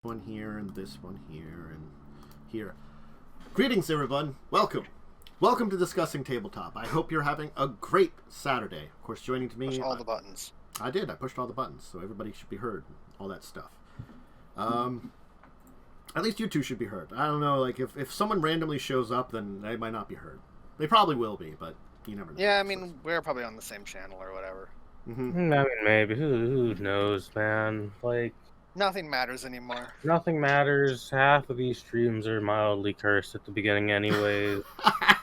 one here and this one here and here. Greetings, everyone. Welcome. Welcome to Discussing Tabletop. I hope you're having a great Saturday. Of course, joining to me... Push all the buttons. I did. I pushed all the buttons, so everybody should be heard. All that stuff. At least you two should be heard. I don't know, like, if someone randomly shows up, then they might not be heard. They probably will be, but you never know. Yeah, I mean, we're probably on the same channel or whatever. Mm-hmm. I mean, maybe. Who knows, man? Like, Nothing matters anymore. nothing matters. Half of these streams are mildly cursed at the beginning anyways.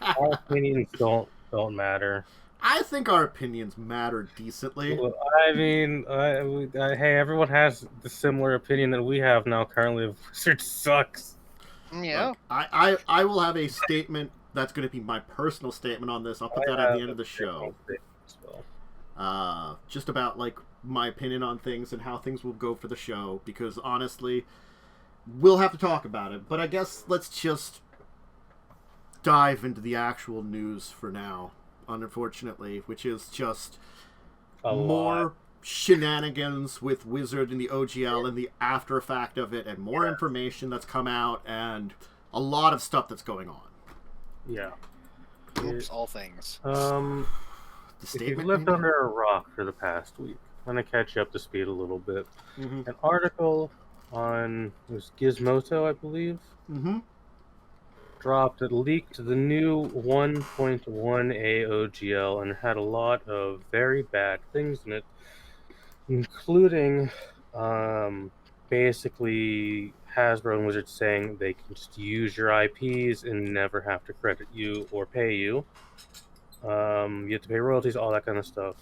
Our opinions don't matter. I think our opinions matter decently. Well, I mean, hey, everyone has the similar opinion that we have now currently of Wizard sucks. Yeah. Look, I will have a statement that's going to be my personal statement on this. I'll put that at the end of the show. Just about, like, my opinion on things and how things will go for the show, because honestly, we'll have to talk about it. But I guess let's just dive into the actual news for now, unfortunately, which is just more shenanigans with Wizard and the OGL and the after effect of it, and more information that's come out, and a lot of stuff that's going on. Yeah. Oops, all things. The If statement you've lived maybe? under a rock for the past week, I'm going to catch you up to speed a little bit. Mm-hmm. An article on, it was Gizmodo, I believe, Mm-hmm. dropped, it leaked the new 1.1a OGL and had a lot of very bad things in it, including basically Hasbro and Wizards saying they can just use your IPs and never have to credit you or pay you. You have to pay royalties, all that kind of stuff.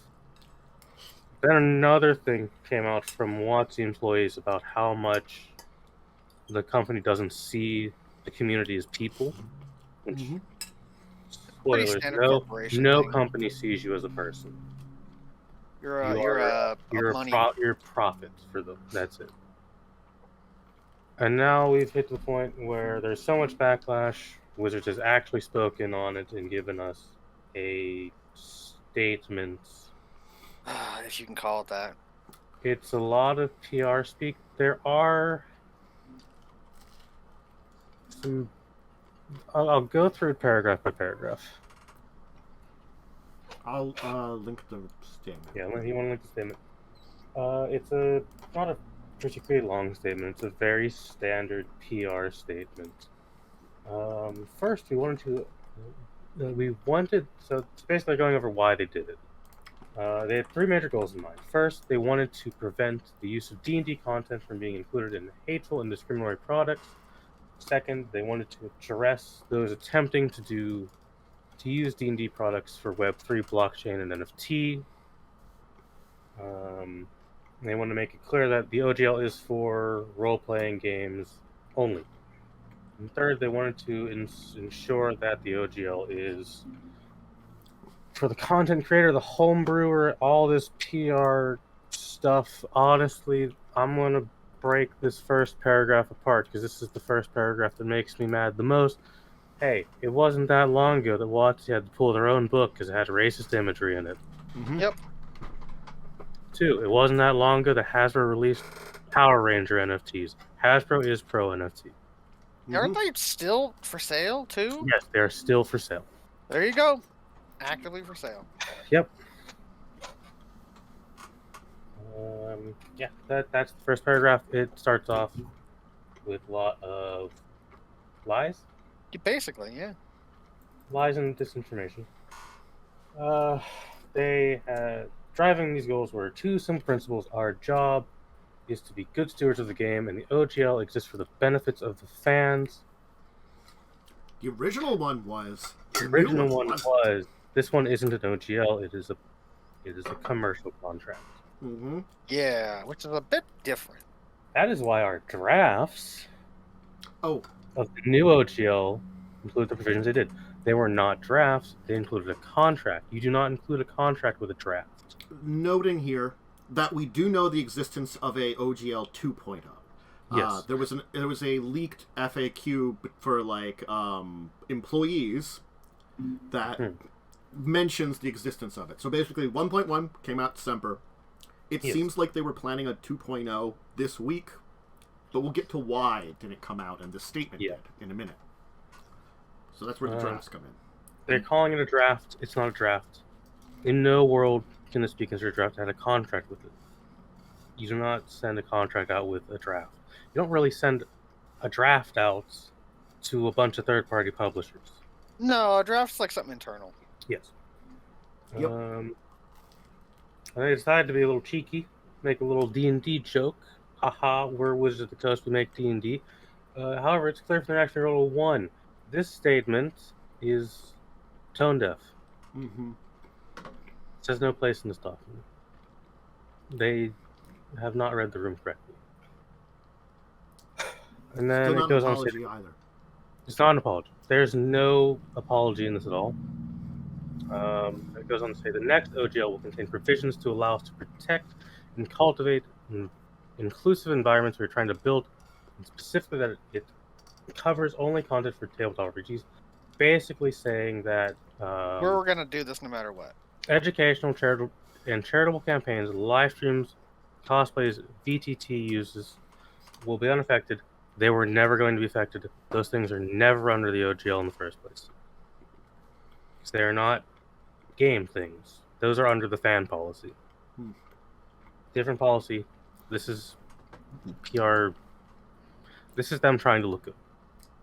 Then another thing came out from WoTC employees about how much the company doesn't see the community as people. Which, Mm-hmm. Pretty spoilers, standard no corporation thing. company sees you as a person. You're You're a money. You're profit for them. That's it. And now we've hit the point where there's so much backlash. Wizards has actually spoken on it and given us a statement. If you can call it that. It's a lot of PR speak. There are some. I'll go through paragraph by paragraph. I'll link the statement. Yeah, you want to link the statement. It's not a particularly long statement. It's a very standard PR statement. First, so it's basically going over why they did it. They had three major goals in mind. First, they wanted to prevent the use of D&D content from being included in hateful and discriminatory products. Second, they wanted to address those attempting to use D&D products for Web3, blockchain, and NFT. They want to make it clear that the OGL is for role-playing games only. And third, they wanted to ensure that the OGL is for the content creator, the home brewer, all this PR stuff. Honestly, I'm going to break this first paragraph apart because this is the first paragraph that makes me mad the most. Hey, it wasn't that long ago that WoTC had to pull their own book because it had racist imagery in it. Mm-hmm. Yep. 2, it wasn't that long ago that Hasbro released Power Ranger NFTs. Hasbro is pro NFT. Aren't they still for sale too? Yes, they're still for sale. There you go. Actively for sale. Yep. Yeah, that's the first paragraph. It starts off with a lot of lies. Basically, yeah. Lies and disinformation. They had driving these goals were two simple principles. Our job is to be good stewards of the game, and the OGL exists for the benefits of the fans. The original one was. The original one was. This one isn't an OGL. It is a commercial contract. Mm-hmm. Yeah, which is a bit different. That is why our drafts Oh, of the new OGL include the provisions they did. They were not drafts. They included a contract. You do not include a contract with a draft. noting here that we do know the existence of a OGL 2.0. Yes. There was a leaked FAQ for employees that mentions the existence of it. So basically 1.1 came out December. It Yes. seems like they were planning a 2.0 this week. But we'll get to why it didn't come out and the statement did in a minute. So that's where the drafts come in. They're calling it a draft. It's not a draft. In no world can this be considered a draft. Had a contract with it. You do not send a contract out with a draft. You don't really send a draft out to a bunch of third-party publishers. No, a draft's like something internal. Yes. Yep. They decided to be a little cheeky, make a little D&D joke. Haha, we're Wizards of the Coast, we make D&D. However, it's clear from the action roll 1. This statement is tone deaf. Mm-hmm. It says no place in this document. They have not read the room correctly. And then Still it not goes an on to apology say, either. it's not an apology. There's no apology in this at all. It goes on to say the next OGL will contain provisions to allow us to protect and cultivate inclusive environments we're trying to build, and specifically that it covers only content for tabletop RPGs. Basically saying that We're going to do this no matter what. educational, charitable campaigns, live streams, cosplays, VTT uses will be unaffected. They were never going to be affected. Those things are never under the OGL in the first place. Because they are not game things. Those are under the fan policy. Different policy. This is PR. This is them trying to look good.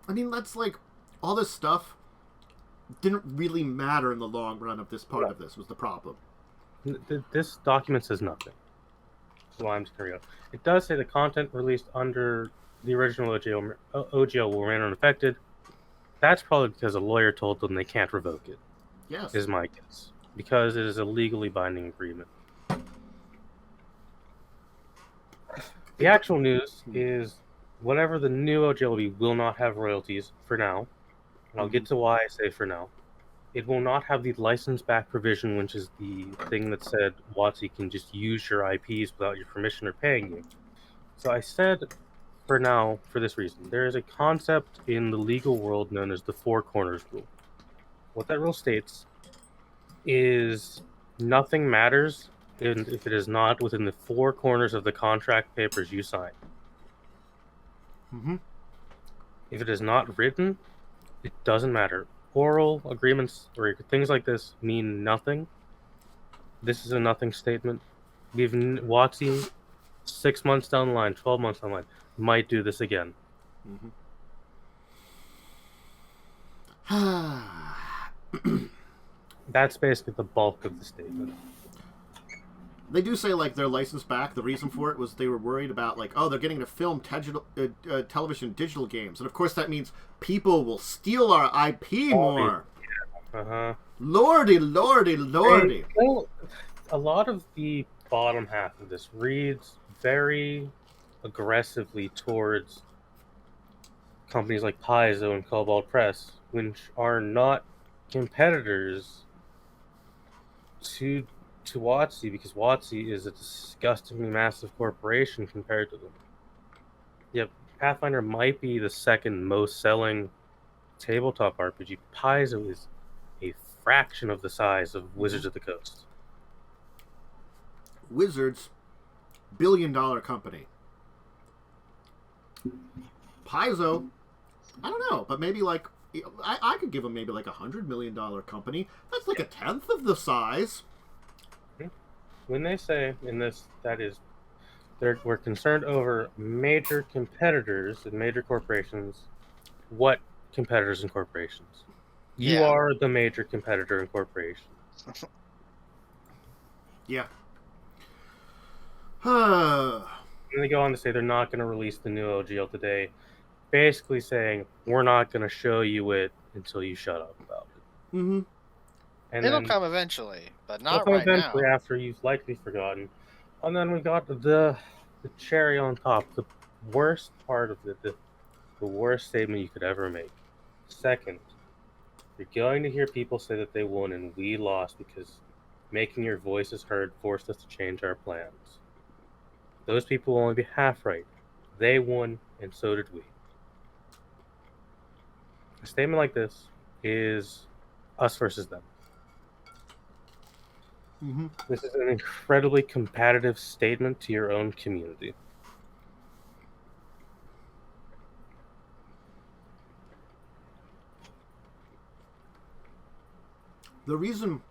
I mean, that's like, all this stuff didn't really matter in the long run of this part of this was the problem. This document says nothing. So I'm just going to go. It does say the content released under the original OGL will remain unaffected. That's probably because a lawyer told them they can't revoke it. Yes. Is my guess. Because it is a legally binding agreement. The actual news is whatever the new OGL will be will not have royalties for now. And I'll get to why I say for now. It will not have the license back provision, which is the thing that said WoTC can just use your IPs without your permission or paying you. So I said for now for this reason. There is a concept in the legal world known as the Four Corners Rule. What that rule states is nothing matters if it is not within the four corners of the contract papers you sign. Mm-hmm. If it is not written, it doesn't matter. Oral agreements or things like this mean nothing. This is a nothing statement. WoTC, 6 months down the line, 12 months down the line, might do this again. Mm-hmm. That's basically the bulk of the statement. They do say, like, their license back, the reason for it was they were worried about, like, oh, they're getting to film television digital games. And, of course, that means people will steal our IP more. Yeah. Uh-huh. Lordy, lordy, lordy. Well, a lot of the bottom half of this reads very aggressively towards companies like Paizo and Cobalt Press, which are not competitors to WoTC, because WoTC is a disgustingly massive corporation compared to them. Yep, Pathfinder might be the second most selling tabletop RPG. Paizo is a fraction of the size of Wizards of the Coast. Wizards, billion-dollar company. Paizo, I don't know, but maybe like I could give them maybe like $100 million company. That's like a tenth of the size. When they say in this, that is, we're concerned over major competitors and major corporations. What competitors and corporations? You are the major competitor in corporations. Yeah. And they go on to say they're not going to release the new OGL today, basically saying we're not going to show you it until you shut up about it. Mm-hmm. And it'll come eventually, but not right eventually now. After you've likely forgotten. And then we got the cherry on top, the worst part of it, the worst statement you could ever make. Second, you're going to hear people say that they won and we lost because making your voices heard forced us to change our plans. Those people will only be half right. They won, and so did we. A statement like this is us versus them. Mm-hmm. This is an incredibly competitive statement to your own community. The reason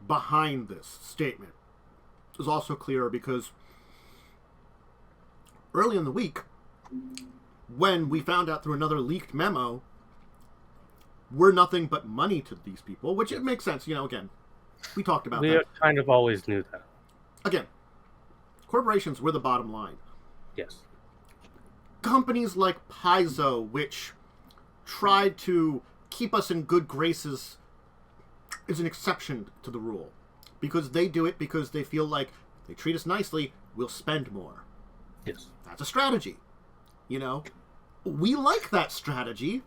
behind this statement is also clear because early in the week, when we found out through another leaked memo, we're nothing but money to these people, which it makes sense. Again, we talked about that. We kind of always knew that. Again, corporations were the bottom line. Yes. Companies like Paizo, which tried to keep us in good graces, is an exception to the rule. Because they do it because they feel like they treat us nicely, we'll spend more. Yes. That's a strategy. We like that strategy.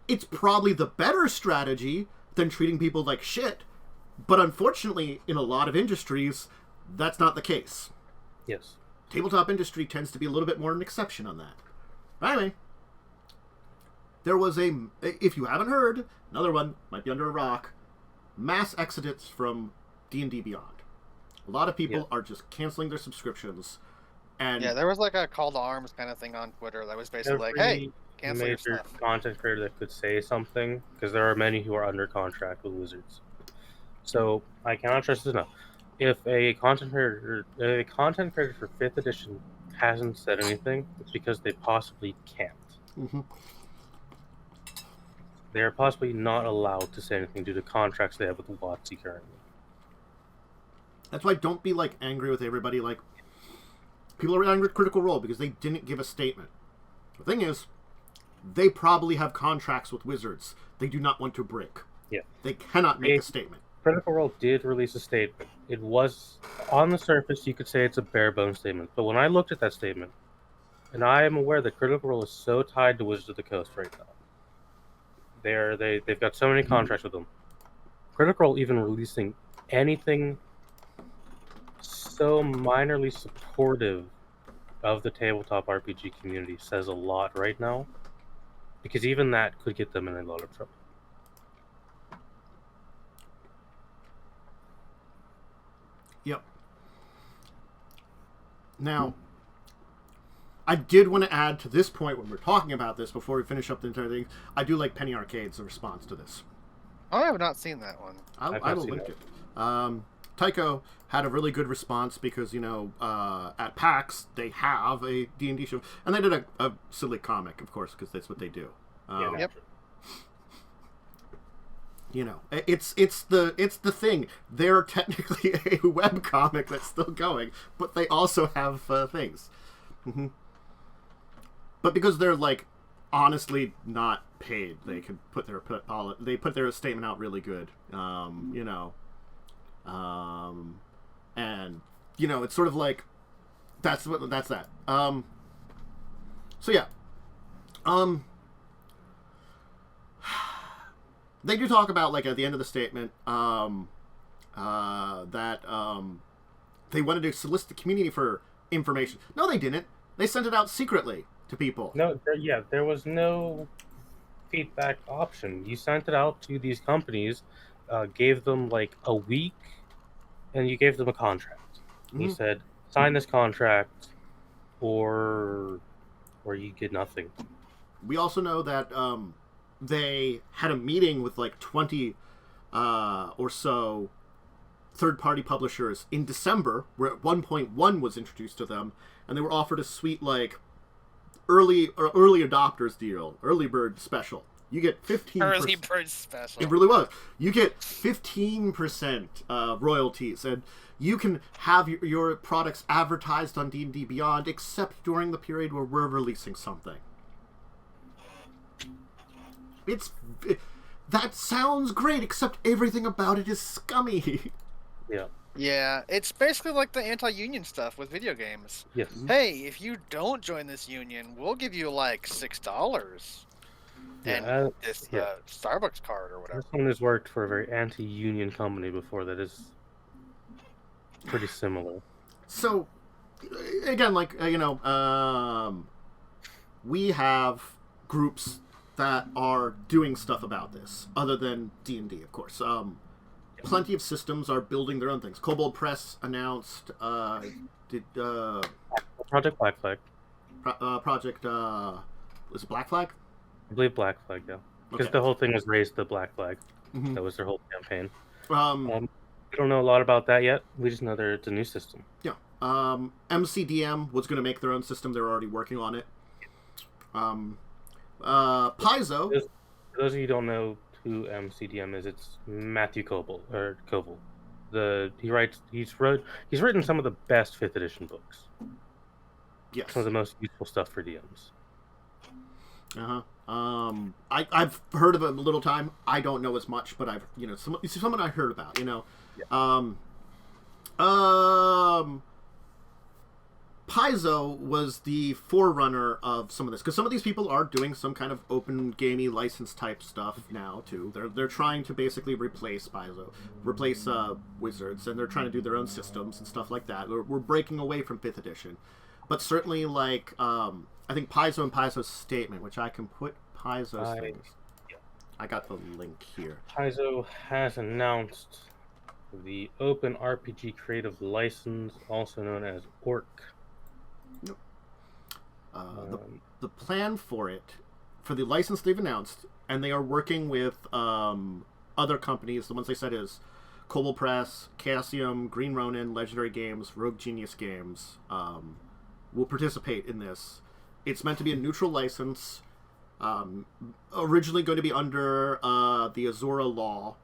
It's probably the better strategy than treating people like shit. But unfortunately, in a lot of industries, that's not the case. Yes. Tabletop industry tends to be a little bit more an exception on that. Anyway, there was if you haven't heard, another one, might be under a rock, mass exodus from D&D Beyond. A lot of people are just canceling their subscriptions. And yeah, there was like a call to arms kind of thing on Twitter that was basically like, hey, cancel your major stuff. content creator that could say something, because there are many who are under contract with Wizards. So I cannot stress this enough. If a content creator for 5th edition hasn't said anything, it's because they possibly can't. Mm-hmm. They are possibly not allowed to say anything due to contracts they have with WoTC currently. That's why don't be angry with everybody. People are angry with Critical Role because they didn't give a statement. The thing is, they probably have contracts with Wizards they do not want to break. Yeah. They cannot make a statement. Critical Role did release a statement. It was, on the surface, you could say it's a bare bones statement. But when I looked at that statement, and I am aware that Critical Role is so tied to Wizards of the Coast right now. They've got so many contracts with them. Critical Role even releasing anything so minorly supportive of the tabletop RPG community says a lot right now, because even that could get them in a lot of trouble. Yep. Now, I did want to add to this point when we're talking about this, before we finish up the entire thing, I do like Penny Arcade's response to this. I have not seen that one. I will link it. Tycho had a really good response because, at PAX, they have a D&D show. And they did a silly comic, of course, because that's what they do. Yep. It's the thing. They're technically a web comic that's still going, but they also have things. Mm-hmm. But because they're honestly not paid, they can put their statement out really good. And it's sort of that's that. So yeah. They do talk about at the end of the statement that they wanted to solicit the community for information. No, they didn't. They sent it out secretly to people. No, there was no feedback option. You sent it out to these companies, gave them a week, and you gave them a contract. Mm-hmm. You said, sign this contract, or you get nothing. We also know that they had a meeting with 20 or so third-party publishers in December, where at 1.1 was introduced to them, and they were offered a sweet early adopters deal, early bird special. You get 15%. Early bird special. It really was. You get 15% royalties, and you can have your products advertised on D&D Beyond, except during the period where we're releasing something. That sounds great, except everything about it is scummy. Yeah. Yeah, it's basically like the anti-union stuff with video games. Yes. Hey, if you don't join this union, we'll give you $6 and this Starbucks card or whatever. Someone who's worked for a very anti-union company before that is pretty similar. So, again, we have groups that are doing stuff about this, other than D&D, of course. Plenty of systems are building their own things. Kobold Press announced Project Black Flag. Project was it Black Flag? I believe Black Flag, yeah. Because the whole thing was raised the Black Flag. Mm-hmm. That was their whole campaign. We don't know a lot about that yet. We just know it's a new system. Yeah. MCDM was going to make their own system. They're already working on it. Paizo. For those of you who don't know who MCDM is, it's Matthew Koval. He's written some of the best 5th edition books. Yes. Some of the most useful stuff for DMs. I've heard of him a little time. I don't know as much, but I've someone I heard about. Yeah. Paizo was the forerunner of some of this, because some of these people are doing some kind of open gamey license type stuff now too. They're trying to basically replace Paizo, replace Wizards, and they're trying to do their own systems and stuff like that. We're breaking away from 5th edition, but certainly like I think Paizo and Paizo's statement, which I can put Paizo's things. Yeah. I got the link here. Paizo has announced the Open RPG Creative License, also known as ORC. The plan for it, for the license they've announced, and they are working with other companies. The ones they said is Kobold Press, Chaosium, Green Ronin, Legendary Games, Rogue Genius Games will participate in this. It's meant to be a neutral license, originally going to be under the Azura law.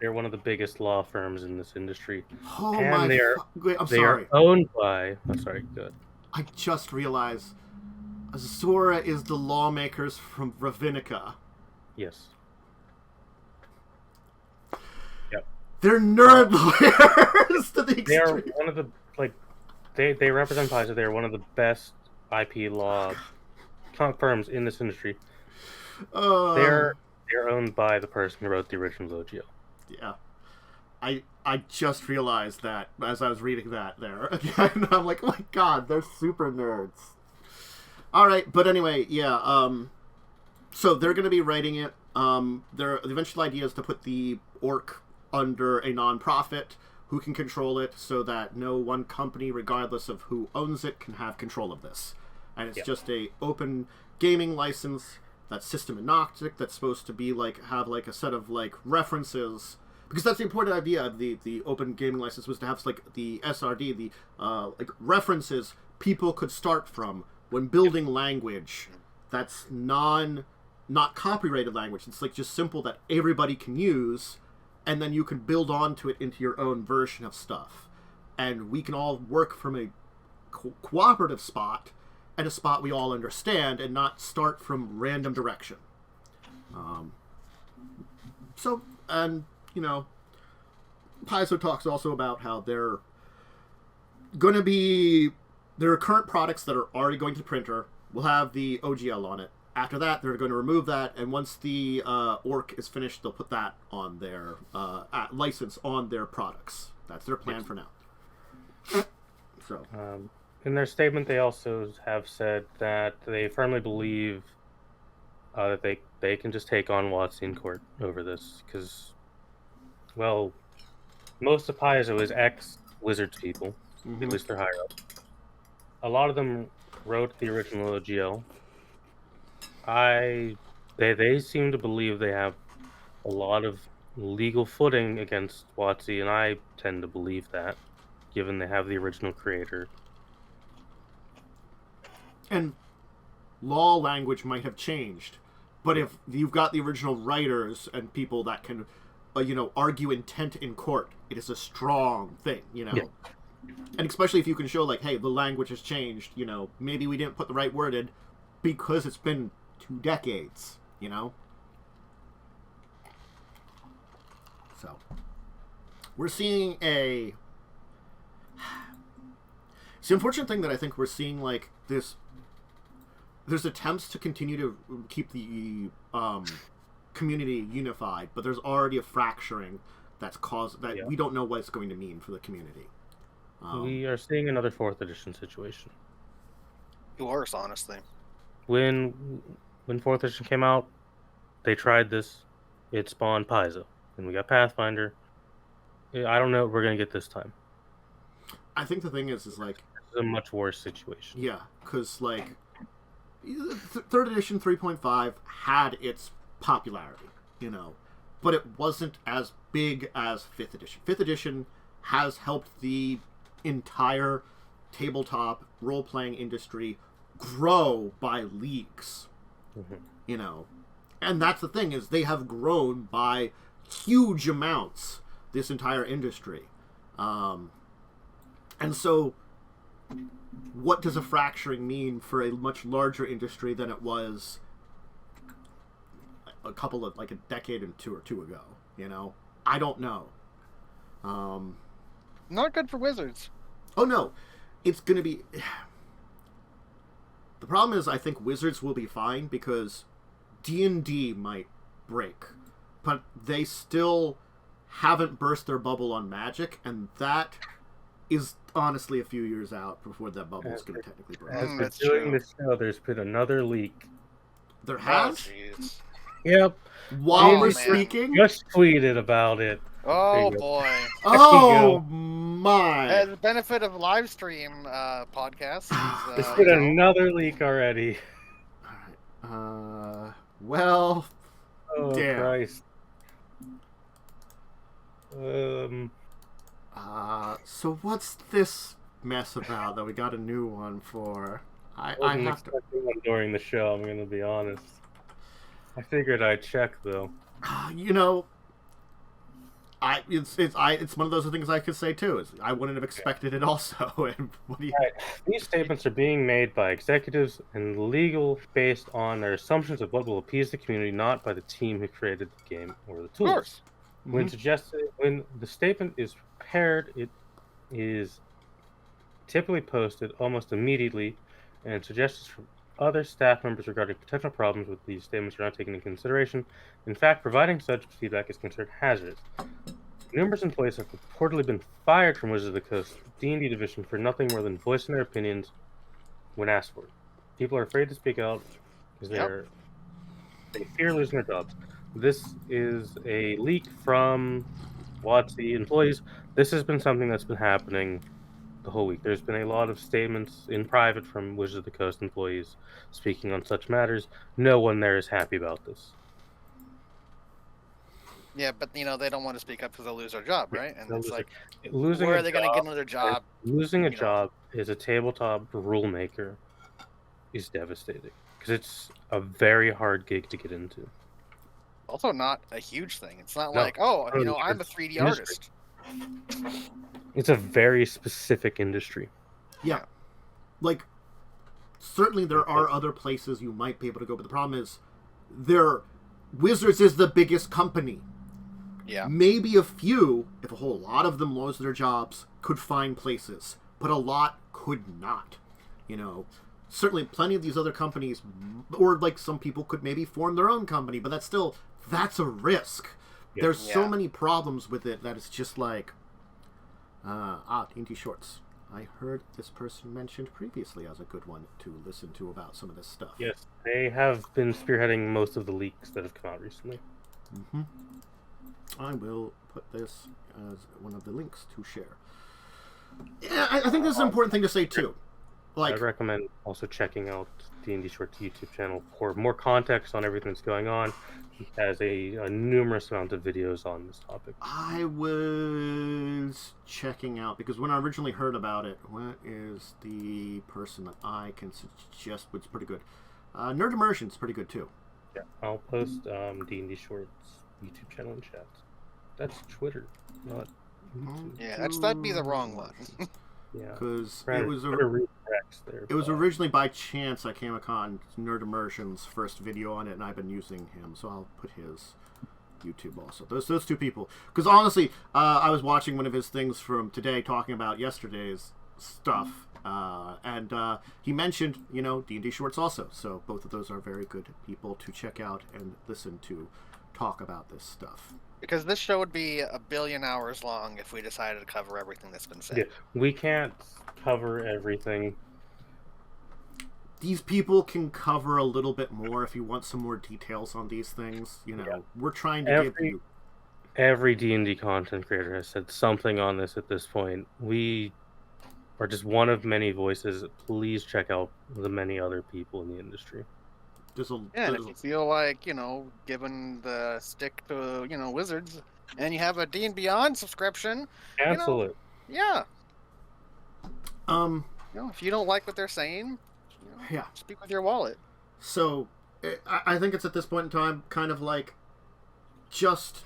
They're one of the biggest law firms in this industry. Oh and my! They are owned by. I'm sorry. Good. I just realized Azura is the lawmakers from Ravinica. Yes. Yep. They're nerd lawyers to the extreme. They are one of the They represent Paizo. They're one of the best IP law firms in this industry. They're owned by the person who wrote the original OGL. Yeah. I just realized that as I was reading that there again. I'm like, oh my god, they're super nerds. Alright, but anyway, yeah, so they're going to be writing it. The eventual idea is to put the ORC under a non-profit who can control it so that no one company, regardless of who owns it, can have control of this. And it's just a open gaming license that's system agnostic, that's supposed to be have a set of references, because that's the important idea of the open gaming license, was to have the SRD, the references people could start from when building language that's not copyrighted language. It's just simple that everybody can use, and then you can build onto it into your own version of stuff. And we can all work from a cooperative spot, and a spot we all understand, and not start from random direction. Paizo talks also about how there are current products that are already going to the printer will have the OGL on it. After that, they're going to remove that, and once the ORC is finished, they'll put that on their license on their products. That's their plan for now. So, in their statement, they also have said that they firmly believe that they can just take on WoTC in court over this, because, well, most of Paizo is ex-Wizards people, at least they're higher up. A lot of them wrote the original OGL. They seem to believe they have a lot of legal footing against WoTC, and I tend to believe that, given they have the original creator. And law language might have changed, but if you've got the original writers and people that can, argue intent in court, it is a strong thing, Yeah. And especially if you can show, hey, the language has changed, maybe we didn't put the right word in because it's been 2 decades, So, we're seeing it's the unfortunate thing that I think we're seeing, this. There's attempts to continue to keep the community unified, but there's already a fracturing that's caused that we don't know what it's going to mean for the community. We are seeing another 4th edition situation. Worse, honestly. When 4th edition came out, they tried this. It spawned Paizo, and we got Pathfinder. I don't know what we're gonna get this time. I think the thing is this is a much worse situation. Yeah, because 3rd edition 3.5 had its popularity, but it wasn't as big as 5th edition. 5th edition has helped the entire tabletop role-playing industry grow by leagues. And that's the thing, is they have grown by huge amounts, this entire industry. And so what does a fracturing mean for a much larger industry than it was a decade or two ago? I don't know. Not good for Wizards. Oh no, it's gonna be. The problem is, I think Wizards will be fine because D&D might break, but they still haven't burst their bubble on Magic, and that is honestly a few years out before that bubble is going to technically break. As we're doing this show, there's been another leak. There has? Jeez. Yep. While we're speaking? Just tweeted about it. Oh, boy. Oh, my. As the benefit of live stream podcasts. There's been another leak already. All right. Well, oh, damn. Christ. So what's this mess about that we got a new one for? I wasn't have to... expecting one during the show, I'm going to be honest. I figured I'd check, though. It's one of those things I could say too. Is I wouldn't have expected it also. And what do you... Right. These statements are being made by executives and legal based on their assumptions of what will appease the community, not by the team who created the game or the tools. Of course. When the statement is prepared, it is typically posted almost immediately, and suggestions from other staff members regarding potential problems with these statements are not taken into consideration. In fact, providing such feedback is considered hazardous. Numerous employees have reportedly been fired from Wizards of the Coast D&D division for nothing more than voicing their opinions when asked for it. People are afraid to speak out because they fear losing their jobs. This is a leak from WoTC employees. This has been something that's been happening the whole week. There's been a lot of statements in private from Wizards of the Coast employees speaking on such matters. No one there is happy about this. Yeah, but they don't want to speak up because they'll lose their job, right? And it's like, losing where are they going to get another job? Losing a job as a tabletop rule maker is devastating because it's a very hard gig to get into. Also, not a huge thing. It's not like, I'm a 3D artist. It's a very specific industry. Yeah. Like, certainly there are other places you might be able to go, but the problem is, Wizards is the biggest company. Yeah. Maybe a few, if a whole lot of them lost their jobs, could find places, but a lot could not. Certainly plenty of these other companies, or like some people could maybe form their own company, but that's a risk. Yeah. There's so many problems with it that it's just like, D&D Shorts. I heard this person mentioned previously as a good one to listen to about some of this stuff. Yes, they have been spearheading most of the leaks that have come out recently. Mm-hmm. I will put this as one of the links to share. Yeah, I think this is an important thing to say too. I recommend also checking out D&D Shorts YouTube channel for more context on everything that's going on. He has a numerous amount of videos on this topic. I was checking out, because when I originally heard about it, what is the person that I can suggest was pretty good? Nerd Immersion's pretty good too. Yeah, I'll post D&D Shorts YouTube channel in chat. That's Twitter, not YouTube. Yeah, that'd be the wrong one. Yeah, because it was originally by chance I came upon Nerd Immersion's first video on it, and I've been using him, so I'll put his YouTube also. Those two people, because honestly, I was watching one of his things from today talking about yesterday's stuff, and he mentioned D&D Shorts also. So both of those are very good people to check out and listen to talk about this stuff. Because this show would be 1 billion hours long if we decided to cover everything that's been said. Yeah, we can't cover everything. These people can cover a little bit more if you want some more details on these things. We're trying to give you... Every D&D content creator has said something on this at this point. We are just one of many voices. Please check out the many other people in the industry. And if you feel like, giving the stick to, Wizards, and you have a D & Beyond subscription, Cancel it. Yeah. If you don't like what they're saying, speak with your wallet. So, I think it's at this point in time kind of like just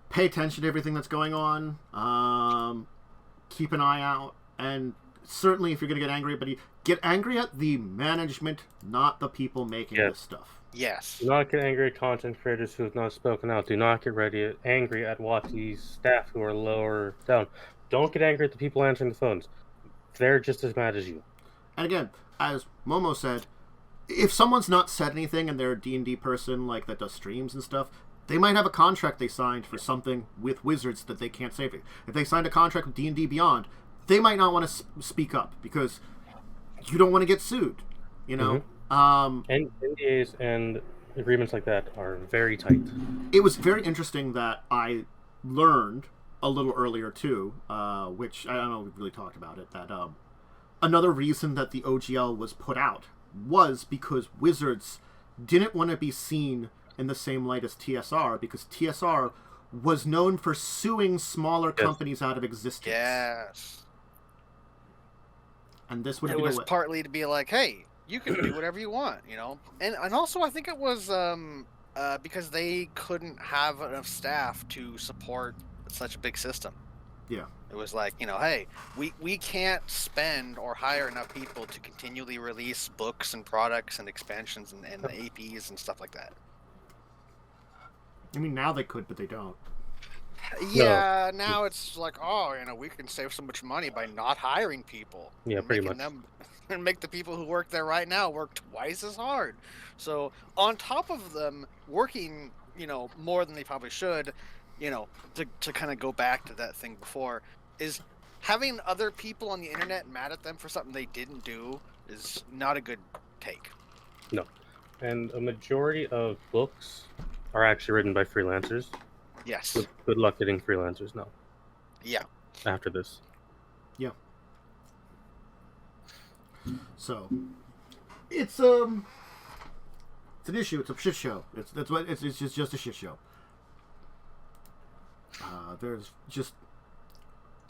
pay attention to everything that's going on. Keep an eye out, and certainly if you're going to get angry at anybody, get angry at the management, not the people making this stuff. Yes. Do not get angry at content creators who have not spoken out. Do not get angry at WoTC's staff who are lower down. Don't get angry at the people answering the phones. They're just as mad as you. And again, as Momo said, if someone's not said anything and they're a D&D person like that does streams and stuff, they might have a contract they signed for something with Wizards that they can't say. If they signed a contract with D&D Beyond, they might not want to speak up because you don't want to get sued, And NDAs and agreements like that are very tight. It was very interesting that I learned a little earlier too, which I don't know if we've really talked about it, that another reason that the OGL was put out was because Wizards didn't want to be seen in the same light as TSR, because TSR was known for suing smaller companies out of existence. Yes. And this would it was partly to be like, hey, you can do whatever you want, And also I think it was because they couldn't have enough staff to support such a big system. Yeah. It was like, hey, we can't spend or hire enough people to continually release books and products and expansions and APs and stuff like that. I mean, now they could, but they don't. Yeah, now it's like, we can save so much money by not hiring people. Yeah, pretty much. And make the people who work there right now work twice as hard. So on top of them working, more than they probably should, to kind of go back to that thing before, is having other people on the internet mad at them for something they didn't do is not a good take. No. And a majority of books are actually written by freelancers. Yes. Good luck getting freelancers now. Yeah. After this. Yeah. So, it's an issue. It's a shit show. It's just a shit show. There's just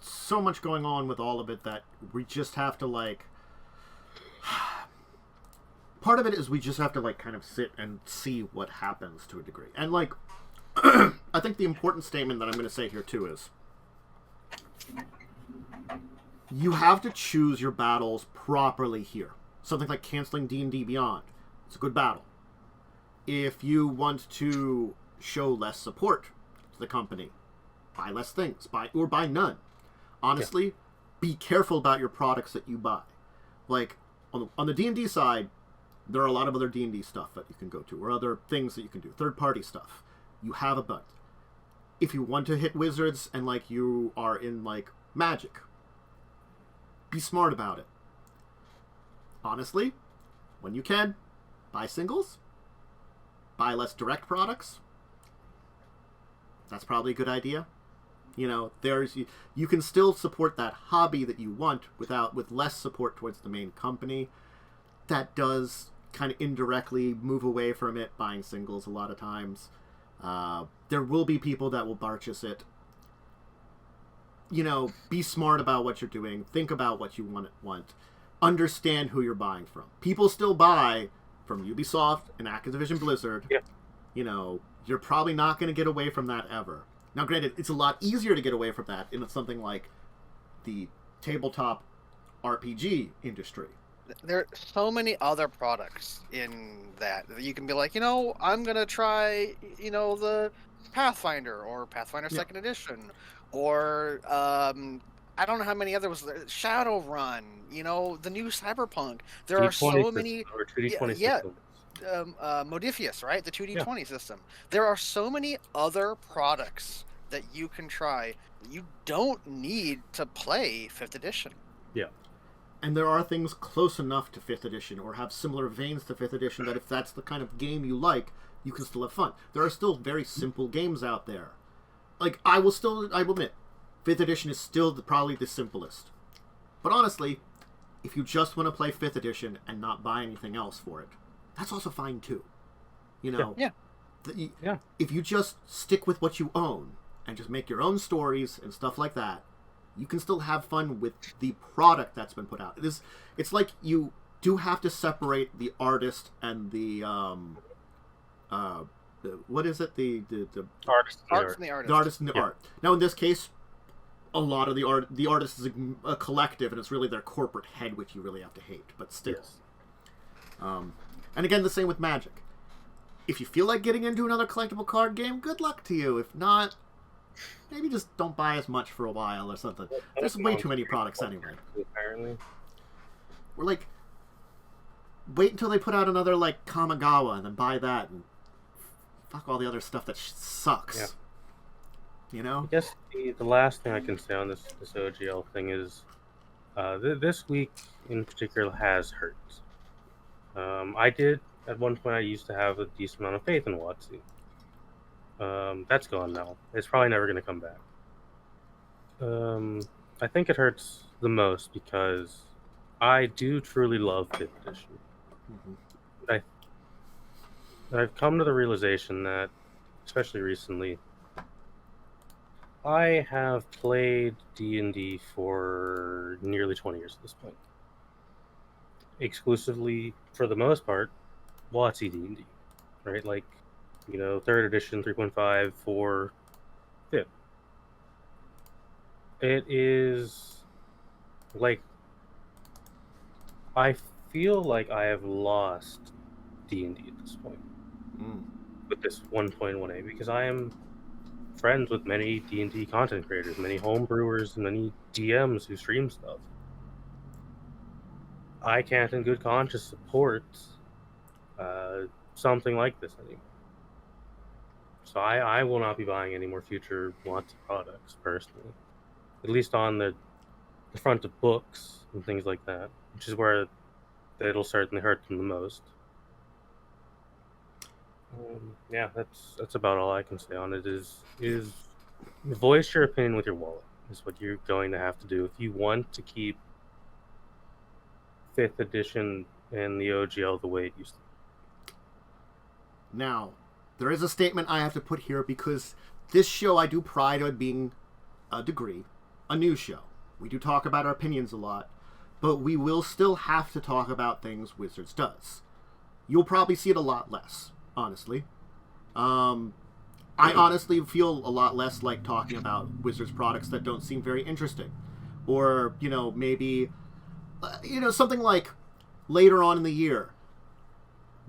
so much going on with all of it that we just have to part of it is we just have to kind of sit and see what happens to a degree. And I think the important statement that I'm going to say here too is you have to choose your battles properly here. Something like canceling D&D Beyond. It's a good battle. If you want to show less support to the company, buy less things, buy none. Honestly, be careful about your products that you buy. On the D&D side, there are a lot of other D&D stuff that you can go to, or other things that you can do, third-party stuff. You have a bunch. If you want to hit Wizards and you are in Magic, be smart about it. Honestly, when you can, buy singles, buy less direct products. That's probably a good idea. You can still support that hobby that you want with less support towards the main company. That does kind of indirectly move away from it, buying singles a lot of times. There will be people that will purchase it. Be smart about what you're doing. Think about what you want. Understand who you're buying from. People still buy from Ubisoft and Activision Blizzard. Yeah. You're probably not going to get away from that ever. Now, granted, it's a lot easier to get away from that in something like the tabletop RPG industry. There are so many other products in that you can be like, I'm going to try, the Pathfinder or Pathfinder 2nd Edition, or I don't know how many others. Shadowrun, the new Cyberpunk. There are so many. Or 2D20 systems. Modiphius, right? The 2D20 system. There are so many other products that you can try. You don't need to play 5th edition. Yeah. And there are things close enough to 5th edition or have similar veins to 5th edition that if that's the kind of game you like, you can still have fun. There are still very simple games out there. I will admit, 5th edition is still probably the simplest. But honestly, if you just want to play 5th edition and not buy anything else for it, that's also fine too. You know, Yeah. If you just stick with what you own and just make your own stories and stuff like that, you can still have fun with the product that's been put out. It's like you do have to separate the artist and the what is it? The Artist. Arts and the artist. The artist and the art. Now, in this case, a lot of the artist is a collective, and it's really their corporate head, which you really have to hate. But still, Yes. And again, the same with Magic. If you feel like getting into another collectible card game, good luck to you. If not, maybe just don't buy as much for a while or something. There's way too many products anyway. Apparently. We're like, wait until they put out another like Kamigawa and then buy that and fuck all the other stuff that sucks. Yeah. You know? I guess the last thing I can say on this OGL thing is this week in particular has hurt. I did, at one point, I used to have a decent amount of faith in WoTC. That's gone now. It's probably never going to come back. I think it hurts the most because I do truly love 5th edition. Mm-hmm. I've come to the realization that, especially recently, I have played D&D for nearly 20 years at this point. Exclusively, for the most part, WoTC D&D, right? Like, 3rd edition, 3.5, 4, 5th. It is, like, I feel like I have lost D&D at this point. With this 1.1a, because I am friends with many D&D content creators, many home brewers, and many DMs who stream stuff. I can't in good conscience support something like this anymore. So I will not be buying any more future WoTC products, personally. At least on the front of books and things like that, which is where it'll certainly hurt them the most. Yeah, that's about all I can say on it. Is voice your opinion with your wallet is what you're going to have to do if you want to keep 5th edition and the OGL the way it used to be. Now, there is a statement I have to put here because this show I do pride on being a news show. We do talk about our opinions a lot, but we will still have to talk about things Wizards does. You'll probably see it a lot less. Honestly, I honestly feel a lot less like talking about Wizards products that don't seem very interesting, or maybe something like later on in the year,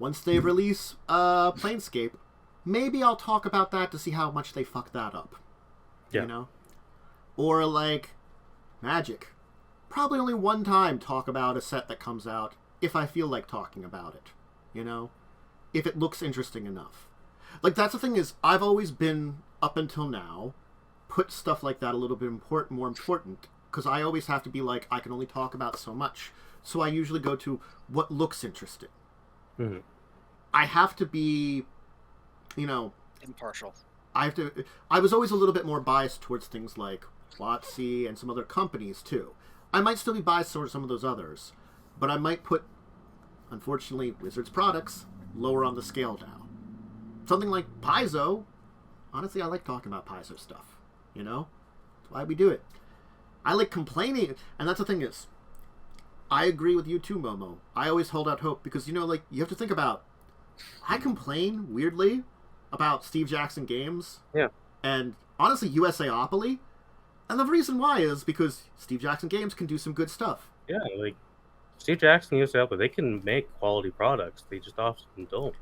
once they release Planescape, maybe I'll talk about that to see how much they fuck that up. Yeah. Or like Magic, probably only one time talk about a set that comes out if I feel like talking about it. If it looks interesting enough. Like, that's the thing is, I've always been, up until now, put stuff like that a little bit more important, because I always have to be like, I can only talk about so much. So I usually go to what looks interesting. Mm-hmm. I have to be, impartial. I was always a little bit more biased towards things like WoTC and some other companies, too. I might still be biased towards some of those others, but I might put, unfortunately, Wizards products lower on the scale now. Something like Paizo, honestly, I like talking about Paizo stuff. That's why we do it. I like complaining, and that's the thing is, I agree with you too, Momo. I always hold out hope because, you have to think about, I complain, weirdly, about Steve Jackson games. Yeah. And, honestly, USAopoly. And the reason why is because Steve Jackson games can do some good stuff. Yeah, like, Steve Jackson used to help, but they can make quality products. They just often don't.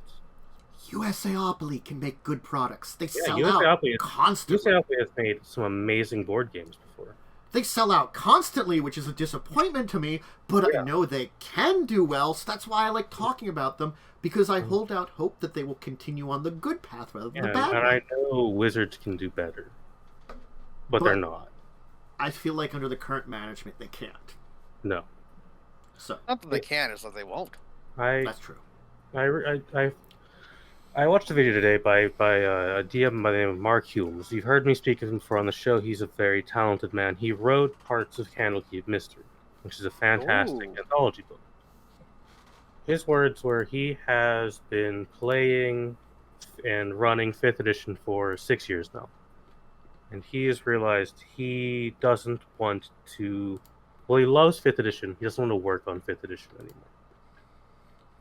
USAopoly can make good products. They sell USAopoly out constantly. USAopoly has made some amazing board games before. They sell out constantly, which is a disappointment to me, but I know they can do well, so that's why I like talking about them, because I hold out hope that they will continue on the good path rather than the bad and one. I know Wizards can do better, but they're not. I feel like under the current management, they can't. No. So Not that they can, it's that they won't. that's true. I watched a video today by a DM by the name of Mark Hulmes. You've heard me speak of him before on the show. He's a very talented man. He wrote parts of Candlekeep Mystery, which is a fantastic anthology book. His words were he has been playing and running 5th edition for 6 years now. And he has realized he doesn't want to... Well, he loves 5th edition. He doesn't want to work on 5th edition anymore.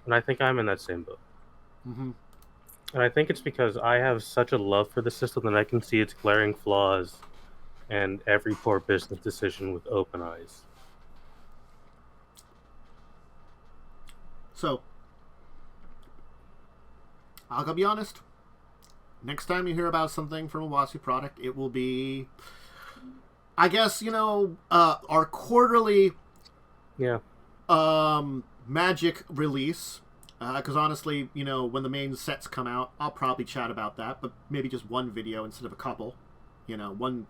And I think I'm in that same boat. Mm-hmm. And I think it's because I have such a love for the system that I can see its glaring flaws and every poor business decision with open eyes. So, I'll go be honest. Next time you hear about something from a WoTC product, it will be, I guess, our quarterly Magic release. Because honestly, when the main sets come out, I'll probably chat about that, but maybe just one video instead of a couple. One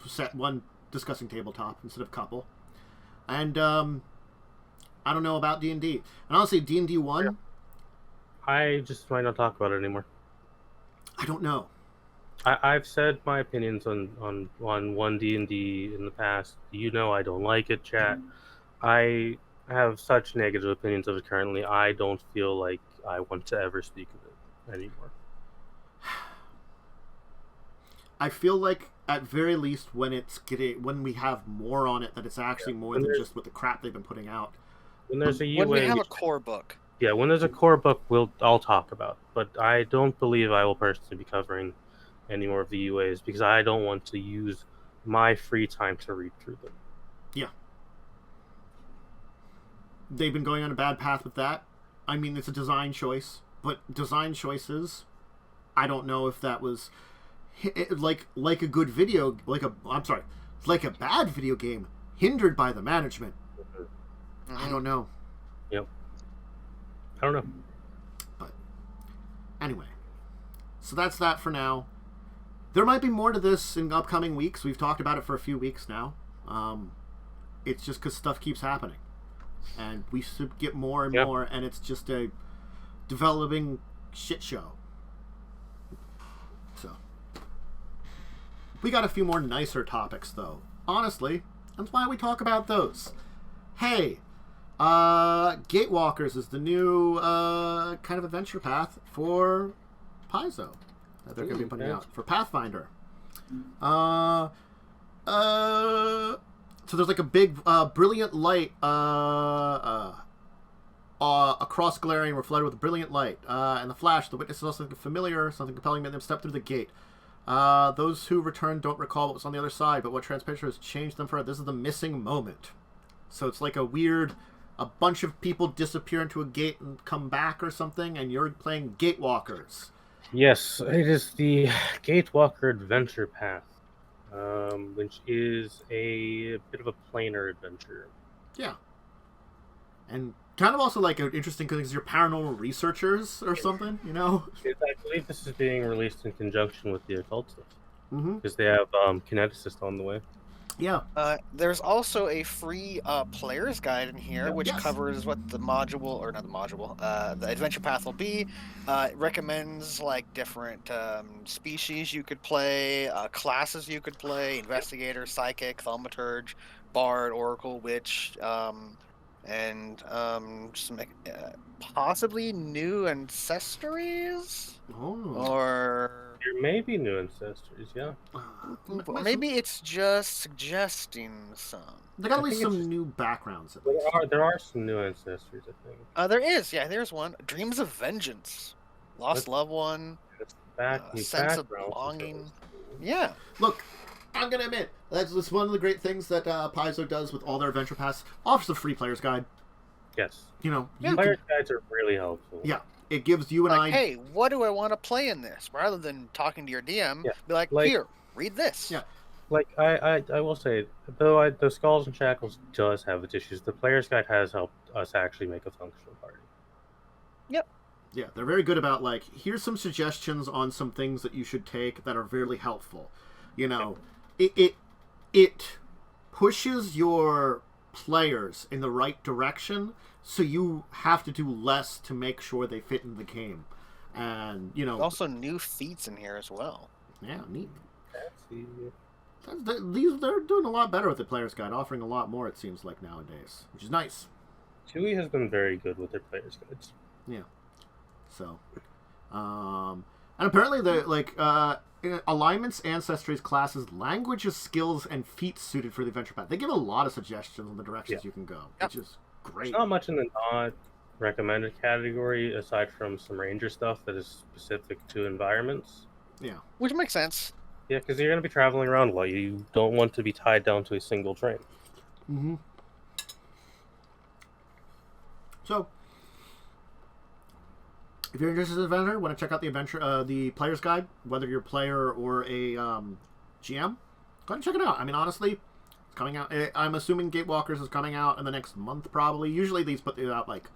discussing tabletop instead of a couple. And I don't know about D&D. And honestly, D&D 1... Yeah. I just might not talk about it anymore. I don't know. I've said my opinions on 1 D&D in the past. I don't like it, chat. I have such negative opinions of it currently. I don't feel like I want to ever speak of it anymore. I feel like at very least when we have more on it, that it's actually more than just with the crap they've been putting out. When there's a UA, when we have a core book. Yeah, when there's a core book, I'll talk about. But I don't believe I will personally be covering any more of the UAs because I don't want to use my free time to read through them. Yeah. They've been going on a bad path with that. I mean, it's a design choice, but design choices, I don't know if that was like a good video, like a bad video game hindered by the management. Mm-hmm. I don't know. Yep. I don't know. But anyway, so that's that for now. There might be more to this in upcoming weeks. We've talked about it for a few weeks now. It's just because stuff keeps happening. And we should get more and more, and it's just a developing shit show. So, we got a few more nicer topics, though. Honestly, that's why we talk about those. Hey, Gatewalkers is the new kind of adventure path for Paizo that they're going to be putting out for Pathfinder. So there's like a big, brilliant light across Galarian were flooded with brilliant light. And the flash, the witness saw something familiar, something compelling made them step through the gate. Those who returned don't recall what was on the other side, but what transpired has changed them forever. This is the missing moment. So it's like a bunch of people disappear into a gate and come back or something, and you're playing Gatewalkers. Yes, it is the Gatewalker Adventure Path, which is a bit of a planar adventure. Yeah. And kind of also like an interesting because you're paranormal researchers or something, I believe this is being released in conjunction with the Occultist. Mm-hmm. Because they have Kineticist on the way. Yeah. There's also a free player's guide in here, which covers what the adventure path will be. It recommends like different species you could play, classes you could play: investigator, psychic, thaumaturge, bard, oracle, witch, and some possibly new ancestries. Or there may be new ancestries, yeah. Maybe it's just suggesting some. There gotta be some new backgrounds. There are some new ancestries, I think. There is, yeah. There's one. Dreams of Vengeance, lost loved one, sense of belonging. Yeah. Look, I'm gonna admit that's one of the great things that Paizo does with all their adventure paths. Offers a free player's guide. Yes. Player's guides are really helpful. Yeah. It gives you and hey, what do I want to play in this? Rather than talking to your DM, be like, here, read this. Yeah. Like, I will say, though the Skulls and Shackles does have its issues, the player's guide has helped us actually make a functional party. Yep. Yeah, they're very good about, like, here's some suggestions on some things that you should take that are really helpful. It pushes your players in the right direction, so you have to do less to make sure they fit in the game. And, also new feats in here as well. Yeah, neat. They're doing a lot better with the player's guide, offering a lot more, it seems like, nowadays, which is nice. TUI has been very good with their player's guides. Yeah. So, and apparently the alignments, ancestries, classes, languages, skills, and feats suited for the adventure path. They give a lot of suggestions on the directions you can go, which is great. There's not much in the not recommended category aside from some ranger stuff that is specific to environments. Yeah. Which makes sense. Yeah, because you're going to be traveling around a lot. You don't want to be tied down to a single train. Mm-hmm. So, if you're interested in adventure, want to check out the player's guide, whether you're a player or a GM, go ahead and check it out. I mean, honestly, it's coming out. I'm assuming Gatewalkers is coming out in the next month, probably. Usually, these put it out like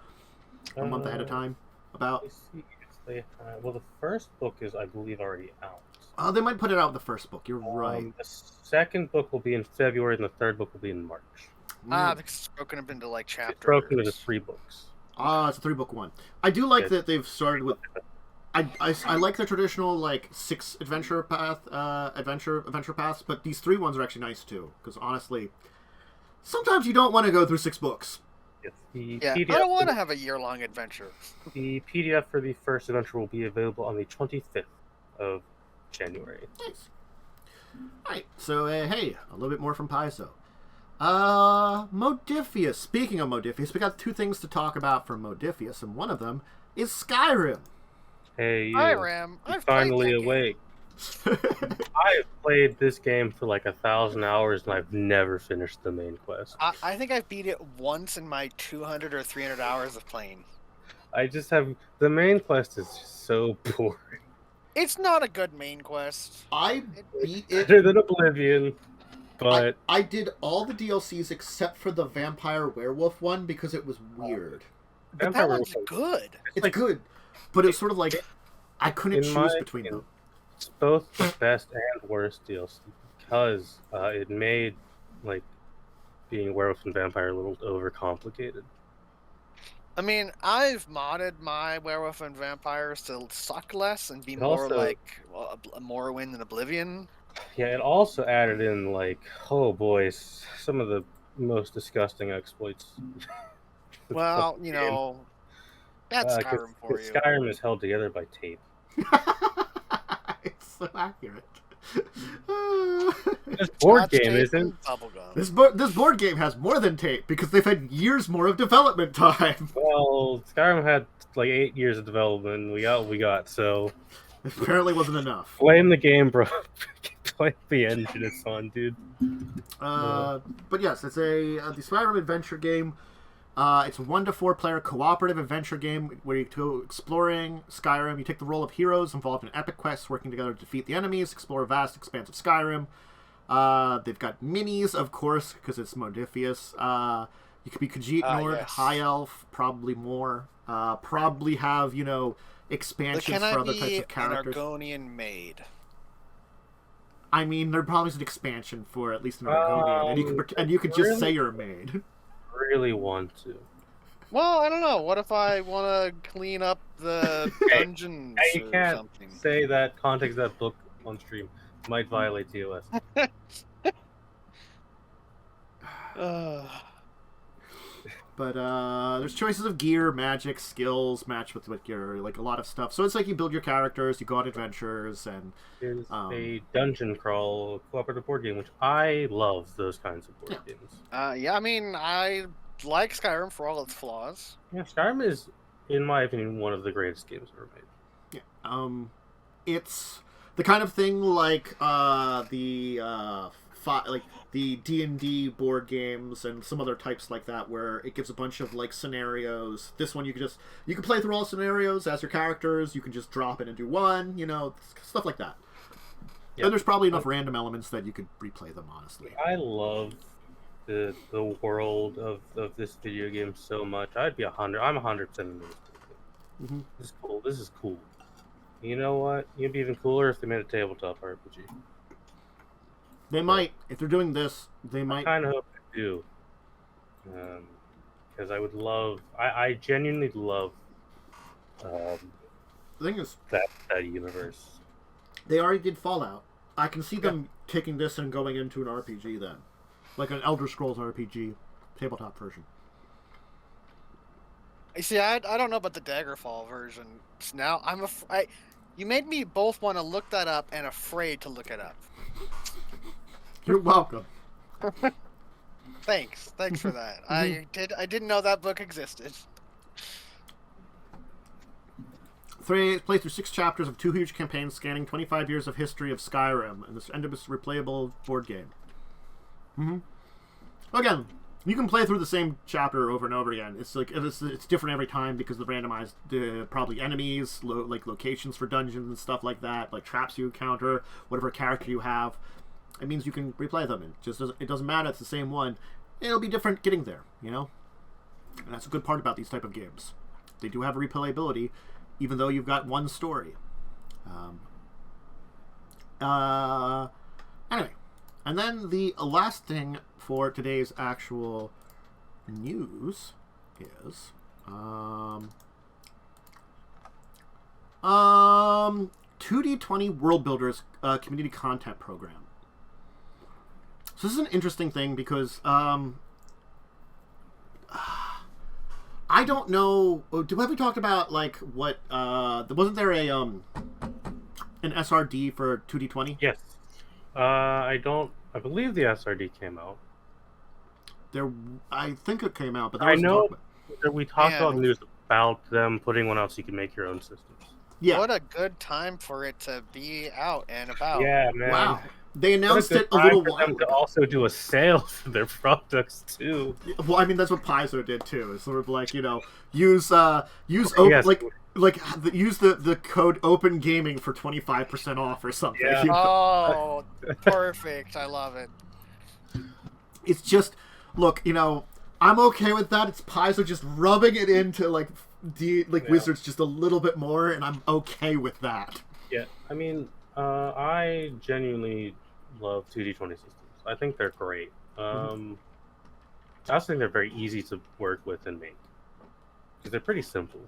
a month ahead of time. About. Well, the first book is, I believe, already out. They might put it out with the first book. You're right. The second book will be in February, and the third book will be in March. Because it's broken up into like chapters. It's broken into 3 books. It's a 3-book one. I do like that they've started with. I like the traditional like 6 adventure paths, but these 3 ones are actually nice too. Because honestly, sometimes you don't want to go through 6 books. Yeah, I don't want to have a year-long adventure. The PDF for the first adventure will be available on the 25th of January. Nice. Alright, so hey, a little bit more from Paizo. Modiphius. Speaking of Modiphius, we got 2 things to talk about from Modiphius, and one of them is Skyrim. Hey, you. Skyrim. You're finally awake. I've played this game for like 1,000 hours, and I've never finished the main quest. I think I've beat it once in my 200 or 300 hours of playing. I just have... The main quest is just so boring. It's not a good main quest. I beat it... Better than Oblivion, but... I did all the DLCs except for the Vampire Werewolf one because it was weird. But that one's good. It's like, good, but it's sort of like... I couldn't choose between them. It's both the best and worst DLC because it made like being a werewolf and vampire a little overcomplicated. I mean, I've modded my werewolf and vampires to suck less and be more like Morrowind and Oblivion. Yeah, it also added in like, oh boys, some of the most disgusting exploits. Well, you know, that's Skyrim for you. Skyrim is held together by tape. It's so accurate. This board game isn't. This board game has more than tape because they've had years more of development time. Well, Skyrim had like 8 years of development. We got what we got, so it apparently wasn't enough. Blame the game, bro. Blame the engine it's on, dude. But yes, it's the Skyrim adventure game. It's a 1 to 4 player cooperative adventure game where you go exploring Skyrim. You take the role of heroes involved in epic quests, working together to defeat the enemies, explore a vast expanse of Skyrim. They've got minis, of course, because it's Modiphius. You could be Khajiit Nord, yes. High Elf, probably more. Probably have, expansions for other types of characters. An Argonian maid? I mean, there probably is an expansion for at least an Argonian, and you could just say you're a maid. Really want to. Well, I don't know. What if I want to clean up the dungeons you or can't something? say that context of that book on stream might violate TOS. But there's choices of gear, magic, skills, match with gear, like a lot of stuff. So it's like you build your characters, you go on adventures, and There's a dungeon crawl cooperative board game, which I love those kinds of board games. Yeah, I mean, I like Skyrim for all its flaws. Yeah, Skyrim is, in my opinion, one of the greatest games ever made. Yeah. It's the kind of thing like the D&D board games and some other types like that, where it gives a bunch of like scenarios. This one you can play through all scenarios as your characters. You can just drop in and do one, stuff like that. Yeah. And there's probably enough random elements that you could replay them, honestly. I love the world of this video game so much. I'm 100% into this. Mm-hmm. This is cool. This is cool. You know what? It'd be even cooler if they made a tabletop RPG. They might. If they're doing this, they might. I kind of hope they do. Because I would love... I genuinely love the thing is, that universe. They already did Fallout. I can see them taking this and going into an RPG then. Like an Elder Scrolls RPG tabletop version. You see, I don't know about the Daggerfall version. Now you made me both want to look that up and afraid to look it up. You're welcome. Thanks for that. I didn't know that book existed. Play through 6 chapters of 2 huge campaigns scanning 25 years of history of Skyrim and this endless replayable board game. Again, you can play through the same chapter over and over again. It's like it's different every time because of randomized probably enemies, like locations for dungeons and stuff like that, like traps you encounter, whatever character you have. It means you can replay them. It doesn't matter. It's the same one. It'll be different getting there, you know. And that's a good part about these type of games. They do have replayability, even though you've got one story. Anyway, and then the last thing for today's actual news is 2D20 World Builders community content program. So this is an interesting thing because I don't know. Have we talked about like what? Wasn't there an SRD for 2D20? Yes. I believe the SRD came out. I think it came out, but I know that we talked about news about them putting one out so you can make your own systems. Yeah. What a good time for it to be out and about. Yeah, man. Wow. They announced it a little while ago. To also do a sale for their products too. Well, I mean that's what Paizo did too. It's sort of like, you know, use open, yes. Use the code Open Gaming for 25% off or something. Yeah. You know? Oh, perfect! I love it. It's just, look, you know, I'm okay with that. It's Paizo just rubbing it into Wizards just a little bit more, and I'm okay with that. Yeah, I mean, I genuinely love 2D20 systems. I think they're great. I also think they're very easy to work with and make because they're pretty simple.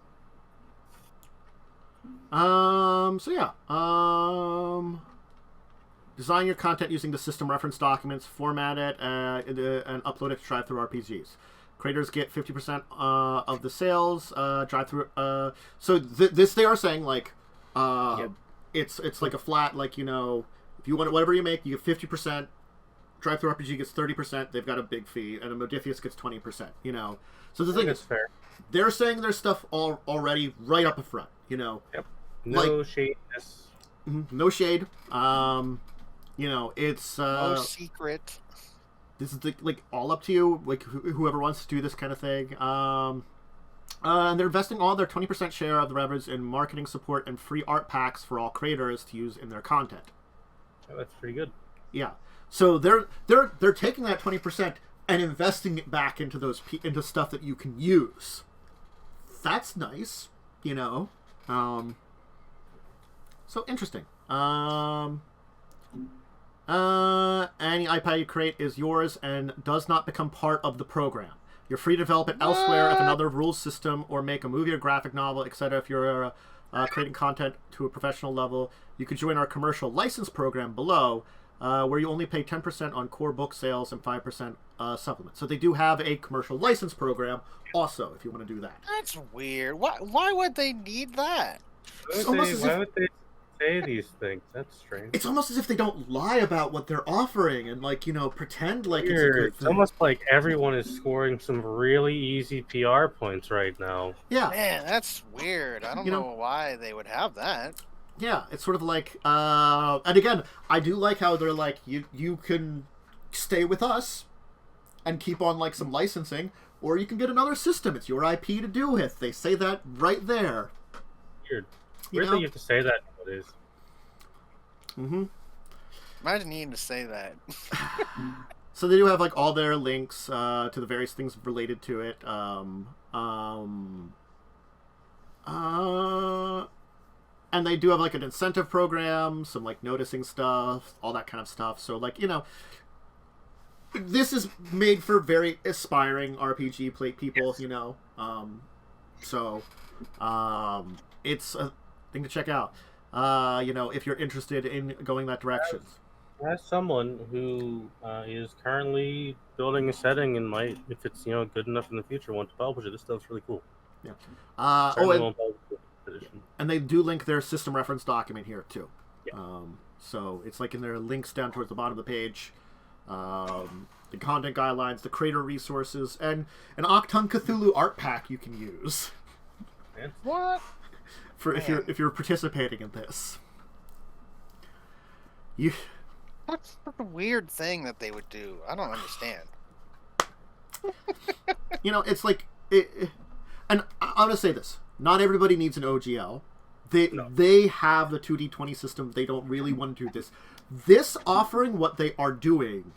Design your content using the system reference documents, format it, and upload it to drive-through RPGs. Creators get 50% of the sales. Drive-through. So this they are saying like, it's like a flat, like, you know, if you want whatever you make, you get 50%. Drive-through RPG gets 30%. They've got a big fee, and a Modiphius gets 20%. You know, so the thing is, fair. They're saying their stuff already right up the front. You know, yep. No shade. No shade. You know, it's no secret. This is all up to you. Like whoever wants to do this kind of thing. And they're investing all their 20% share of the revenues in marketing support and free art packs for all creators to use in their content. Oh, that's pretty good. Yeah. So they're taking that 20% and investing it back into into stuff that you can use. That's nice, you know. So interesting. Any iPad you create is yours and does not become part of the program. You're free to develop it elsewhere if another rules system or make a movie or graphic novel, etc. If you're creating content to a professional level, you can join our commercial license program below, where you only pay 10% on core book sales and 5% supplement. So they do have a commercial license program also, if you want to do that. That's weird. Why would they need that? Why would they say these things? That's strange. It's almost as if they don't lie about what they're offering and, like, you know, pretend like it's a good thing. It's almost like everyone is scoring some really easy PR points right now. Yeah. Man, that's weird. I don't know why they would have that. Yeah, it's sort of like, and again, I do like how they're like, you can stay with us and keep on, like, some licensing, or you can get another system. It's your IP to do with. They say that right there. Weird. Weird that you have to say that nowadays. Imagine needing to say that. So they do have, like, all their links to the various things related to it. And they do have, like, an incentive program, some, like, noticing stuff, all that kind of stuff. So, like, you know, this is made for very aspiring RPG play people, you know. It's a thing to check out, you know, if you're interested in going that direction. As someone who is currently building a setting and might, if it's, you know, good enough in the future, want to publish it, this stuff's really cool. Yeah. Edition. And they do link their system reference document here too. Yeah. So it's like in their links down towards the bottom of the page. The content guidelines, the creator resources, and an Octung Cthulhu art pack you can use. Man. What? If you're participating in this. That's a weird thing that they would do. I don't understand. It's like and I'm gonna say this: not everybody needs an OGL. They have the 2D20 system. They don't really want to do this. This offering what they are doing,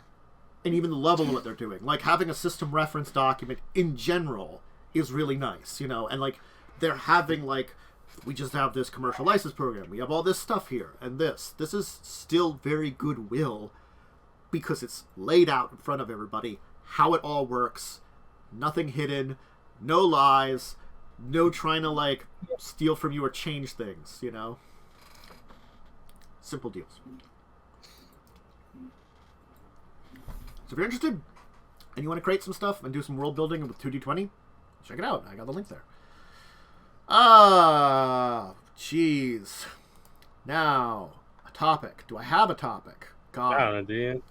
and even the level of what they're doing, like having a system reference document in general, is really nice. And like they're having like, we just have this commercial license program. We have all this stuff here, and this is still very goodwill because it's laid out in front of everybody how it all works. Nothing hidden, no lies, no trying to like steal from you or change things. Simple deals. So if you're interested and you want to create some stuff and do some world building with 2D20, check it out. I got the link there. Jeez. Now, a topic. Do I have a topic? God. Dude.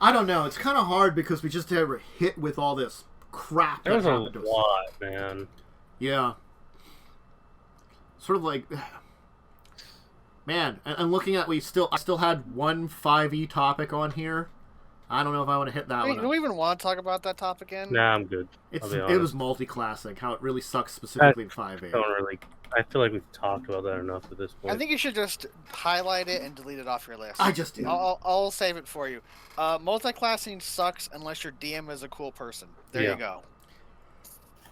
I don't know. It's kind of hard because we just were hit with all this crap. There's a lot, man. Yeah. Sort of like, man. And looking at, I still had one 5e topic on here. I don't know if I want to hit that one. Do we even want to talk about that topic again? Nah, I'm good. It was multi-classing, how it really sucks specifically in 5e. I feel like we've talked about that enough at this point. I think you should just highlight it and delete it off your list. I just did. I'll save it for you. Multi-classing sucks unless your DM is a cool person. There you go.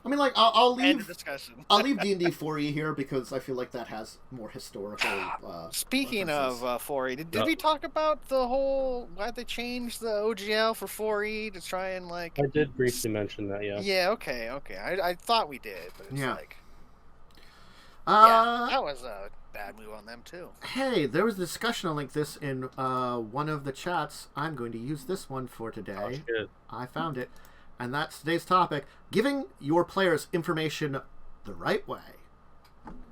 I mean, like, I'll leave. End of discussion. I'll leave D&D 4e here because I feel like that has more historical. Speaking references. of 4e, did we talk about the whole why they changed the OGL for 4e to try and like? I did briefly mention that, yeah. Yeah. Okay. I thought we did, but it's like. Yeah, that was a bad move on them too. Hey, there was a discussion like this in one of the chats. I'm going to use this one for today. Oh, shit. I found it. And that's today's topic: giving your players information the right way.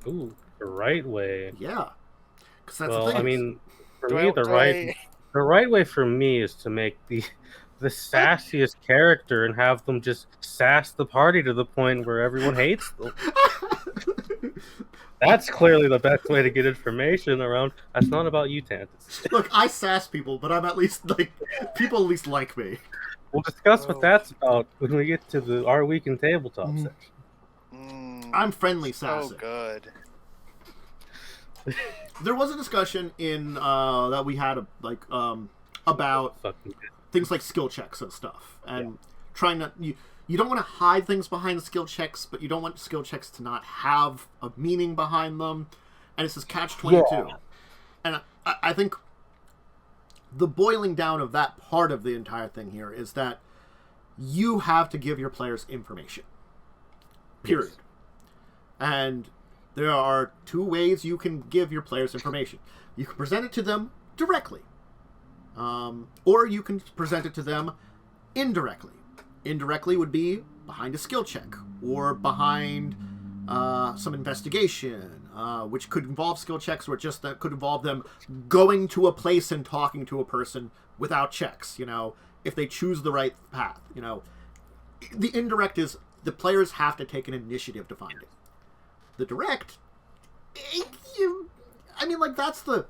Ooh, the right way. Yeah, because that's well, the thing. I mean, for me, the right way for me is to make the sassiest character and have them just sass the party to the point where everyone hates them. That's clearly the best way to get information around. That's not about you, Tantus. Look, I sass people, but I'm at least like people at least like me. We'll discuss what that's about when we get to our week in tabletop section. I'm friendly sassy. So good. There was a discussion in that we had about things like skill checks and stuff, and trying to you don't want to hide things behind skill checks, but you don't want skill checks to not have a meaning behind them, and it's this catch-22. And I think the boiling down of that part of the entire thing here is that you have to give your players information. Period. Yes. And there are two ways you can give your players information. You can present it to them directly. Or you can present it to them indirectly. Indirectly would be behind a skill check or behind some investigation, which could involve skill checks, or just that could involve them going to a place and talking to a person without checks, if they choose the right path. The indirect is the players have to take an initiative to find it. The direct, that's the...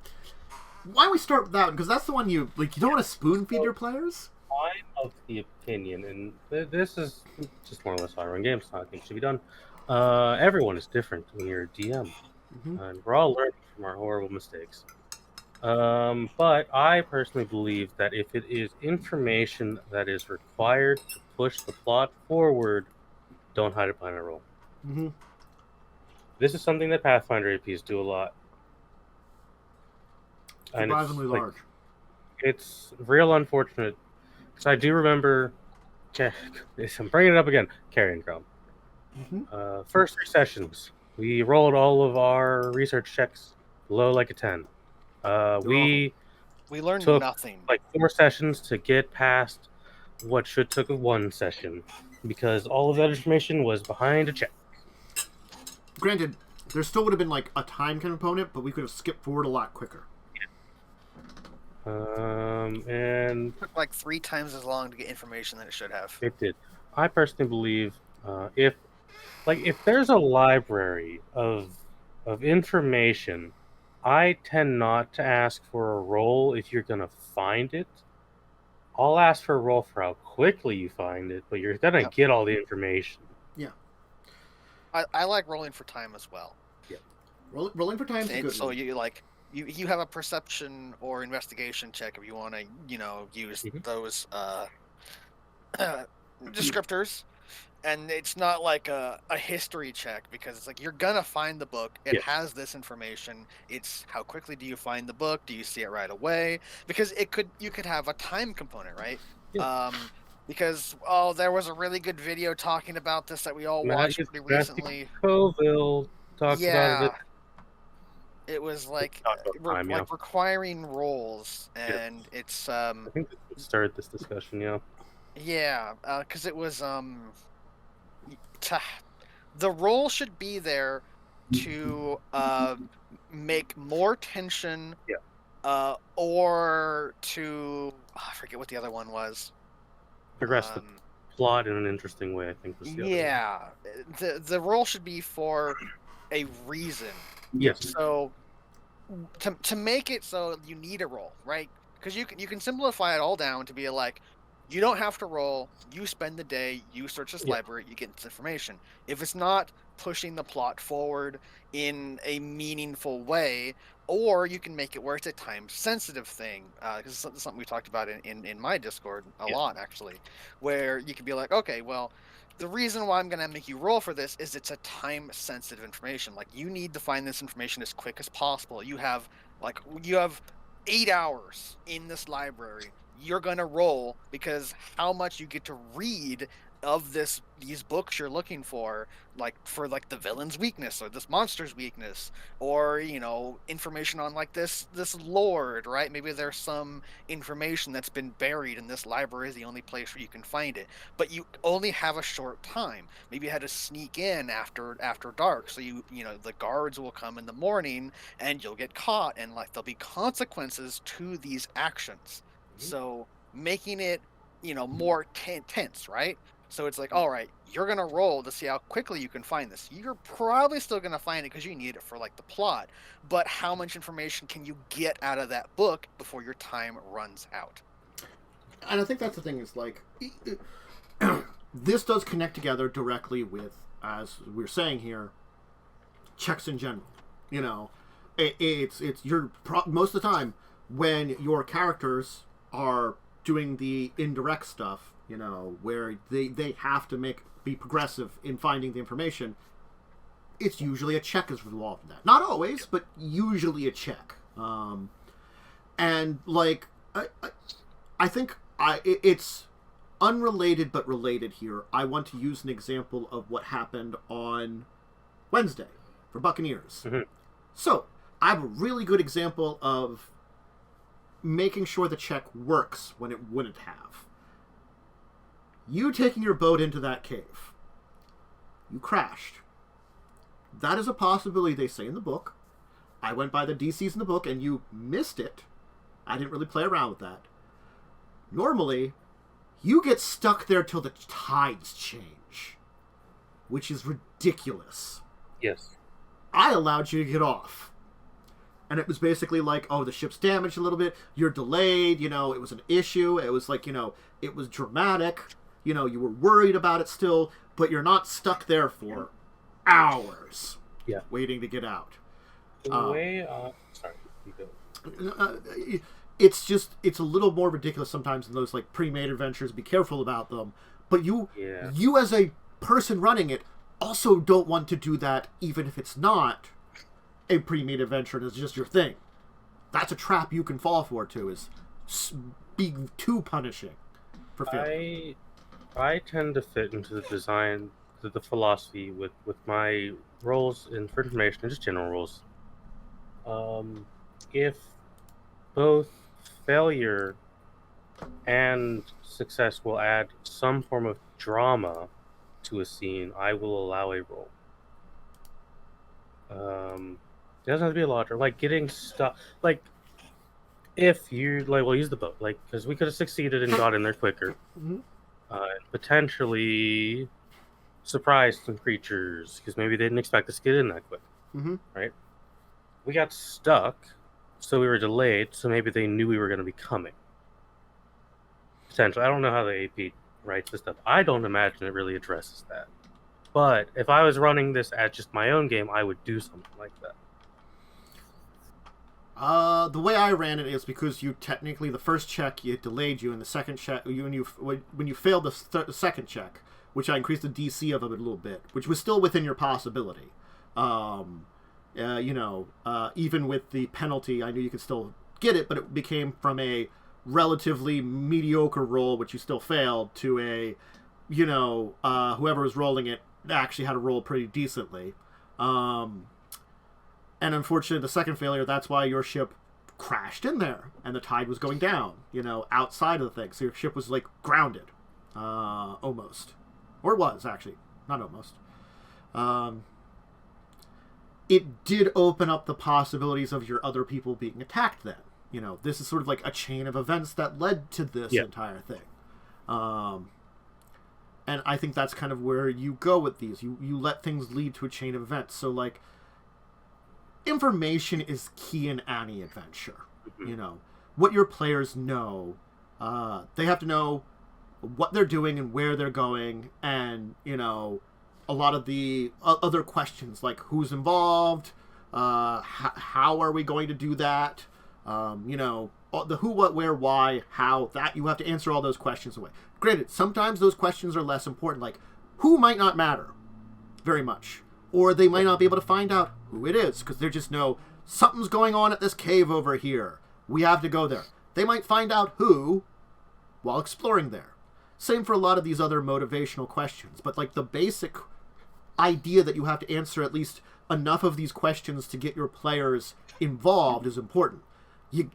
Why don't we start with that one? Because that's the one you don't want to spoon feed your players? I'm of the opinion, and this is just more or less how I run games, how I think should be done. Everyone is different when you're a DM, and we're all learning from our horrible mistakes. But I personally believe that if it is information that is required to push the plot forward, don't hide it behind a roll. This is something that Pathfinder APs do a lot. Surprisingly large. It's real unfortunate. Because I do remember, I'm bringing it up again, Carrion Crown. First 3 sessions, we rolled all of our research checks below like a 10. We learned took nothing. Like 4 sessions to get past what should took 1 session, because all of that information was behind a check. Granted, there still would have been like a time component, but we could have skipped forward a lot quicker. And It took like 3 times as long to get information than it should have. it did. I personally believe if there's a library of information, I tend not to ask for a roll if you're gonna find it. I'll ask for a roll for how quickly you find it, but you're gonna get all the information. Yeah. I like rolling for time as well. Yeah. Rolling for time is a good So one. you have a perception or investigation check if you want to, use those descriptors, and it's not like a history check, because it's like you're gonna find the book. It has this information. It's how quickly do you find the book? Do you see it right away? Because you could have a time component, right? Yeah. Because there was a really good video talking about this that we all watched pretty recently. Coville talks about it. It was like requiring rolls, and it's I think we started this discussion, yeah, because it was the roll should be there to make more tension, or to I forget what the other one was. Progress the plot in an interesting way, I think was the other one. The roll should be for a reason. Yes. So to make it so you need a roll, right? Because you can simplify it all down to be like, you don't have to roll. You spend the day, you search this library, you get this information. If it's not pushing the plot forward in a meaningful way, or you can make it where it's a time-sensitive thing, because it's something we talked about in my Discord a lot, actually, where you could be like, okay, well, the reason why I'm going to make you roll for this is it's a time-sensitive information. Like, you need to find this information as quick as possible. You have 8 hours in this library. You're going to roll, because how much you get to read of these books you're looking for the villain's weakness or this monster's weakness, or information on like this lord, right? Maybe there's some information that's been buried, and this library is the only place where you can find it, but you only have a short time. Maybe you had to sneak in after dark, so the guards will come in the morning and you'll get caught, and like there'll be consequences to these actions. So making it more tense, right? So it's like, all right, you're going to roll to see how quickly you can find this. You're probably still going to find it because you need it for like the plot. But how much information can you get out of that book before your time runs out? And I think that's the thing, is like, this does connect together directly with, as we're saying here, checks in general. It's most of the time when your characters are doing the indirect stuff, where they have to be progressive in finding the information, it's usually a check is involved in that. Not always, but usually a check. And like, I think it's unrelated but related here. I want to use an example of what happened on Wednesday for Buccaneers. Mm-hmm. So I have a really good example of making sure the check works when it wouldn't have. You taking your boat into that cave. You crashed. That is a possibility they say in the book. I went by the DCs in the book and you missed it. I didn't really play around with that. Normally, you get stuck there till the tides change, which is ridiculous. Yes. I allowed you to get off. And it was basically like, oh, the ship's damaged a little bit, you're delayed, it was an issue, it was like, it was dramatic, you were worried about it still, but you're not stuck there for hours waiting to get out. Sorry, you go. It's a little more ridiculous sometimes in those like pre-made adventures. Be careful about them. But you as a person running it also don't want to do that, even if it's not a pre-made adventure and it's just your thing. That's a trap you can fall for too, is being too punishing for failure. I tend to fit into the design, the philosophy with my roles in for information and just general rules. If both failure and success will add some form of drama to a scene, I will allow a roll. It doesn't have to be a lot, or like getting stuff. Like if you like, we'll use the boat, like because we could have succeeded and got in there quicker, Mhm. potentially surprised some creatures because maybe they didn't expect us to get in that quick. Mm-hmm. Right? We got stuck, so we were delayed. So maybe they knew we were going to be coming. Potentially, I don't know how the AP writes this stuff. I don't imagine it really addresses that. But if I was running this as just my own game, I would do something like that. The way I ran it is because you technically the first check it delayed you, and the second check when you failed the second check, which I increased the DC of it a little bit, which was still within your possibility. Even with the penalty, I knew you could still get it, but it became from a relatively mediocre roll, which you still failed, to a, whoever was rolling it actually had to roll pretty decently. And unfortunately, the second failure, that's why your ship crashed in there, and the tide was going down, outside of the thing. So your ship was, like, grounded, almost. Or it was, actually. Not almost. It did open up the possibilities of your other people being attacked then. This is sort of like a chain of events that led to this entire thing. And I think that's kind of where you go with these. You let things lead to a chain of events. So, like, information is key in any adventure. Mm-hmm. What your players know. They have to know what they're doing and where they're going, and, a lot of the other questions, like who's involved, how are we going to do that, the who, what, where, why, how, that you have to answer all those questions away. Granted, sometimes those questions are less important, like who might not matter very much, or they might not be able to find out who it is, because they just know something's going on at this cave over here. We have to go there. They might find out who while exploring there. Same for a lot of these other motivational questions, but like the basic idea that you have to answer at least enough of these questions to get your players involved is important.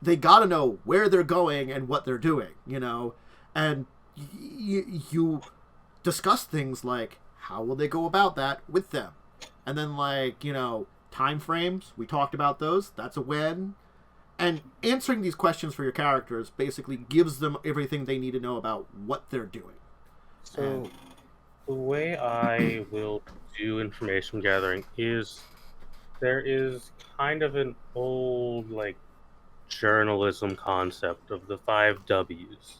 They gotta know where they're going and what they're doing, and you discuss things like how will they go about that with them, and then like time frames, we talked about those, that's a win. And answering these questions for your characters basically gives them everything they need to know about what they're doing. So the way I will do information gathering is there is kind of an old like journalism concept of the 5 W's.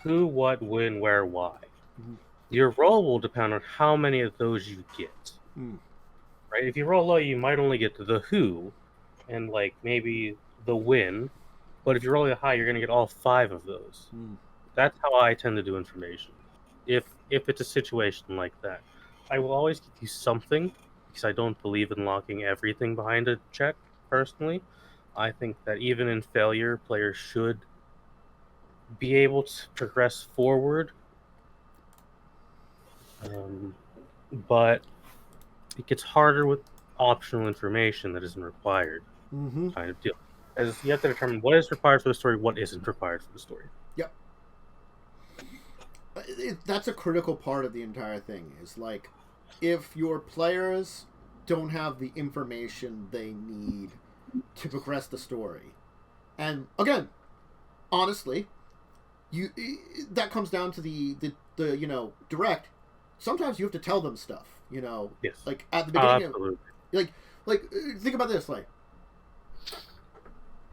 Who, what, when, where, why. Mm-hmm. Your roll will depend on how many of those you get. Right? If you roll low, you might only get to the who and like maybe the when, but if you're rolling high, you're going to get all 5 of those. That's how I tend to do information. If it's a situation like that, I will always give you something, because I don't believe in locking everything behind a check, personally. I think that even in failure, players should be able to progress forward. But it gets harder with optional information that isn't required, kind of deal. As you have to determine what is required for the story, what isn't required for the story. Yep. That's a critical part of the entire thing, is like, if your players don't have the information they need to progress the story, and again, honestly, that comes down to the direct. Sometimes you have to tell them stuff, Yes. like at the beginning. Absolutely. Like think about this, like,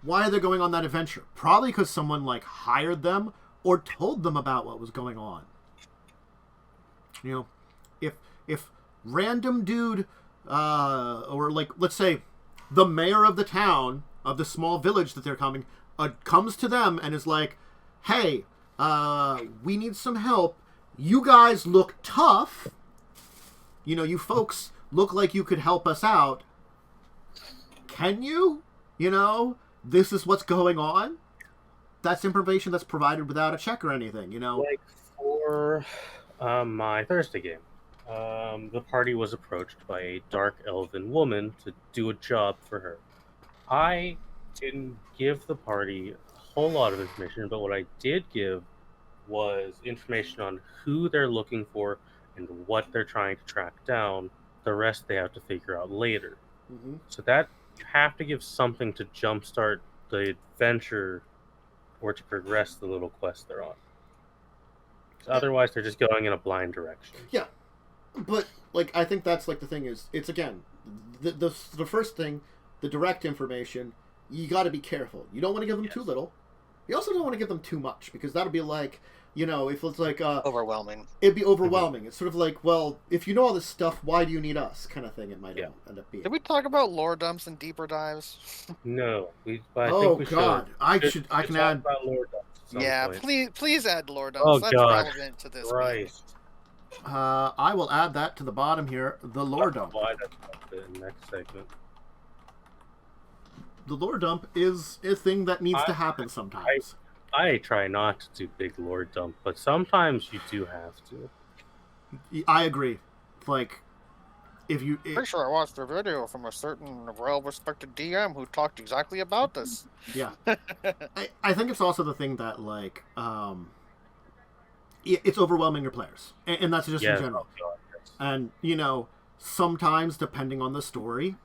why are they going on that adventure? Probably because someone like hired them or told them about what was going on. If random dude, or like, let's say, the mayor of the town of the small village that they're coming, comes to them and is like, "Hey, we need some help. You guys look tough. You folks look like you could help us out. Can you? This is what's going on." That's information that's provided without a check or anything, Like for my Thursday game, the party was approached by a dark elven woman to do a job for her. I didn't give the party a whole lot of information, but what I did give was information on who they're looking for and what they're trying to track down. The rest they have to figure out later. Mm-hmm. So that you have to give something to jumpstart the adventure or to progress the little quest they're on. Otherwise, they're just going in a blind direction. Yeah, but like I think that's like the thing is it's again the first thing, the direct information. You got to be careful. You don't want to give them too little. You also don't want to give them too much because that'll be like, you know, if it's like overwhelming. It'd be overwhelming. It's sort of like, well, if you know all this stuff, why do you need us? Kind of thing. It might end up being. Did we talk about lore dumps and deeper dives? No, I oh think we God, should. I can add about lore dumps. Yeah, point. please add lore dumps. Oh, That's God. relevant to this. Christ. I will add that to the bottom here. The lore dump. Why that's the next segment. The lore dump is a thing that needs to happen sometimes. I try not to do big lore dump, but sometimes you do have to. I agree. Like, if you... Pretty sure I watched a video from a certain well-respected DM who talked exactly about this. Yeah. I think it's also the thing that, like, it's overwhelming your players. And that's just in general. And, you know, sometimes, depending on the story,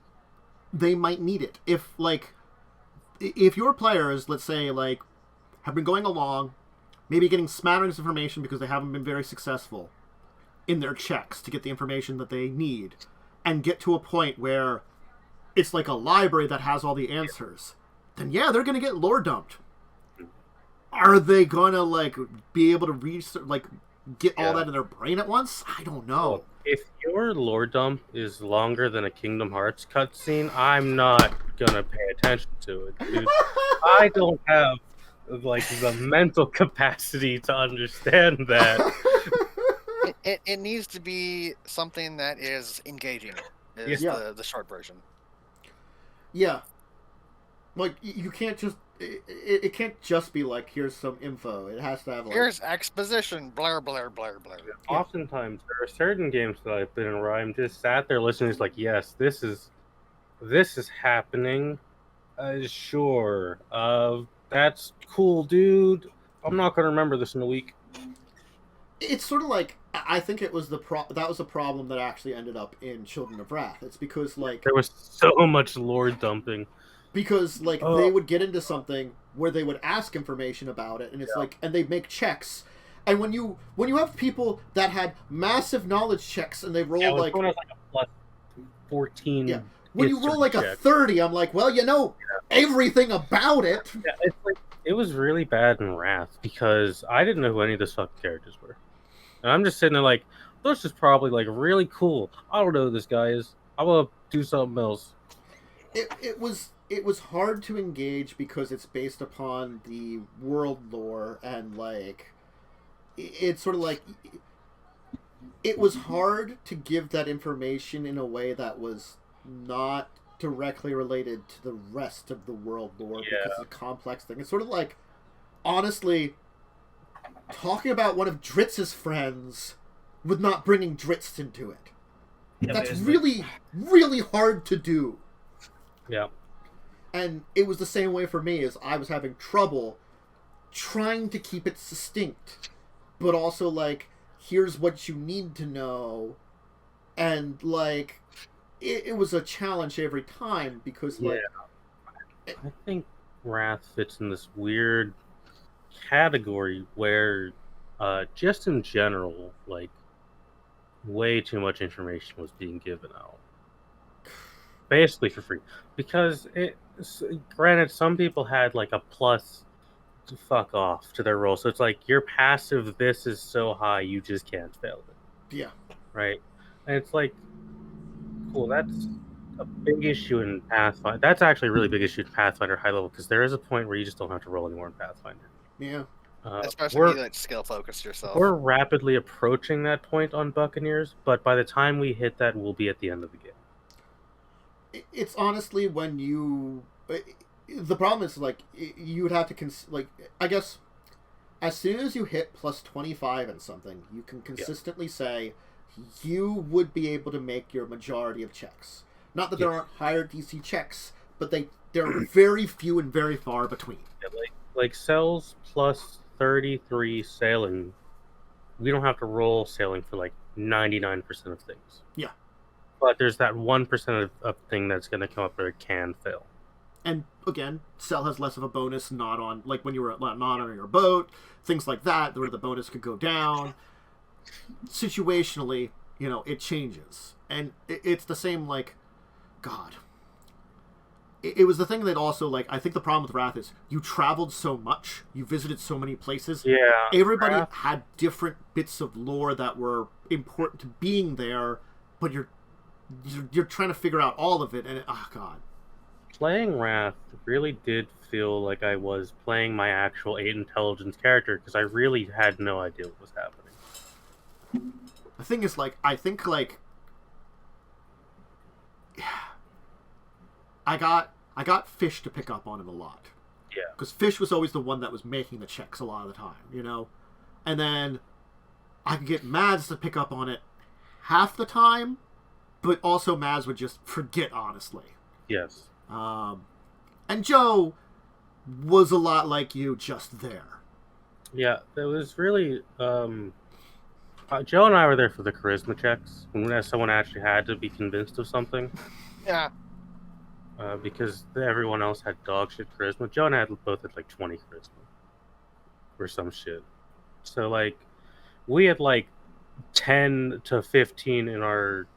they might need it. If your players, let's say, like, have been going along, maybe getting smatterings of information because they haven't been very successful in their checks to get the information that they need, and get to a point where it's like a library that has all the answers, then yeah, they're going to get lore dumped. Are they going to, like, be able to get all that in their brain at once? I don't know. Well, if your lore dump is longer than a Kingdom Hearts cutscene, I'm not going to pay attention to it, dude. I don't have, like, the mental capacity to understand that. It needs to be something that is engaging, is the short version. Yeah. Like, you can't just... It can't just be like, here's some info. It has to have, like... Here's exposition, blair, blair, blair, blair. Oftentimes, there are certain games that I've been in where I'm just sat there listening, it's like, yes, this is happening. Sure. That's cool, dude. I'm not going to remember this in a week. It's sort of like, I think it was that was a problem that actually ended up in Children of Wrath. It's because, like... There was so much lore dumping. Because, like, they would get into something where they would ask information about it, and it's like, and they'd make checks. And when you have people that had massive knowledge checks, and they roll like... When I was like a plus 14... Yeah. When you roll like a 30, I'm like, well, you know everything about it. Yeah, it's like, it was really bad in Wrath, because I didn't know who any of the fucking characters were. And I'm just sitting there like, this is probably, like, really cool. I don't know who this guy is. I want to do something else. It was hard to engage because it's based upon the world lore, and, like, it's sort of like, it was hard to give that information in a way that was not directly related to the rest of the world lore because it's a complex thing. It's sort of like, honestly, talking about one of Dritz's friends with not bringing Dritz into it. Yeah, that's really, really hard to do. Yeah. And it was the same way for me, as I was having trouble trying to keep it distinct, but also, like, here's what you need to know. And, like, it was a challenge every time because, like... I think Wrath fits in this weird category where, just in general, like, way too much information was being given out. Basically for free. Because, granted, some people had, like, a plus to fuck off to their roll. So it's like, your passive this is so high, you just can't fail it. Yeah. Right? And it's like, cool, that's a big issue in Pathfinder. That's actually a really big issue in Pathfinder high level, because there is a point where you just don't have to roll anymore in Pathfinder. Yeah. Especially if you like skill focus yourself. We're rapidly approaching that point on Buccaneers, but by the time we hit that, we'll be at the end of the game. It's honestly when you... The problem is, like, you would have to... I guess, as soon as you hit plus 25 and something, you can consistently say you would be able to make your majority of checks. Not that there aren't higher DC checks, but they're very few and very far between. Yeah, like cells plus 33 sailing, we don't have to roll sailing for like 99% of things. Yeah. But there's that 1% of thing that's going to come up where it can fail. And again, Cell has less of a bonus not on, like when you were not on your boat, things like that, where the bonus could go down. Situationally, it changes. And it's the same, like, God. It was the thing that also, like, I think the problem with Wrath is you traveled so much, you visited so many places. Yeah. Everybody had different bits of lore that were important to being there, but you're trying to figure out all of it, and oh God. Playing Wrath really did feel like I was playing my actual 8 intelligence character, because I really had no idea what was happening. The thing is, like, I think, like, I got Fish to pick up on it a lot. Yeah. Because Fish was always the one that was making the checks a lot of the time, And then I could get Mads to pick up on it half the time, but also Mads would just forget, honestly. Yes. And Joe was a lot like you, just there. Yeah, it was really... Joe and I were there for the charisma checks, when someone actually had to be convinced of something. Yeah. Because everyone else had dog shit charisma. Joe and I both had like 20 charisma. Or some shit. So, like, we had like 10 to 15 in our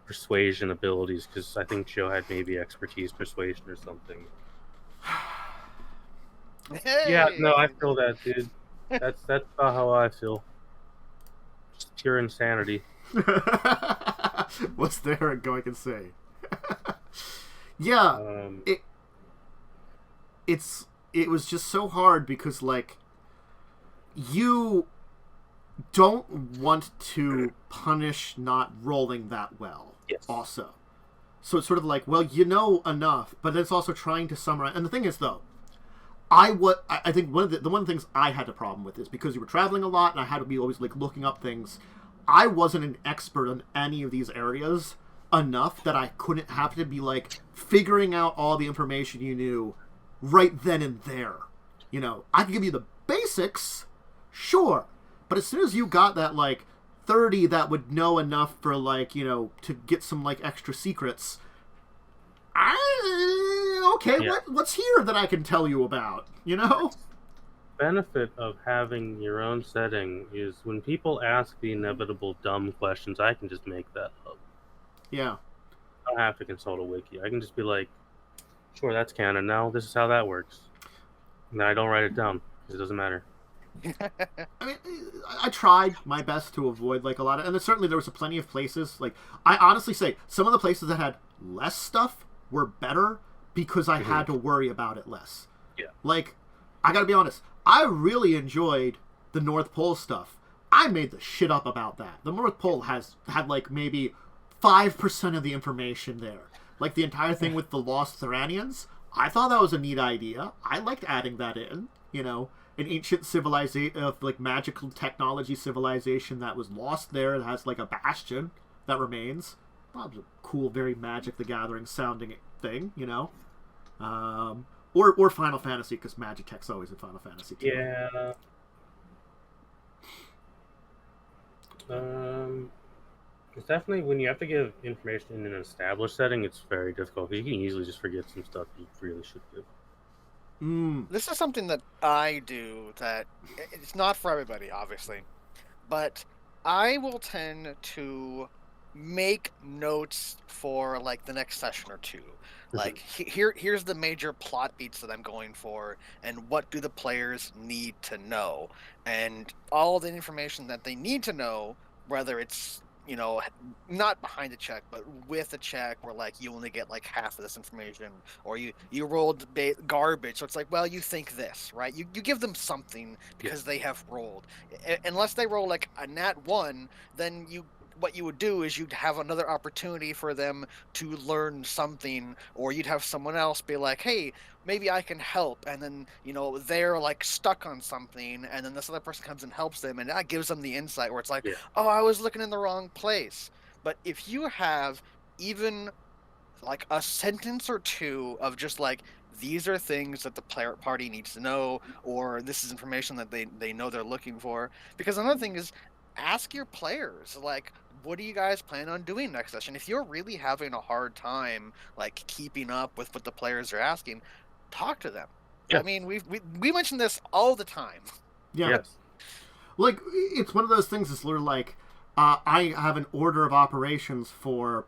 persuasion abilities, because I think Joe had maybe expertise persuasion or something. Hey! Yeah, no, I feel that, dude. That's about how I feel. Just pure insanity. What's there going to say? Yeah, it was just so hard because, like, you don't want to punish not rolling that well. Yes. Also, so it's sort of like, well, you know enough, but it's also trying to summarize. And the thing is, though, I think one of the things I had a problem with is because you were traveling a lot and I had to be always like looking up things. I wasn't an expert in any of these areas enough that I couldn't have to be like figuring out all the information you knew right then and there. I could give you the basics, sure, but as soon as you got that like 30 that would know enough for like, to get some like extra secrets, okay, yeah. What's here that I can tell you about, Benefit of having your own setting is when people ask the inevitable dumb questions, I can just make that up. Yeah. I don't have to consult a wiki. I can just be like, sure, that's canon now. This is how that works. And then I don't write it down because it doesn't matter. I mean, I tried my best to avoid like a lot of, and certainly there was plenty of places. Like, I honestly say some of the places that had less stuff were better because I had to worry about it less. Yeah. Like, I gotta be honest, I really enjoyed the North Pole stuff. I made the shit up about that. The North Pole had like maybe 5% of the information there. Like the entire thing with the lost Thuranians, I thought that was a neat idea. I liked adding that in, an ancient civilization of like magical technology civilization that was lost there. It has like a bastion that remains. That was a cool, very Magic the Gathering sounding thing, Or Final Fantasy, because Magic Tech's always in Final Fantasy too. Yeah. It's definitely, when you have to give information in an established setting, it's very difficult. You can easily just forget some stuff you really should give. This is something that I do that it's not for everybody, obviously, but I will tend to make notes for like the next session or two. Like here's the major plot beats that I'm going for, and what do the players need to know, and all the information that they need to know, whether it's not behind the check, but with a check where like you only get like half of this information, or you rolled garbage. So it's like, well, you think this, right? You give them something because they have rolled. Unless they roll like a nat 1, then what you would do is you'd have another opportunity for them to learn something, or you'd have someone else be like, hey, maybe I can help, and then they're like stuck on something, and then this other person comes and helps them, and that gives them the insight where it's like, oh, I was looking in the wrong place. But if you have even like a sentence or two of just like, these are things that the player party needs to know, or this is information that they know they're looking for. Because another thing is, ask your players, like, what do you guys plan on doing next session? If you're really having a hard time, like, keeping up with what the players are asking, talk to them. Yeah. I mean, we mention this all the time. Yeah. Yes. Like, it's one of those things that's literally like, I have an order of operations for,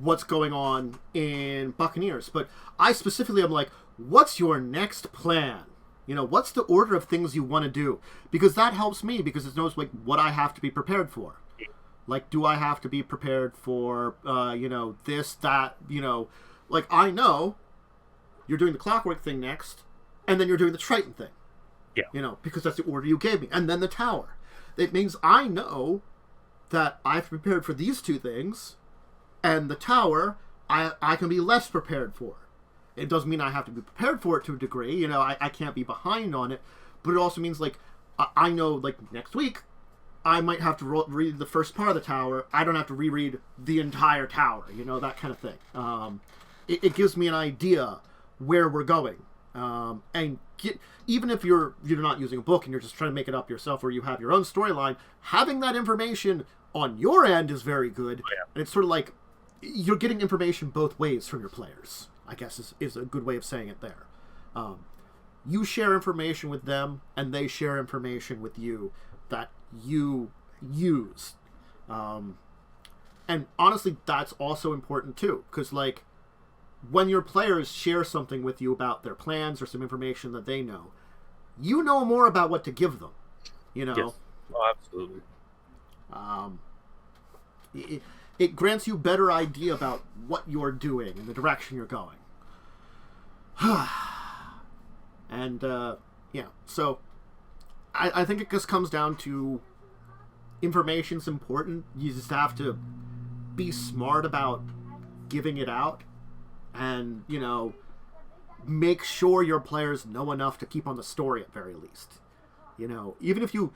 what's going on in Buccaneers. But I specifically am like, what's your next plan? What's the order of things you want to do? Because that helps me, because it knows, like, what I have to be prepared for. Like, do I have to be prepared for, this, that, like, I know you're doing the clockwork thing next, and then you're doing the Triton thing. Yeah. Because that's the order you gave me. And then the tower. It means I know that I've prepared for these two things, and the tower, I can be less prepared for. It doesn't mean I have to be prepared for it to a degree. I can't be behind on it. But it also means, like, I know, like, next week, I might have to read the first part of the tower. I don't have to reread the entire tower, that kind of thing. It gives me an idea where we're going. And even if you're not using a book and you're just trying to make it up yourself, or you have your own storyline, having that information on your end is very good. Oh, yeah. And it's sort of like you're getting information both ways from your players, I guess is a good way of saying it there. You share information with them, and they share information with you that you use. And honestly, that's also important too, because, like, when your players share something with you about their plans or some information that they know, you know more about what to give them. Yes. Oh, absolutely. It grants you a better idea about what you're doing and the direction you're going. And, so I think it just comes down to information's important. You just have to be smart about giving it out. And, make sure your players know enough to keep on the story at very least. Even if you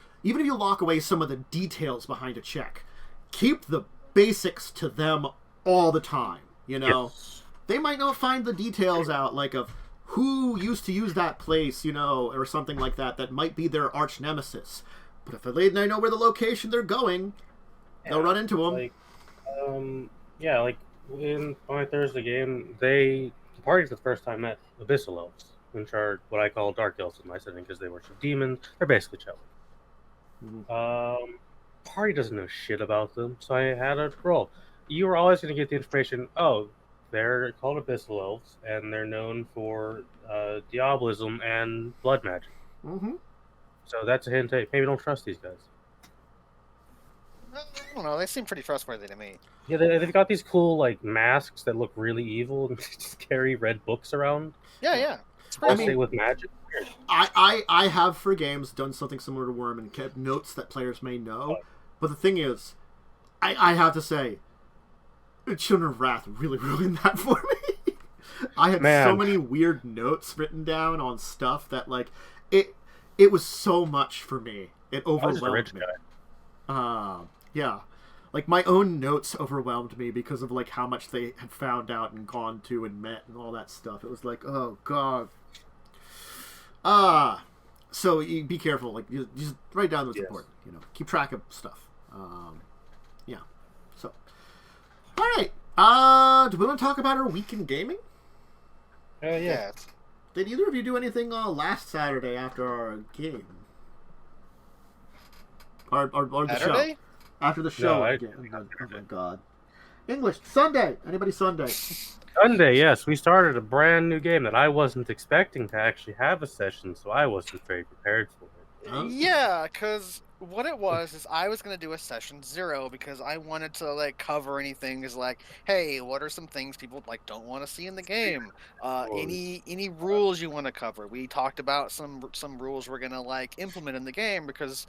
lock away some of the details behind a check, keep the basics to them all the time. Yes. They might not find the details out, like, of who used to use that place, or something like that. That might be their arch nemesis. But if they know where the location they're going, they'll run into them. Like, in my Thursday game, the party for the first time met Abyssal Elves, which are what I call Dark Elves in my setting, because they worship demons. They're basically Celtic. Mm-hmm. Party doesn't know shit about them, so I had a roll. You were always going to get the information, they're called Abyssal Elves, and they're known for diabolism and blood magic. Mm-hmm. So that's a hint that maybe don't trust these guys. I don't know. They seem pretty trustworthy to me. Yeah, they've got these cool, like, masks that look really evil and just carry red books around. Yeah. With magic. I have for games done something similar to Worm and kept notes that players may know. But the thing is, I have to say, Children of Wrath really ruined that for me. I had so many weird notes written down on stuff that, like, it was so much for me. It overwhelmed me. Yeah. Like, my own notes overwhelmed me because of, like, how much they had found out and gone to and met and all that stuff. It was like, oh, God. So you be careful. Like, you just write down what's important. Keep track of stuff. Yeah. So, all right. Do we want to talk about our week in gaming? Yeah. Did either of you do anything last Saturday after our game? Or the Saturday? show? After the show. No, oh my God. English. Sunday. Anybody Sunday? Sunday, yes. We started a brand new game that I wasn't expecting to actually have a session, so I wasn't very prepared for it. Huh? Yeah, because what it was is I was going to do a session 0 because I wanted to, like, cover anything as, like, hey, what are some things people, like, don't want to see in the game? Any rules you want to cover? We talked about some rules we're going to, like, implement in the game because,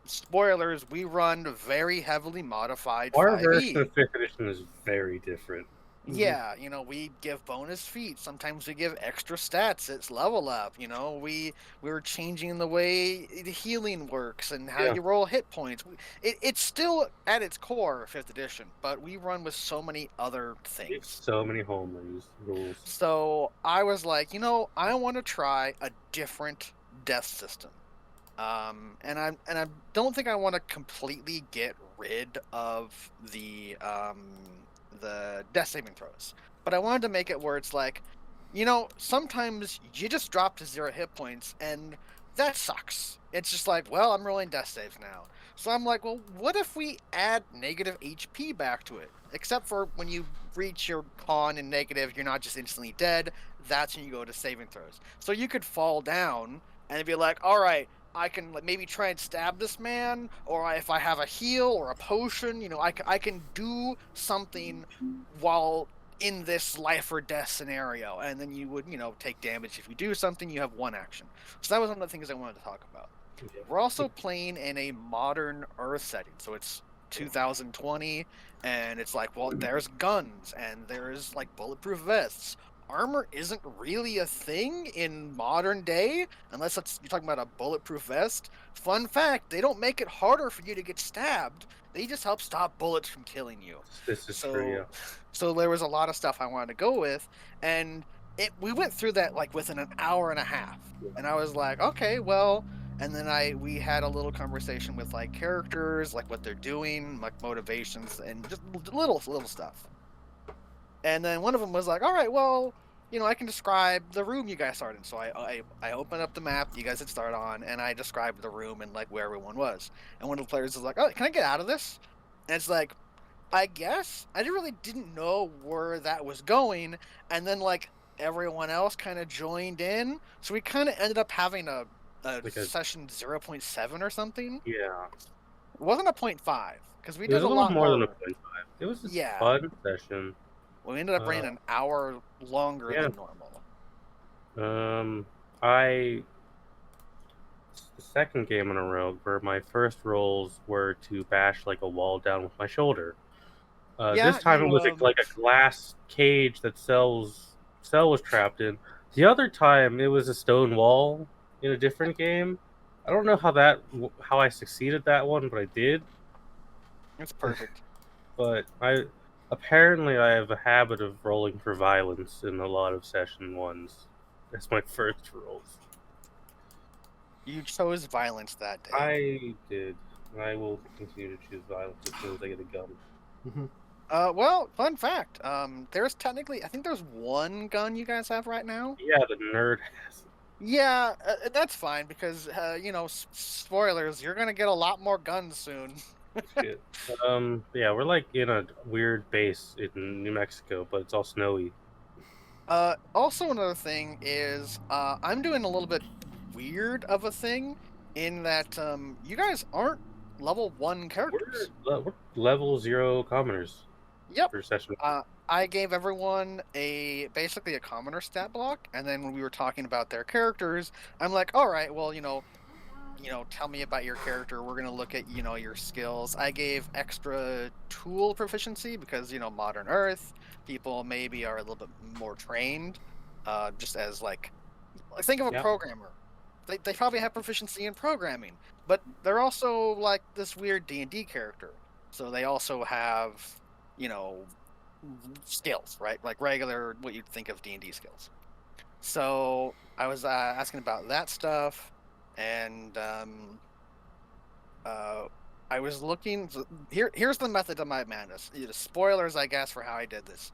spoilers, we run very heavily modified 5e. Our version of 5th edition is very different. Yeah, we give bonus feats. Sometimes we give extra stats. It's level up. We were changing the way the healing works and how you roll hit points. It's still at its core 5th edition, but we run with so many other things. So many home rules. So I was like, I want to try a different death system. And I don't think I want to completely get rid of the death saving throws, but I wanted to make it where it's like, sometimes you just drop to 0 hit points, and that sucks. It's just like, well, I'm rolling death saves now. So I'm like, well, what if we add negative HP back to it? Except for when you reach your con and negative, you're not just instantly dead. That's when you go to saving throws. So you could fall down and be like, all right, I can maybe try and stab this man, or if I have a heal or a potion, I can do something while in this life or death scenario, and then you would, take damage if you do something. You have one action. So that was one of the things I wanted to talk about. We're also playing in a modern Earth setting, so it's 2020, and it's like, well, there's guns, and there's like bulletproof vests. Armor isn't really a thing in modern day, unless you're talking about a bulletproof vest. Fun fact, they don't make it harder for you to get stabbed. They just help stop bullets from killing you. This is true, yeah. So there was a lot of stuff I wanted to go with, and we went through that like within an hour and a half. And I was like, okay, well, and then we had a little conversation with like characters, like what they're doing, like motivations, and just little stuff. And then one of them was like, all right, well, I can describe the room you guys started in. So I opened up the map you guys had started on, and I described the room and like where everyone was. And one of the players was like, oh, can I get out of this? And it's like, I guess. I really didn't know where that was going. And then like everyone else kind of joined in. So we kind of ended up having a session 0.7 or something. Yeah. It wasn't a 0.5 because we It did was a lot more than a 0.5. It was just Yeah. fun session. We ended up running an hour longer than normal. The second game in a row where my first rolls were to bash like a wall down with my shoulder. This time it was like a glass cage that Cell was trapped in. The other time it was a stone wall in a different game. I don't know how I succeeded that one, but I did. It's perfect. But apparently I have a habit of rolling for violence in a lot of session ones. That's my first rolls. You chose violence that day. I did. I will continue to choose violence as soon as I get a gun. Mm-hmm. Well, fun fact. There's technically, I think there's one gun you guys have right now. Yeah, the nerd has. Yeah, that's fine because spoilers. You're gonna get a lot more guns soon. Shit. Yeah, we're like in a weird base in New Mexico, but it's all snowy. Also another thing is, I'm doing a little bit weird of a thing in that you guys aren't level 1 characters. We're level 0 commoners. Yep. For session. I gave everyone basically a commoner stat block, and then when we were talking about their characters, I'm like, all right, well, tell me about your character. We're gonna look at your skills. I gave extra tool proficiency because modern Earth people maybe are a little bit more trained, just as like think of a programmer. They probably have proficiency in programming, but they're also like this weird D&D character, so they also have skills, right? Like regular what you'd think of D&D skills. So I was asking about that stuff. And I was looking. Here's the method of my madness. Spoilers, I guess, for how I did this.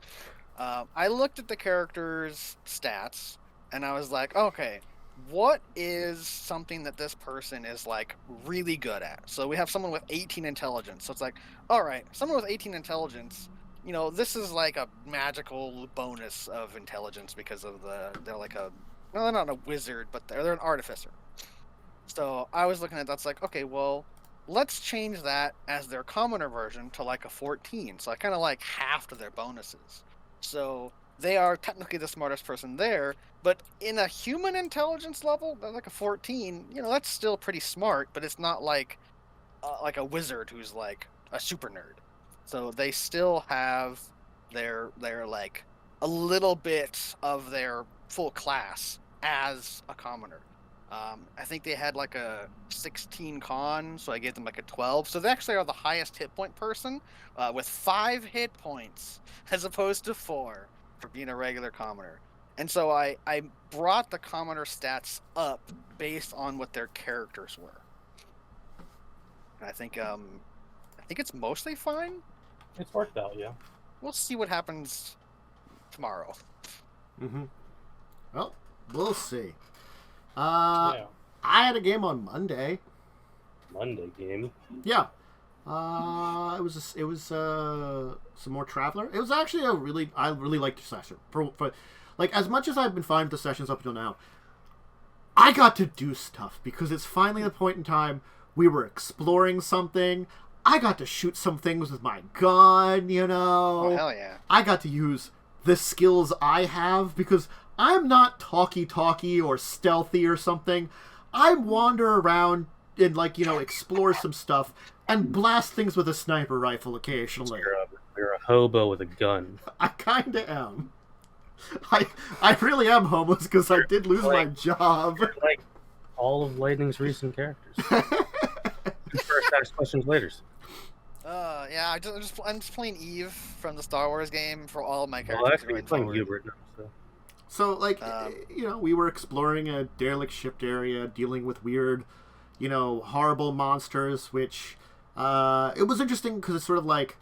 I looked at the character's stats, and I was like, okay, what is something that this person is like really good at? So we have someone with 18 intelligence. So it's like, all right, someone with 18 intelligence. This is like a magical bonus of intelligence because of they're like they're not a wizard, but they're an artificer. So I was looking at that's like, okay, well, let's change that as their commoner version to like a 14. So I kind of like half of their bonuses. So they are technically the smartest person there, but in a human intelligence level, like a 14, that's still pretty smart, but it's not like a wizard who's like a super nerd. So they still have their like a little bit of their full class as a commoner. I think they had like a 16 con, so I gave them like a 12. So they actually are the highest hit point person with 5 hit points as opposed to 4 for being a regular commoner. And so I brought the commoner stats up based on what their characters were. And I think it's mostly fine. It's worked out, yeah. We'll see what happens tomorrow. Mm-hmm. Well, we'll see. Yeah. I had a game on Monday. Monday game. Yeah. It was some more Traveler. It was actually I really liked the session. For like, as much as I've been fine with the sessions up until now, I got to do stuff because it's finally the point in time we were exploring something. I got to shoot some things with my gun, you know. Oh, hell yeah. I got to use the skills I have because I'm not talky or stealthy or something. I wander around and, like, you know, explore some stuff and blast things with a sniper rifle occasionally. You're a hobo with a gun. I kinda am. I really am homeless because I did lose my job. Like all of Lightning's recent characters. First ask questions later. Yeah, I'm just playing Eve from the Star Wars game for all of my characters. Well, actually, you're playing Hubert now, So, like, you know, we were exploring a derelict shipped area, dealing with weird, you know, horrible monsters, which, it was interesting because it's sort of like,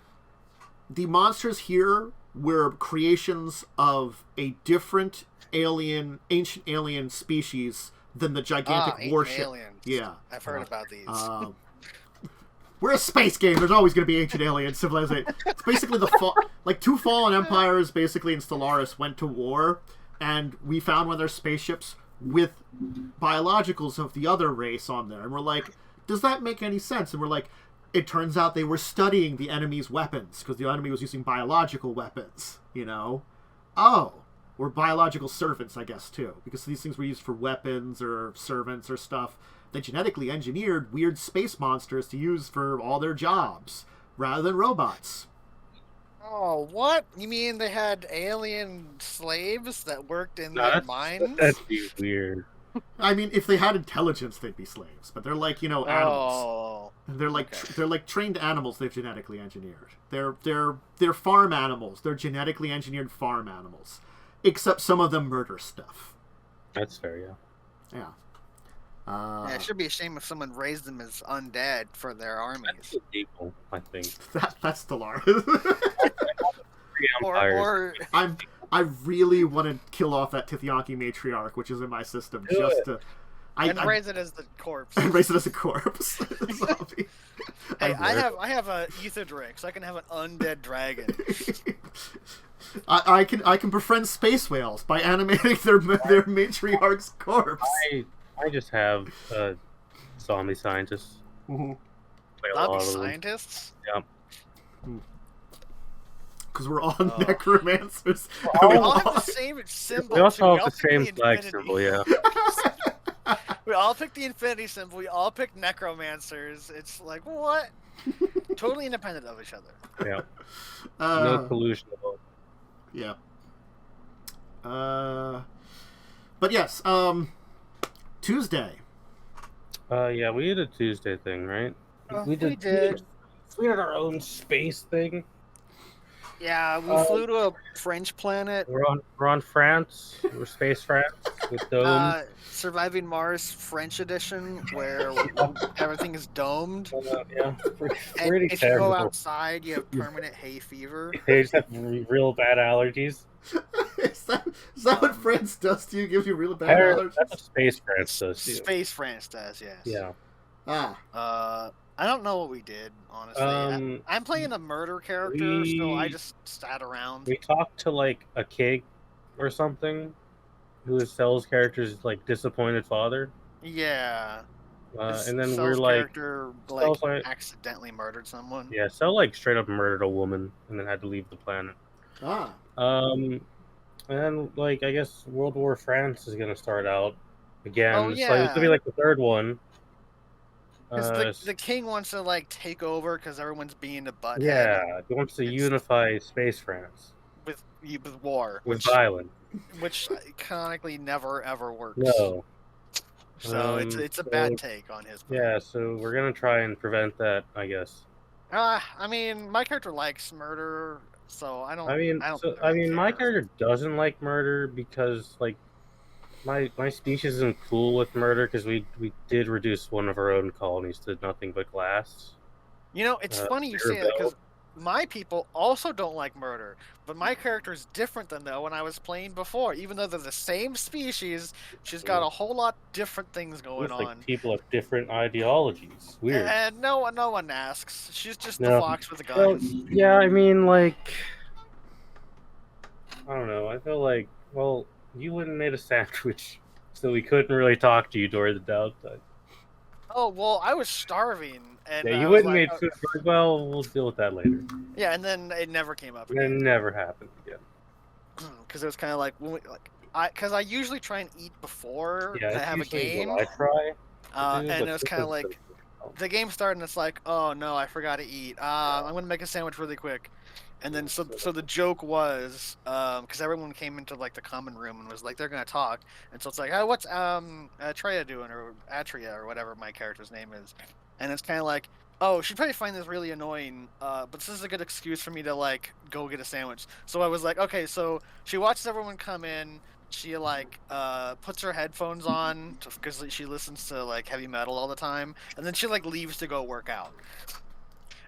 the monsters here were creations of a different ancient alien species than the gigantic warship. Aliens. Yeah. I've heard about these. We're a space game. There's always going to be ancient alien civilization. It's basically two fallen empires, basically, in Stellaris went to war, and we found one of their spaceships with biologicals of the other race on there. And we're like, does that make any sense? And we're like, it turns out they were studying the enemy's weapons, because the enemy was using biological weapons, you know? Oh. Or biological servants, I guess, too. Because these things were used for weapons or servants or stuff. They genetically engineered weird space monsters to use for all their jobs, rather than robots. Oh, what? You mean they had alien slaves that worked in their mines? That'd be weird. I mean, if they had intelligence, they'd be slaves. But they're like, you know, animals. Oh, they're like they're like trained animals they've genetically engineered. They're farm animals. They're genetically engineered farm animals. Except some of them murder stuff. That's fair, yeah. Yeah. Yeah, it should be a shame if someone raised them as undead for their armies. That's people, I think. That's Stellaris. I really want to kill off that Tithyanki matriarch, which is in my system, raise it as the corpse. And raise it as a corpse. Zombie. Hey, I have a ether drake, so I can have an undead dragon. I can befriend space whales by animating their matriarch's corpse. I just have zombie scientists. Mm-hmm. Zombie scientists? Yeah. Because we're all necromancers. We all have the same symbol. We also have the same flag symbol, yeah. We all pick the infinity symbol. We all pick necromancers. It's like, what? Totally independent of each other. Yeah. No collusion at all. Yeah. But yes, Tuesday. Yeah, we did a Tuesday thing, right? We did. We had our own space thing. Yeah, we flew to a French planet. We're on France. We're Space France with dome. Surviving Mars French edition, where everything is domed. Yeah, and if you go outside, you have permanent hay fever. They just have real bad allergies. Is that what France does to you? Gives you really bad allergies? That's what Space France does to you. Space France does, yes. Yeah. I don't know what we did, honestly. I'm playing a murder character, so I just sat around. We talked to, like, a kid or something who sells characters like disappointed father. Yeah. And then we're like, character, accidentally murdered someone. Yeah, Cell like straight up murdered a woman and then had to leave the planet. And then like I guess World War France is gonna start out again. Oh, yeah. So it's gonna be like the third one. The king wants to like take over because everyone's being a butthead. Yeah, he wants to unify Space France with war, with violence, which canonically never ever works. No. So it's a bad take on his part. Yeah, so we're gonna try and prevent that, I guess. I mean, my character likes murder. So I don't. I mean, I don't. so I really mean, my care. character doesn't like murder because like my species isn't cool with murder because we did reduce one of our own colonies to nothing but glass. You know, it's funny you say that because my people also don't like murder, but my character is different than though when I was playing before. Even though they're the same species, she's got a whole lot different things going It's on. like people have different ideologies. Weird. And no one asks. She's just the No. fox with the Well, guns. yeah, I mean, like, I don't know. I feel like, well, you wouldn't made a sandwich, so we couldn't really talk to you during the downtime. Oh well, I was starving, and Yeah, I you was wouldn't like, made food. Well, we'll deal with that later. yeah, and then it never came up It again. never happened again. Because it was kind of like when because I usually try and eat before Yeah, I it's have a usually game, what I try. and it was kind of like the game started, and it's like, oh no, I forgot to eat. I'm gonna make a sandwich really quick, and then so the joke was because everyone came into like the common room and was like they're gonna talk, and so it's like, oh, what's Atreya doing, or Atreya or whatever my character's name is, and it's kind of like, oh, she'd probably find this really annoying, but this is a good excuse for me to like go get a sandwich. So I was like, okay, so she watches everyone come in. She like puts her headphones on because she listens to like heavy metal all the time, and then she like leaves to go work out.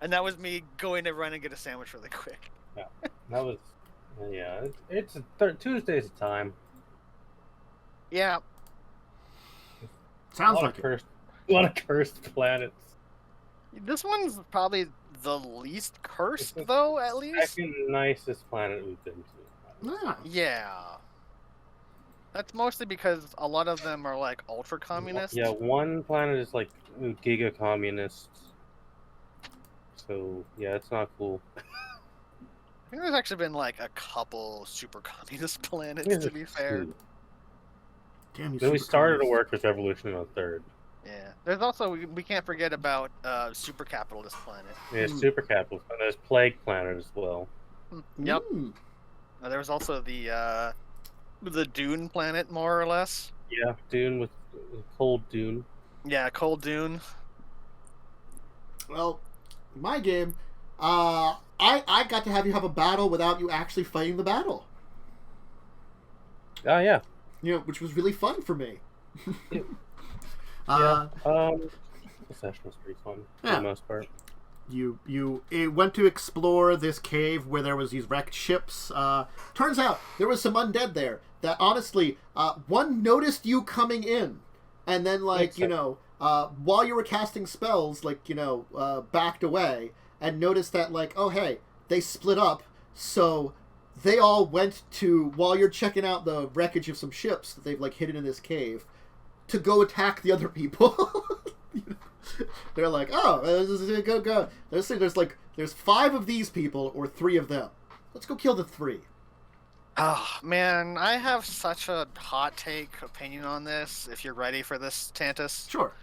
And that was me going to run and get a sandwich really quick. Yeah, that was. Yeah, it's Tuesday's a time. Yeah. Sounds like it. A lot of cursed planets. This one's probably the least cursed, though. At least. Second nicest planet we've been to. Yeah. Yeah. That's mostly because a lot of them are like ultra communist. Yeah, one planet is like giga communist. So yeah, it's not cool. I think there's actually been like a couple super communist planets, to be fair. Damn you. Then we started to work with Revolution on the 3rd. Yeah. There's also we can't forget about super capitalist planet. Yeah, super capitalist. And there's Plague Planet as well. Yep. There was also the Dune planet, more or less. Yeah, Dune with Cold Dune. Yeah, Cold Dune. Well, my game, I got to have you have a battle without you actually fighting the battle. Oh yeah. You know, which was really fun for me. The session was pretty fun for the most part. It went to explore this cave where there was these wrecked ships. Turns out there was some undead there that honestly, one noticed you coming in, and then while you were casting spells, backed away and noticed that oh hey, they split up, so they all went to, while you're checking out the wreckage of some ships that they've hidden in this cave, to go attack the other people. They're like, oh, go. There's 5 of these people or 3 of them. Let's go kill the 3. Oh, man, I have such a hot take opinion on this, if you're ready for this, Tantus. Sure.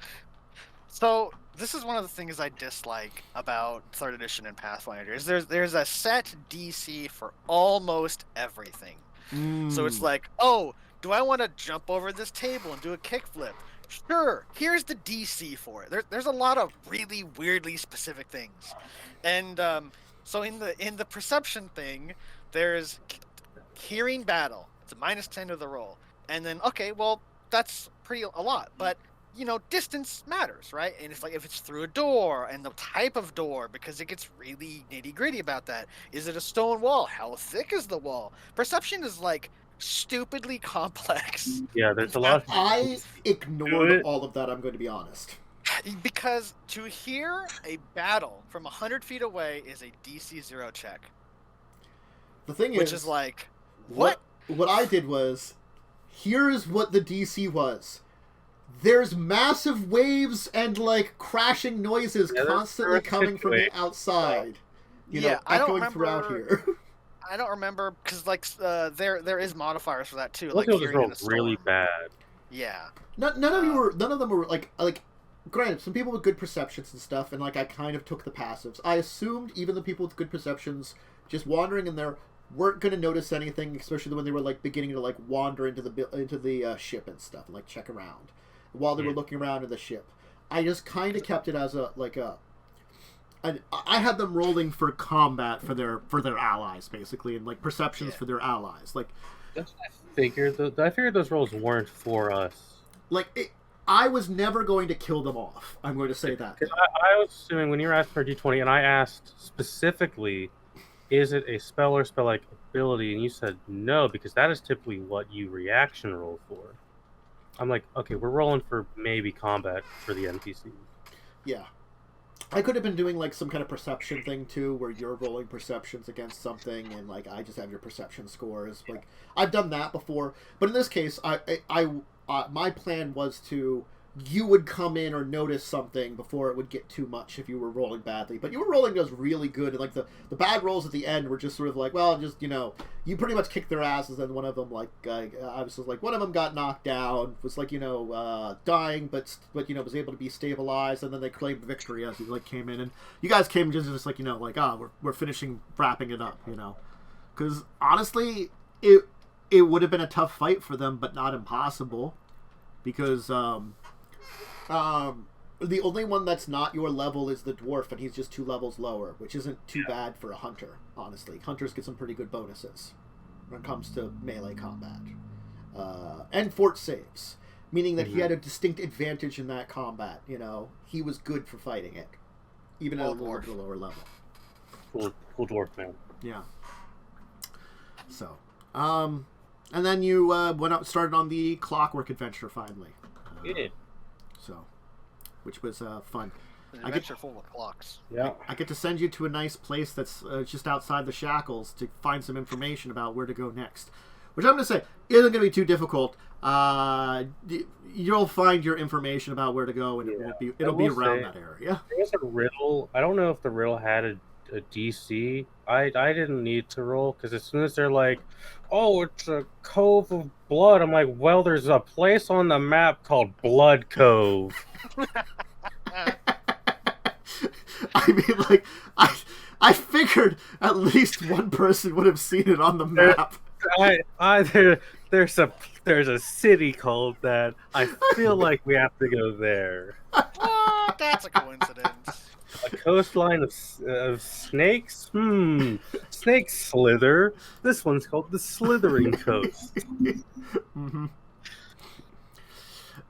So, this is one of the things I dislike about 3rd edition and Pathfinder, is there's a set DC for almost everything. So it's like, oh, do I want to jump over this table and do a kickflip? Sure, here's the DC for it. There's a lot of really weirdly specific things. And so in the perception thing, there's hearing battle. It's a -10 to the roll. And then, okay, well, that's a lot. But, distance matters, right? And it's like if it's through a door and the type of door, because it gets really nitty-gritty about that. Is it a stone wall? How thick is the wall? Perception is stupidly complex. Yeah, there's a lot. I ignored all of that, I'm going to be honest. Because to hear a battle from 100 feet away is a DC 0 check. The thing which is what? What I did was, here's what the DC was. There's massive waves and crashing noises constantly coming from the outside. Echoing throughout here. I don't remember because there is modifiers for that too. Most people just rolled really bad. Yeah. None of them were granted, some people with good perceptions and stuff, and I kind of took the passives. I assumed even the people with good perceptions, just wandering in there, weren't going to notice anything, especially when they were beginning to wander into the ship and stuff and check around while they were looking around in the ship. I just kind of kept it as I had them rolling for combat for their allies, basically, and like perceptions for their allies. Like, that's what I figured. I figured those rolls weren't for us. Like, I was never going to kill them off. I'm going to say that. I was assuming when you were asking for D20, and I asked specifically, is it a spell or spell-like ability? And you said no, because that is typically what you reaction roll for. I'm like, okay, we're rolling for maybe combat for the NPCs. Yeah. I could have been doing like some kind of perception thing too, where you're rolling perceptions against something, and like I just have your perception scores. Like I've done that before, but in this case, my plan was you would come in or notice something before it would get too much if you were rolling badly. But you were rolling those really good, and like the bad rolls at the end were just sort of like, well, just you pretty much kicked their asses, and one of them like I was just like one of them got knocked down, was like dying, but was able to be stabilized, and then they claimed victory as he like came in, and you guys came just like we're finishing wrapping it up, because honestly it would have been a tough fight for them, but not impossible, because the only one that's not your level is the dwarf, and he's just 2 levels lower, which isn't too bad for a hunter, honestly. Hunters get some pretty good bonuses when it comes to melee combat. And fort saves, meaning that he had a distinct advantage in that combat. He was good for fighting it, even at a lower level. Cool dwarf, man. Yeah. So, and then you started on the clockwork adventure finally. Yeah. So, which was fun. An adventure full of clocks. Yeah. I get to send you to a nice place that's just outside the shackles to find some information about where to go next. Which I'm going to say isn't going to be too difficult. You'll find your information about where to go, and it'll be around that area. There's a riddle. I don't know if the riddle had a DC. I didn't need to roll, because as soon as they're like, oh, it's a Cove of Blood, I'm like, well, there's a place on the map called Blood Cove. I mean, like, I figured at least one person would have seen it on the map. There's a city called that. I feel like we have to go there. What? That's a coincidence. A coastline of snakes? Snakes slither. This one's called the Slithering Coast. Mm-hmm.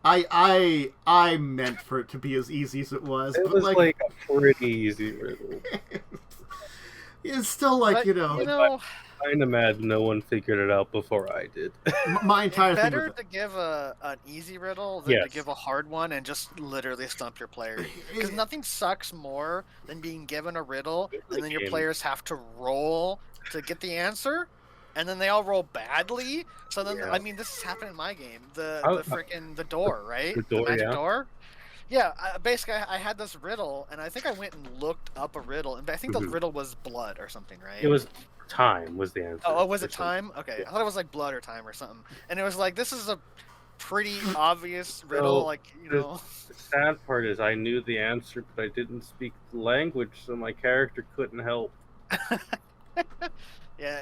I meant for it to be as easy as it was. It but was like a pretty easy riddle. It's still like, I'd imagine no one figured it out before I did. My entire it's thing better was to give an easy riddle than to give a hard one and just literally stump your player. Because nothing sucks more than being given a riddle and then your players have to roll to get the answer, and then they all roll badly. So then, I mean, this has happened in my game. The door, right? The magic door. Yeah, basically, I had this riddle, and I think I went and looked up a riddle, and I think the riddle was blood or something, right? It was time was the answer. Oh, was it time? Okay, I thought it was like blood or time or something. And it was like, this is a pretty obvious riddle, The sad part is I knew the answer, but I didn't speak the language, so my character couldn't help. Yeah,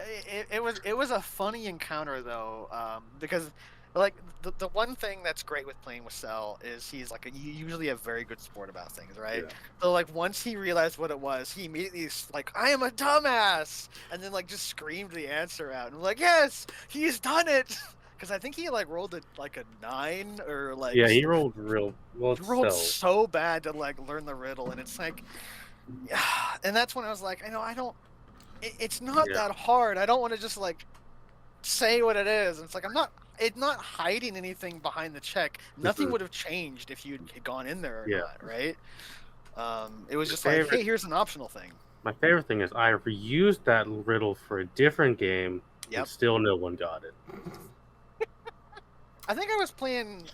it was a funny encounter though, because like the one thing that's great with playing with Cell is he's like usually a very good sport about things, right? Yeah. So like once he realized what it was, he immediately like, I am a dumbass, and then like just screamed the answer out, and I'm like, yes, he's done it. Because I think he like rolled like a 9 or like he rolled real well. He rolled so bad to like learn the riddle, and it's like, yeah. And that's when I was like, I don't. It's not that hard. I don't want to just like say what it is. And it's like it's not hiding anything behind the check. Nothing would have changed if you'd gone in there or not, right? It was just like, hey, here's an optional thing. My favorite thing is I reused that riddle for a different game, and still no one got it. I think I was playing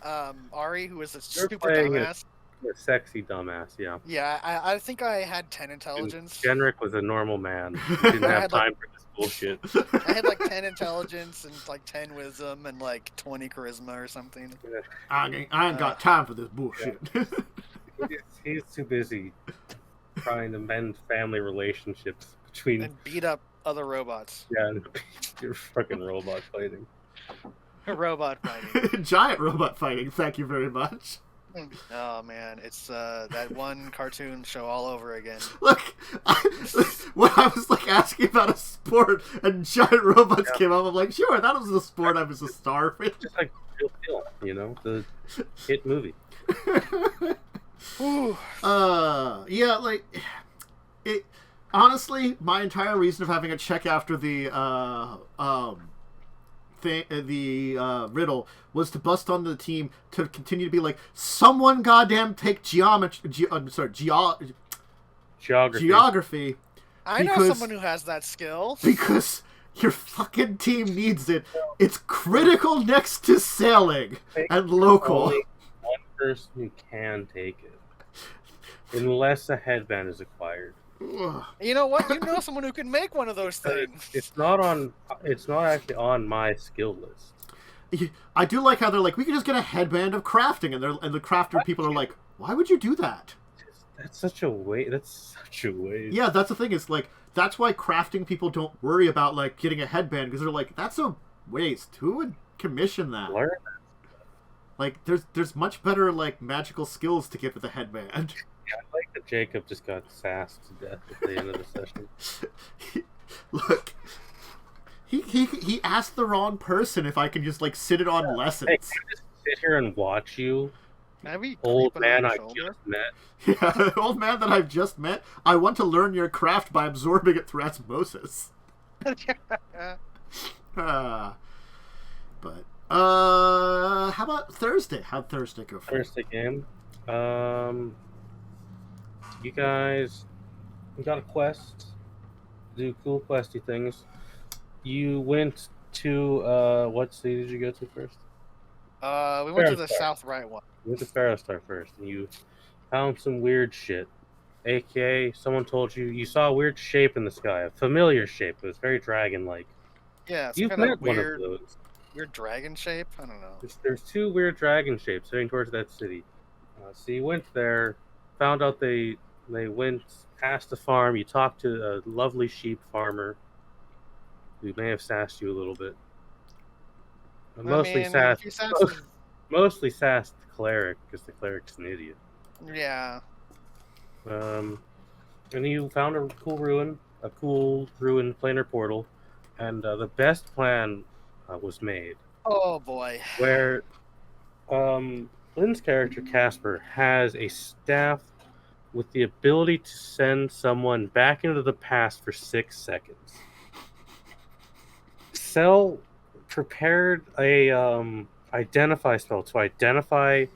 Ari, who was a super dumbass. A sexy dumbass, yeah. Yeah, I think I had 10 intelligence. Genric was a normal man. He didn't have time for this bullshit. I had like 10 intelligence and like 10 wisdom and like 20 charisma or something. I ain't got time for this bullshit. Yeah. He's too busy trying to mend family relationships between... And beat up other robots. Yeah, and you're fucking robot fighting. Robot fighting. Giant robot fighting, thank you very much. Oh man, it's that one cartoon show all over again. Look, when I was like asking about a sport and giant robots came up, I'm like, sure, that was a sport I was a star for. Just like Real Deal, the hit movie. Yeah, like it. Honestly, my entire reason of having a check after the riddle was to bust onto the team to continue to be like, someone goddamn take geography. I know someone who has that skill. Because your fucking team needs it. It's critical next to sailing and local. Only one person who can take it, unless a headband is acquired. You know what? You know someone who can make one of those things. It's not actually on my skill list. I do like how they're like, we can just get a headband of crafting, and the crafter people are like, why would you do that? That's such a waste. Yeah, that's the thing. Is like, that's why crafting people don't worry about like getting a headband, because they're like, that's a waste. Who would commission that? Learn. Like, there's much better like magical skills to get with a headband. Yeah, I like that Jacob just got sassed to death at the end of the session. Look, he asked the wrong person if I can just like sit it on lessons. Hey, can I just sit here and watch you, Maybe old man I just met? Yeah, old man that I've just met. I want to learn your craft by absorbing it through osmosis. But how about Thursday? How'd Thursday go for you? Thursday game. You guys got a quest. Do cool questy things. You went to what city did you go to first? We went to the south right one. You went to Ferrostar first, and you found some weird shit. AKA, someone told you saw a weird shape in the sky, a familiar shape. It was very dragon-like. Yeah, it's You've kind of met weird, one of those. weird dragon shape. I don't know. There's two weird dragon shapes heading towards that city. So you went there, found out they went past the farm. You talked to a lovely sheep farmer who may have sassed you a little bit. Mostly sassed the cleric, because the cleric's an idiot. Yeah. And you found a cool ruin planar portal, and the best plan was made. Oh boy. Where Lynn's character Casper has a staff with the ability to send someone back into the past for 6 seconds. Cell prepared a identify spell to identify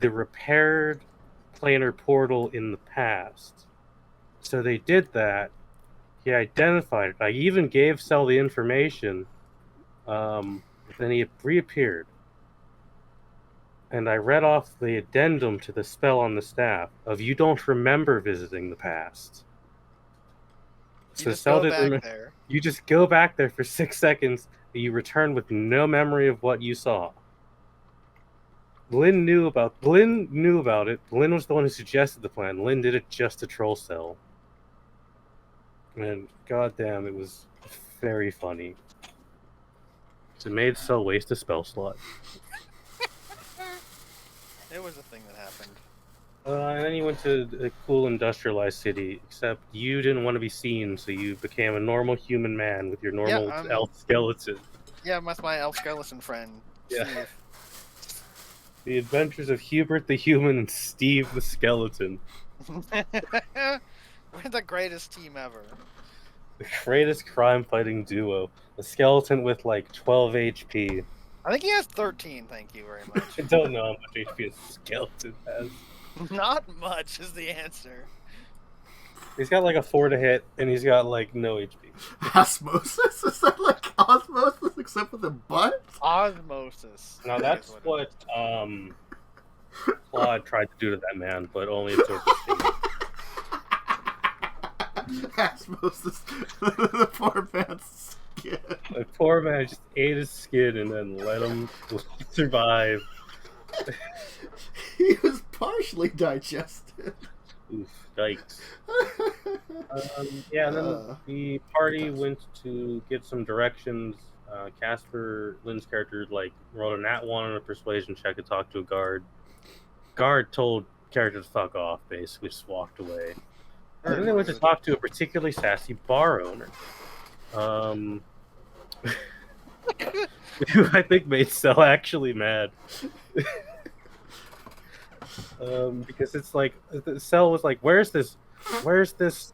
the repaired planar portal in the past. So they did that. He identified it. I even gave Cell the information. Then he reappeared. And I read off the addendum to the spell on the staff of you don't remember visiting the past. You just go back there for 6 seconds, and you return with no memory of what you saw. Lynn knew about it. Lynn was the one who suggested the plan. Lynn did it just to troll Cell. And goddamn, it was very funny. So it made Cell waste a spell slot. It was a thing that happened. And then you went to a cool industrialized city, except you didn't want to be seen, so you became a normal human man with your normal elf skeleton. Yeah, that's my elf skeleton friend. Yeah. Steve. The Adventures of Hubert the Human and Steve the Skeleton. We're the greatest team ever. The greatest crime-fighting duo. A skeleton with like 12 HP. I think he has 13, thank you very much. I don't know how much HP a skeleton has. Not much is the answer. He's got like a 4 to hit, and he's got like no HP. Osmosis? Is that like osmosis except for the butt? Osmosis. Now that's what Claude tried to do to that man, but only absorbed his skin. Osmosis. The poor man's skin. The poor man just ate his skin and then let him survive. He was partially digested. Oof, yikes. And then the party went to get some directions. Casper, Lynn's character, like rolled a nat 1 on a persuasion check to talk to a guard. guard told character to fuck off, basically just walked away. And then they went to Rude. talk to a particularly sassy bar owner. Who I think made Cell actually mad. Because it's like Cell was like, where's this, where's the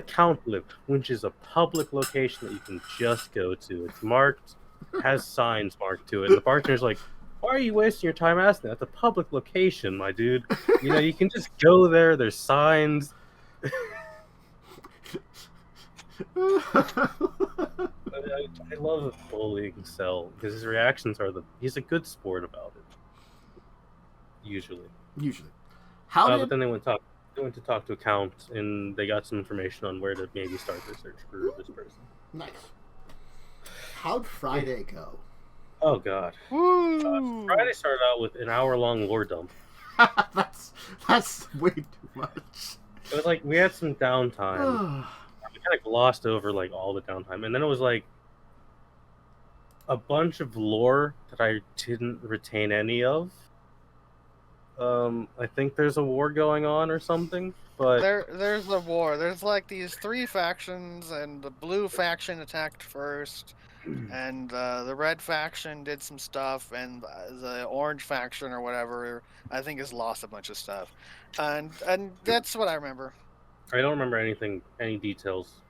count live, which is a public location that you can just go to. It's marked, has signs marked to it. And the bartender's like, why are you wasting your time asking that? That's a public location, my dude. You can just go there. There's signs. I love bullying Cell because his reactions are he's a good sport about it. Usually. But then they went to talk to accounts, and they got some information on where to maybe start their search for this person. Nice. How'd Friday go? Oh god. Friday started out with an hour-long lore dump. That's way too much. It was like we had some downtime. We kind of glossed over like all the downtime, and then it was like a bunch of lore that I didn't retain any of. I think there's a war going on or something, but there's a war. There's like these 3 factions, and the blue faction attacked first, and the red faction did some stuff, and the orange faction or whatever I think has lost a bunch of stuff, and that's what I remember. I don't remember any details.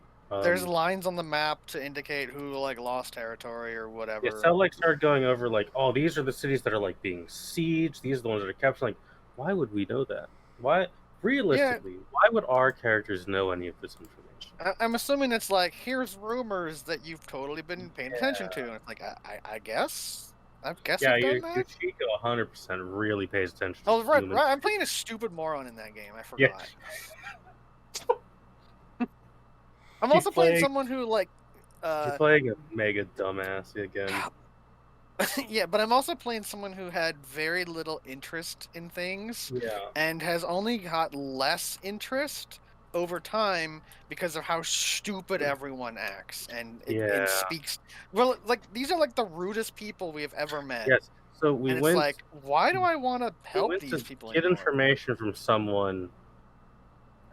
There's lines on the map to indicate who like lost territory or whatever. Yeah, Cell like started going over like, oh, these are the cities that are like being sieged. These are the ones that are kept. Like, why would we know that? Why, realistically, why would our characters know any of this information? I'm assuming it's like, here's rumors that you've totally been paying attention to. And it's like, I guess. Yeah, I've done that. Chico 100% really pays attention. Oh, right. I'm playing a stupid moron in that game. I forgot. Yeah. I'm also playing someone who like. You're playing a mega dumbass again. Yeah, but I'm also playing someone who had very little interest in things. Yeah. And has only got less interest over time because of how stupid everyone acts and speaks. Well, like these are like the rudest people we have ever met. Yes. So we and went. It's like, why do I want to help these people? Get information from someone.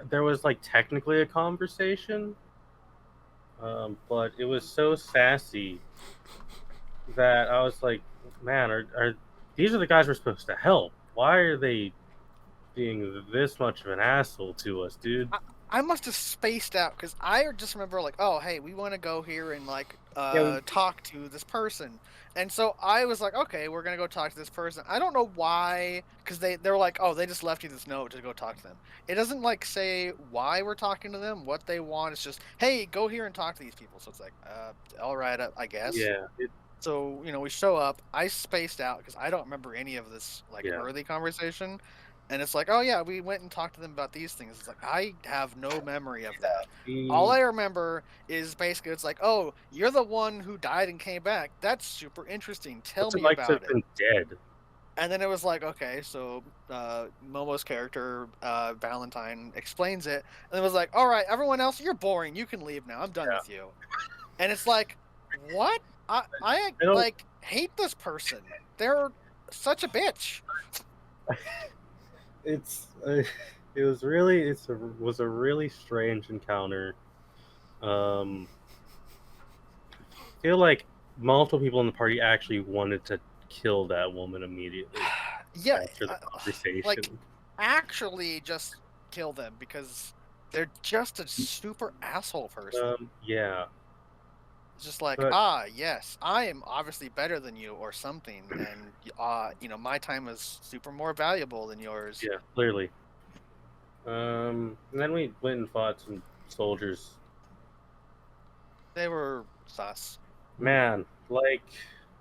There was like technically a conversation, but it was so sassy that I was like, man, are these are the guys we're supposed to help? Why are they being this much of an asshole to us, dude? I must have spaced out because I just remember like, oh, hey, we want to go here and like talk to this person. And so I was like, okay, we're going to go talk to this person. I don't know why, because they were like, oh, they just left you this note to go talk to them. It doesn't like say why we're talking to them, what they want. It's just, hey, go here and talk to these people. So it's like, all right, I guess. Yeah. So, we show up. I spaced out because I don't remember any of this like early conversation. And it's like, oh yeah, we went and talked to them about these things. It's like, I have no memory of that. All I remember is basically, it's like, oh, you're the one who died and came back. That's super interesting. Tell me about it. Been dead. And then it was like, okay, so Momo's character, Valentine, explains it. And it was like, all right, everyone else, you're boring. You can leave now. I'm done with you. And it's like, what? I like hate this person. They're such a bitch. It was a really strange encounter. I feel like multiple people in the party actually wanted to kill that woman immediately. Yeah, after the conversation. Like actually just kill them because they're just a super asshole person. Yeah. It's just like, yes, I am obviously better than you or something, and my time is super more valuable than yours. Yeah, clearly. And then we went and fought some soldiers. They were sus. Man, like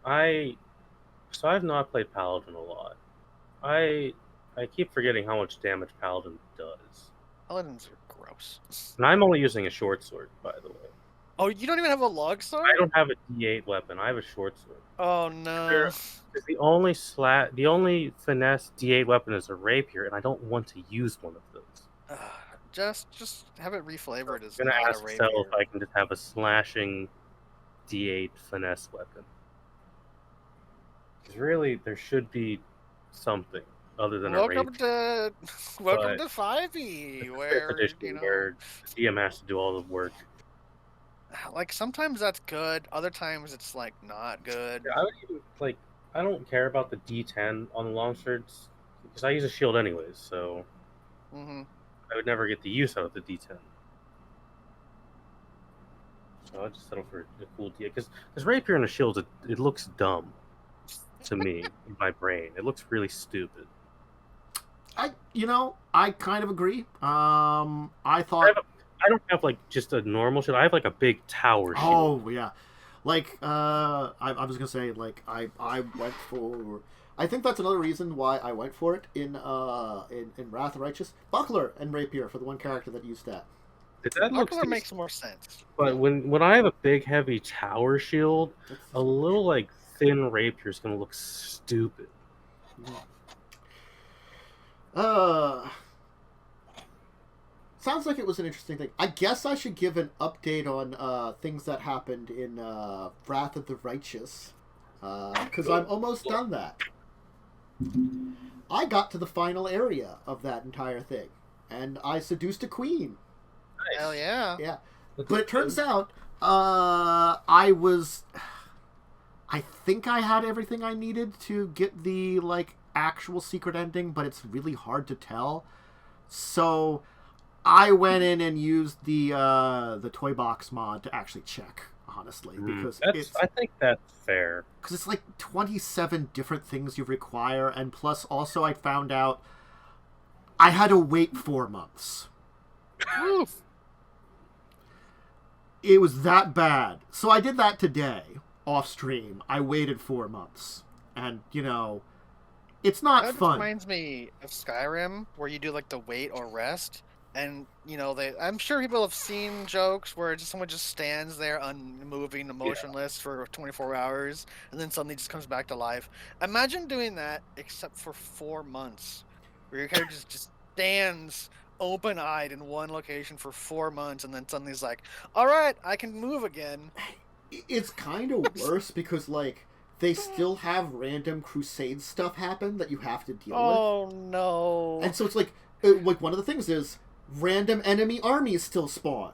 I've not played Paladin a lot. I keep forgetting how much damage Paladin does. Paladins are gross. And I'm only using a short sword, by the way. Oh, you don't even have a log sword? I don't have a D8 weapon. I have a short sword. Oh no! The only finesse D8 weapon is a rapier, and I don't want to use one of those. Just have it reflavored as I'm gonna not ask a rapier. Cell if I can just have a slashing D8 finesse weapon. Because really, there should be something other than a Welcome rapier. to But 5e, Fifth where edition, where the DM has to do all the work. like sometimes that's good, other times it's like not good. I would even I don't care about the D10 on the long swords because I use a shield anyways, so Hmm. I would never get the use out of the D10. So I'd just settle for a cool D because rapier and a shield it looks dumb to me in my brain. It looks really stupid. I kind of agree. I thought. I don't have like just a normal shield. I have like a big tower shield. Oh yeah, like I was gonna say like I went for. I think that's another reason why I went for it in Wrath of the Righteous. Buckler and Rapier for the one character that used that. That looks Buckler makes more sense. But when I have a big heavy tower shield, a little like thin rapier is gonna look stupid. Sounds like it was an interesting thing. I guess I should give an update on things that happened in Wrath of the Righteous, because I'm almost done that. I got to the final area of that entire thing, and I seduced a queen. Nice. Hell yeah. Yeah. But it turns out I think I had everything I needed to get the like actual secret ending, but it's really hard to tell. So I went in and used the toy box mod to actually check, honestly, because I think that's fair. Because it's like 27 different things you require, and plus also I found out I had to wait 4 months. Oof. It was that bad. So I did that today, off stream. I waited 4 months. And, it's not That fun. reminds me of Skyrim, where you do like the wait or rest. And, I'm sure people have seen jokes where someone just stands there unmoving and motionless for 24 hours, and then suddenly just comes back to life. Imagine doing that, except for 4 months, where your character just stands open-eyed in one location for 4 months, and then suddenly is like, all right, I can move again. It's kind of worse because, like, they still have random crusade stuff happen that you have to deal with. Oh, no. And so it's like one of the things is random enemy armies still spawn.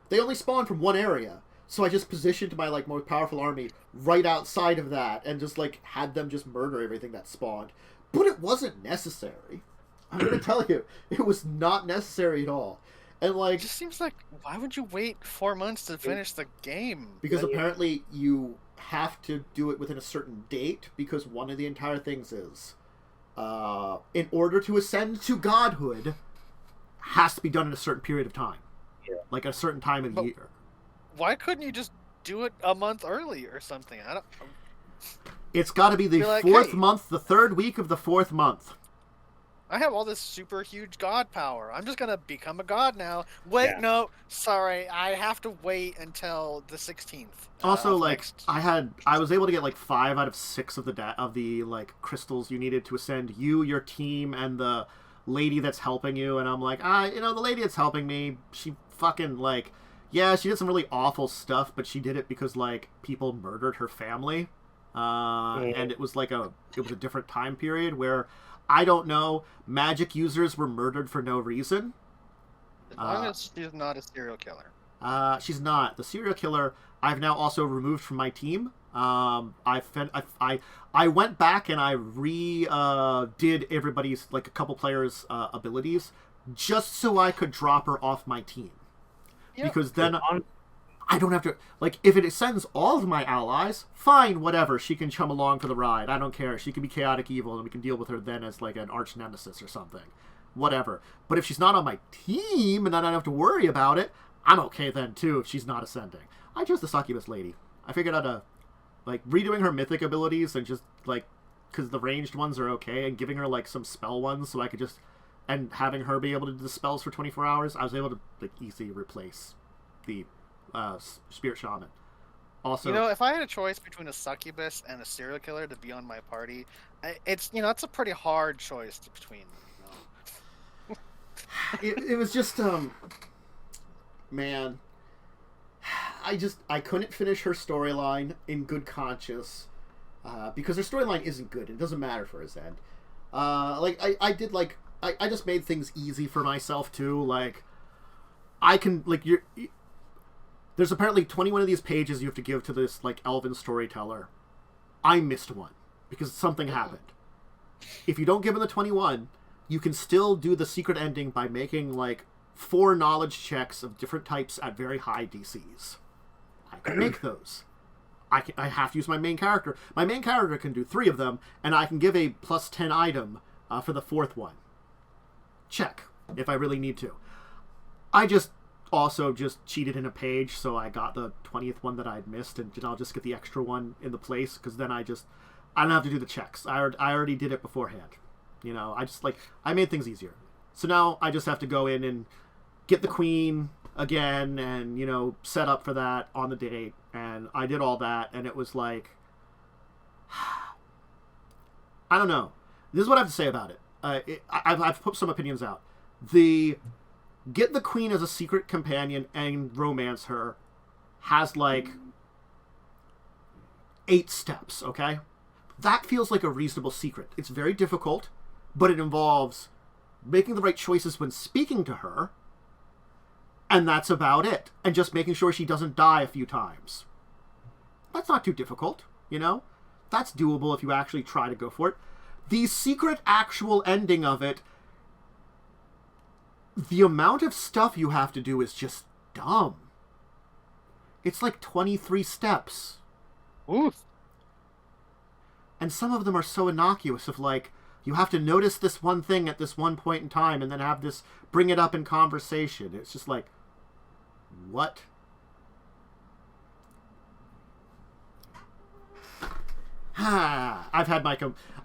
They only spawn from one area. So I just positioned my, like, most powerful army right outside of that and just, like, had them just murder everything that spawned. But it wasn't necessary. I'm going to tell you, it was not necessary at all. And, like... It just seems like, why would you wait 4 months to finish the game? Because apparently you have to do it within a certain date, because one of the entire things is, in order to ascend to godhood, has to be done in a certain period of time. Yeah. Like a certain time of year. Why couldn't you just do it a month early or something? It's got to be the fourth month, the third week of the 4th month. I have all this super huge god power. I'm just gonna become a god now. Wait, no, sorry, I have to wait until the 16th. Also, like, I was able to get like 5 out of 6 of the like crystals you needed to ascend. You, your team, and the lady that's helping you. And I'm like, the lady that's helping me, she fucking like, yeah, she did some really awful stuff, but she did it because like people murdered her family, and it was a different time period where. I don't know. Magic users were murdered for no reason. As long as she's not a serial killer. She's not. The serial killer I've now also removed from my team. I went back and I did everybody's, like, a couple players' abilities just so I could drop her off my team. Yep. Because then I don't have to... Like, if it sends all of my allies, fine, whatever. She can chum along for the ride. I don't care. She can be chaotic evil, and we can deal with her then as, like, an arch nemesis or something. Whatever. But if she's not on my team, and I don't have to worry about it, I'm okay then, too, if she's not ascending. I chose the succubus lady. I figured out redoing her mythic abilities and just, like... Because the ranged ones are okay, and giving her, like, some spell ones so I could just... And having her be able to do the spells for 24 hours, I was able to, like, easily replace the... Spirit Shaman. Also, if I had a choice between a succubus and a serial killer to be on my party, it's a pretty hard choice between them. it was just man, I couldn't finish her storyline in good conscience, because their storyline isn't good. It doesn't matter for his end. I just made things easy for myself too. Like, I can there's apparently 21 of these pages you have to give to this like elven storyteller. I missed one because something happened. If you don't give him the 21, you can still do the secret ending by making like 4 knowledge checks of different types at very high DCs. I can make those. I have to use my main character. My main character can do 3 of them, and I can give a plus 10 item for the 4th one. Check, if I really need to. I just cheated in a page, so I got the 20th one that I'd missed, and I'll just get the extra one in the place, because then I don't have to do the checks. I already did it beforehand. You know, I made things easier. So now I just have to go in and get the queen again and, you know, set up for that on the date. And I did all that, and it was like... I don't know. This is what I have to say about it. I've put some opinions out. Get the queen as a secret companion and romance her has, like, 8 steps, okay? That feels like a reasonable secret. It's very difficult, but it involves making the right choices when speaking to her, and that's about it. And just making sure she doesn't die a few times. That's not too difficult, you know? That's doable if you actually try to go for it. The secret actual ending of it, the amount of stuff you have to do is just dumb. It's like 23 steps. Oof. And some of them are so innocuous of like, you have to notice this one thing at this one point in time and then have this, bring it up in conversation. It's just like, what? I've had my...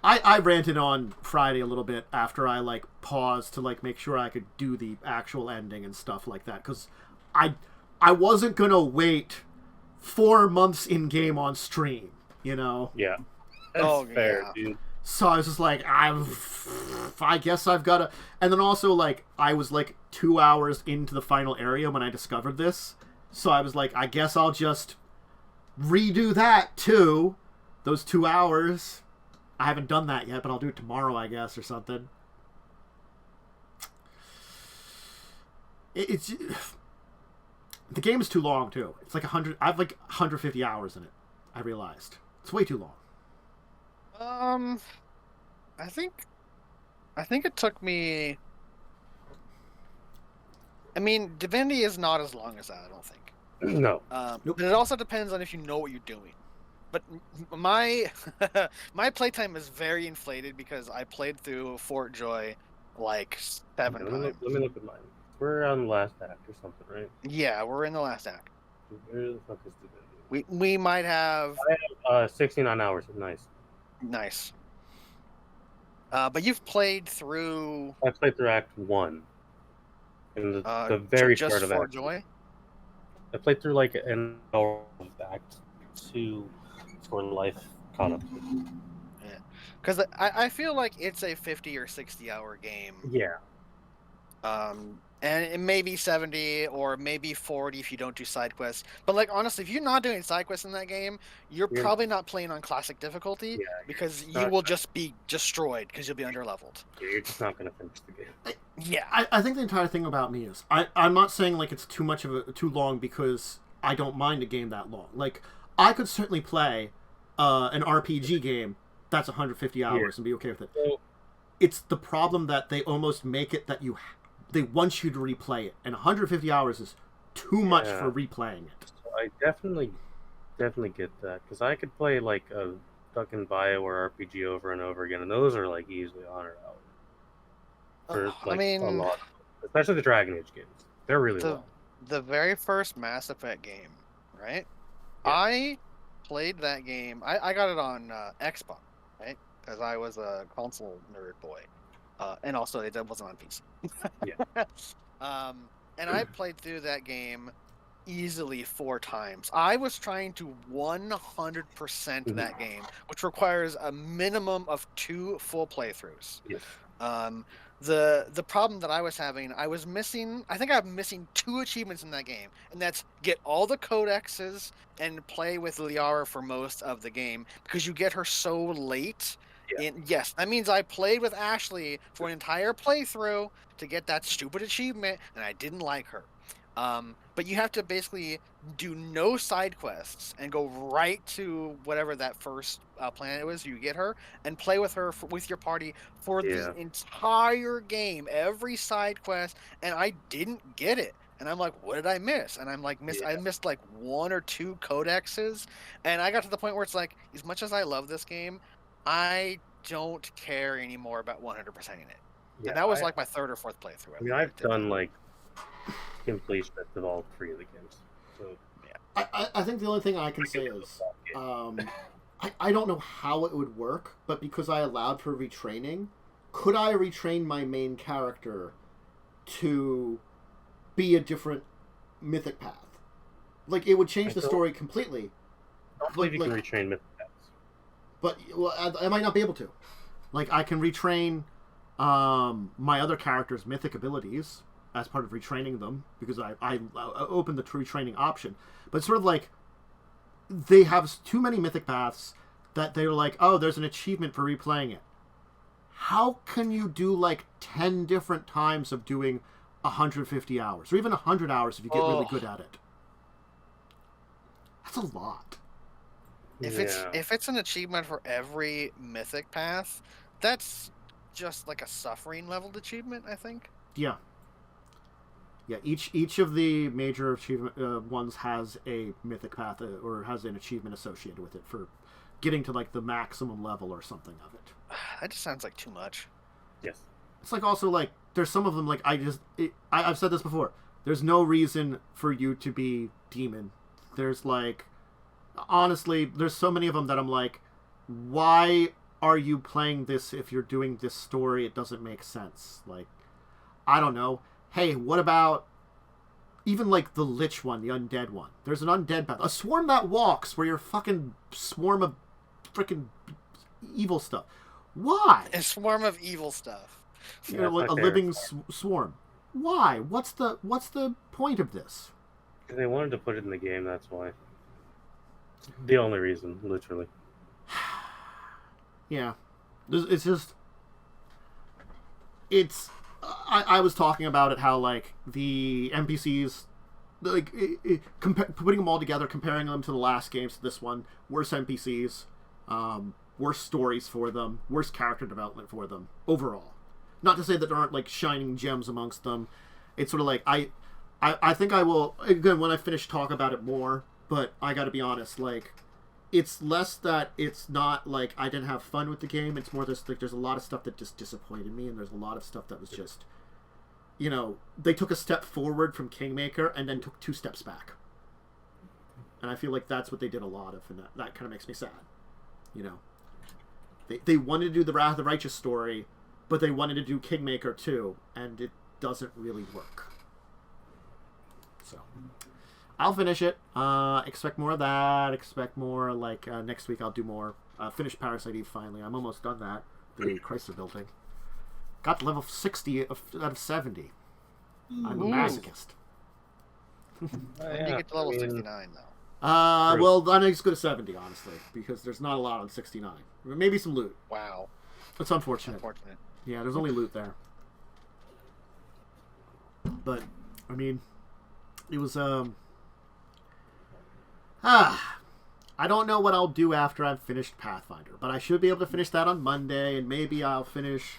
I ranted on Friday a little bit after I, like, paused to, like, make sure I could do the actual ending and stuff like that. Because I wasn't going to wait 4 months in-game on stream, you know? Yeah. That's fair, dude. So I was just like, I guess I've got to... And then also, like, I was, like, 2 hours into the final area when I discovered this. So I was like, I guess I'll just redo that, too. Those 2 hours. I haven't done that yet, but I'll do it tomorrow, I guess, or something. It's... The game is too long, too. It's like 100... I have, like, 150 hours in it, I realized. It's way too long. I think it took me... I mean, Divinity is not as long as that, I don't think. No. Nope. But it also depends on if you know what you're doing. But my playtime is very inflated because I played through Fort Joy like 7 times. Let me look at mine. We're on the last act or something, right? Yeah, we're in the last act. Where the fuck is Divinity? We might have... I have 69 hours. Nice. But you've played through... I played through Act 1. In the very start of Act 2. Joy? I played through like an hour of Act 2 for life caught up. Yeah. Because I feel like it's a 50 or 60 hour game. Yeah. And it may be 70 or maybe 40 if you don't do side quests. But like honestly, if you're not doing side quests in that game, you're probably not playing on classic difficulty because you will just be destroyed because you'll be underleveled. Yeah, you're just not going to finish the game. I think the entire thing about me is I'm not saying like it's too much of too long because I don't mind a game that long. Like I could certainly play an RPG game that's 150 hours and be okay with it. So, it's the problem that they almost make it that they want you to replay it, and 150 hours is too much for replaying it. So I definitely get that, because I could play like a fucking BioWare RPG over and over again, and those are like easily 100 hours. For, like, a lot, especially the Dragon Age games. They're really long. The very first Mass Effect game, right? Yeah. I played that game. I got it on Xbox, right? Because I was a console nerd boy. And also, it wasn't on PC. Yeah. And I played through that game easily 4 times. I was trying to 100% that game, which requires a minimum of 2 full playthroughs. Yes. The problem that I was having, I think I'm missing 2 achievements in that game, and that's get all the codexes and play with Liara for most of the game, because you get her so late. Yeah. Yes, that means I played with Ashley for an entire playthrough to get that stupid achievement, and I didn't like her. But you have to basically do no side quests and go right to whatever that first planet was. You get her and play with her with your party for Yeah. the entire game, every side quest, and I didn't get it. And I'm like, what did I miss? And I'm like, I missed like 1 or 2 codexes, and I got to the point where it's like, as much as I love this game, I don't care anymore about 100%ing it. Yeah, And that was like my 3rd or 4th playthrough. I mean, I've done like completion of all 3 of the games. So I think the only thing I can say is, I don't know how it would work, but because I allowed for retraining, could I retrain my main character to be a different mythic path? Like, it would change the story completely. I don't believe you can retrain mythic paths. But I might not be able to. Like, I can retrain my other character's mythic abilities as part of retraining them, because I opened the retraining option. But it's sort of like, they have too many mythic paths that they're like, oh, there's an achievement for replaying it. How can you do like 10 different times of doing 150 hours, or even 100 hours if you get really good at it? That's a lot. If it's an achievement for every mythic path, that's just like a suffering leveled achievement, I think. Yeah. Yeah, each of the major achievement ones has a mythic path or has an achievement associated with it for getting to like the maximum level or something of it. That just sounds like too much. Yes. It's like also like there's some of them like I've said this before. There's no reason for you to be demon. There's like, honestly, there's so many of them that I'm like, why are you playing this if you're doing this story? It doesn't make sense. Like, I don't know. Hey, what about even like the Lich one, the undead one? There's an undead path. A swarm that walks where you're fucking swarm of freaking evil stuff. Why? A swarm of evil stuff. You know, like a living swarm. Why? What's the point of this? They wanted to put it in the game, that's why. The only reason, literally. Yeah. It's just... It's... I was talking about it, how, like, the NPCs... Like, putting them all together, comparing them to the last games to this one, worse NPCs, worse stories for them, worse character development for them, overall. Not to say that there aren't, like, shining gems amongst them. It's sort of like, I think I will, again, when I finish, talk about it more, but I gotta be honest, like, it's less that it's not, like, I didn't have fun with the game, it's more this, like, there's a lot of stuff that just disappointed me, and there's a lot of stuff that was just, you know, they took a step forward from Kingmaker, and then took 2 steps back. And I feel like that's what they did a lot of, and that kind of makes me sad, you know. They wanted to do the Wrath of the Righteous story, but they wanted to do Kingmaker too, and it doesn't really work. So, I'll finish it. Expect more of that. Expect more, like, next week I'll do more. Finish Parasite Eve finally. I'm almost done that. The Chrysler building. Got to level 60 out of 70. I'm a masochist. When do you get to level 69, though? Well, I need to go to 70, honestly, because there's not a lot on 69. Maybe some loot. Wow. It's unfortunate. Yeah, there's only loot there. But, I mean, it was, I don't know what I'll do after I've finished Pathfinder, but I should be able to finish that on Monday, and maybe I'll finish,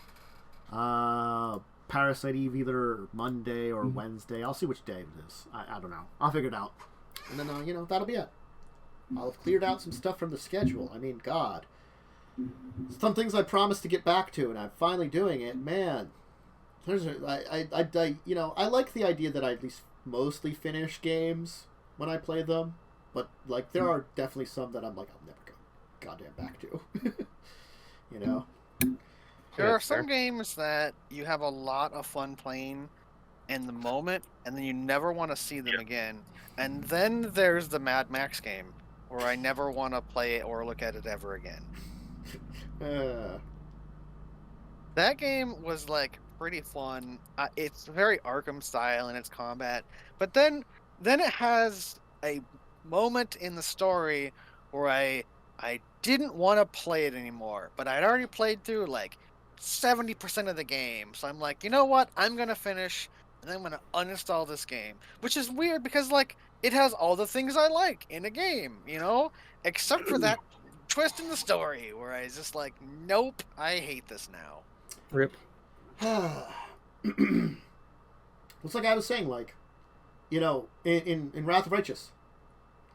Parasite Eve either Monday or Wednesday. I'll see which day it is. I don't know. I'll figure it out. And then, you know, that'll be it. I'll have cleared out some stuff from the schedule. I mean, God. Some things I promised to get back to, and I'm finally doing it. Man, you know, I like the idea that I at least mostly finish games when I play them, but like there are definitely some that I'm like I'll never go goddamn back to. You know, there are some games that you have a lot of fun playing in the moment, and then you never want to see them again. And then there's the Mad Max game, where I never want to play it or look at it ever again. That game was like pretty fun. It's very Arkham style in its combat, but then it has a moment in the story where I didn't want to play it anymore, but I'd already played through like 70% of the game. So I'm like, you know what? I'm gonna finish, and then I'm gonna uninstall this game, which is weird because like it has all the things I like in a game, except for that twist in the story where I was just like, nope, I hate this now. Rip. It's like I was saying, like, in Wrath of Righteous,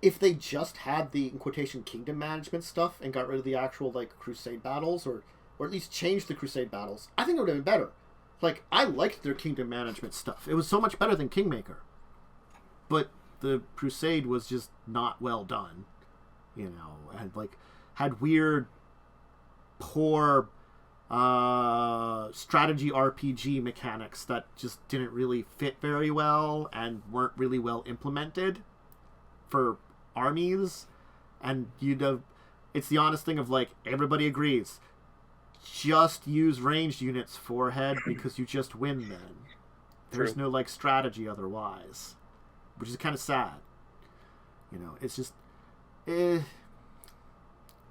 if they just had the, in quotation, kingdom management stuff and got rid of the actual, like, crusade battles, or at least changed the crusade battles, I think it would have been better. Like, I liked their kingdom management stuff. It was so much better than Kingmaker. But the crusade was just not well done, and, like, had weird, poor strategy RPG mechanics that just didn't really fit very well and weren't really well implemented for armies. And it's the honest thing of, like, everybody agrees, just use ranged units forehead because you just win then. There's no, like, strategy otherwise, which is kind of sad. It's just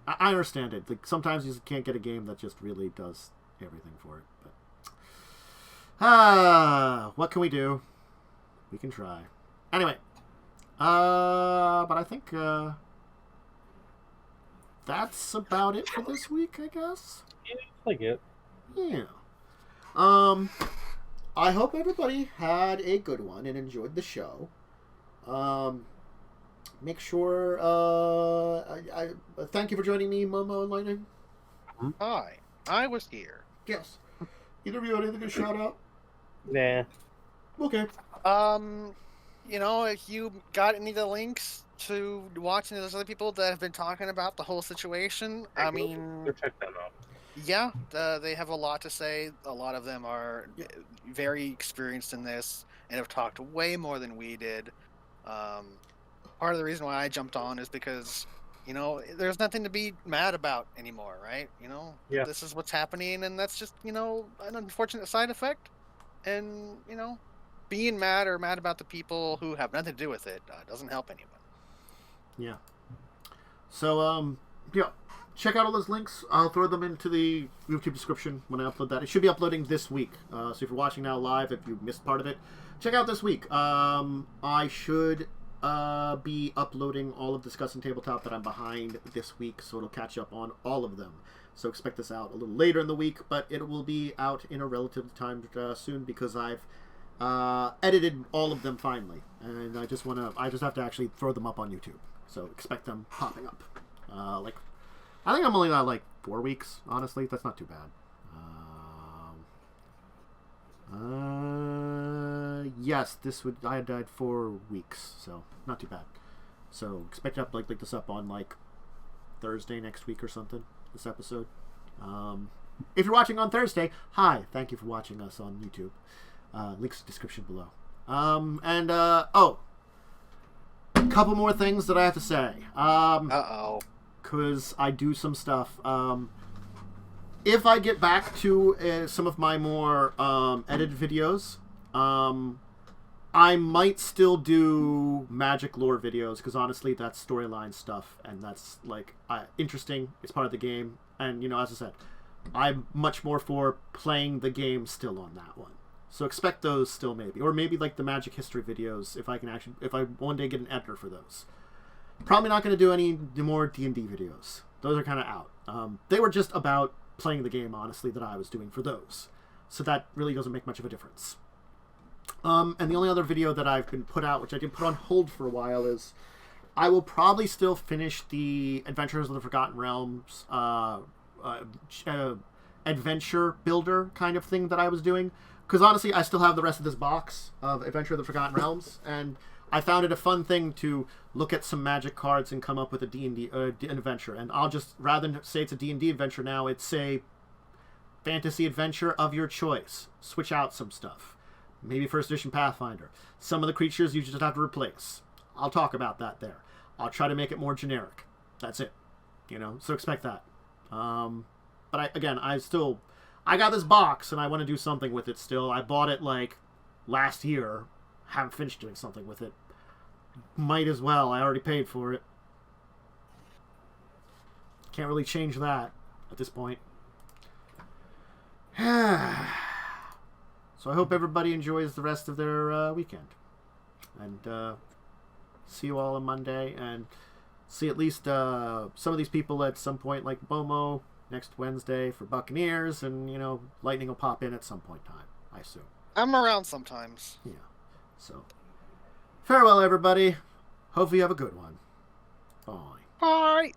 I understand it. Like, sometimes you just can't get a game that just really does everything for it. But what can we do? We can try. Anyway, but I think that's about it for this week, I guess. Yeah, I get. Yeah. I hope everybody had a good one and enjoyed the show. Make sure, I thank you for joining me, Momo and Lightning. Hi, I was here. Yes. Either of you have anything to shout out? Nah. Okay. If you got any of the links to watching those other people that have been talking about the whole situation, I mean, Go check them out. yeah, they have a lot to say. A lot of them are very experienced in this and have talked way more than we did. Part of the reason why I jumped on is because, there's nothing to be mad about anymore, right? Yeah. This is what's happening, and that's just, an unfortunate side effect. And, being mad about the people who have nothing to do with it doesn't help anyone. Yeah. So, yeah. Check out all those links. I'll throw them into the YouTube description when I upload that. It should be uploading this week. So if you're watching now live, if you missed part of it, check out this week. I should be uploading all of Discussing Tabletop that I'm behind this week, so it'll catch up on all of them. So expect this out a little later in the week, but it will be out in a relative time soon because I've edited all of them finally, and I just have to actually throw them up on YouTube. So expect them popping up. I think I'm only at like 4 weeks. Honestly, that's not too bad. Yes, I had died 4 weeks, so not too bad. So expect to like this up on like Thursday next week or something. This episode. If you're watching on Thursday, hi, thank you for watching us on YouTube. Links in the description below. A couple more things that I have to say. Because I do some stuff. If I get back to some of my more edited videos, I might still do magic lore videos, because honestly that's storyline stuff, and that's like interesting. It's part of the game, and as I said, I'm much more for playing the game still on that one. So expect those still, maybe, or maybe like the magic history videos if I one day get an editor for those. Probably not going to do any more D&D videos. Those are kind of out. They were just about playing the game, honestly, that I was doing for those. So that really doesn't make much of a difference. And the only other video that I've been put out, which I did put on hold for a while, is I will probably still finish the Adventures of the Forgotten Realms adventure builder kind of thing that I was doing. Because honestly, I still have the rest of this box of Adventure of the Forgotten Realms, and I found it a fun thing to look at some magic cards and come up with a D&D an adventure. And I'll just, rather than say it's a D&D adventure now, it's a fantasy adventure of your choice. Switch out some stuff. Maybe first edition Pathfinder. Some of the creatures you just have to replace. I'll talk about that there. I'll try to make it more generic. That's it. So expect that. But I I got this box and I want to do something with it still. I bought it like last year. Haven't finished doing something with it. Might as well. I already paid for it. Can't really change that at this point. So I hope everybody enjoys the rest of their weekend. And see you all on Monday. And see at least some of these people at some point, like Momo, next Wednesday for Buccaneers. And, you know, Lightning will pop in at some point in time, I assume. I'm around sometimes. Yeah. So, farewell, everybody. Hopefully you have a good one. Bye. Bye.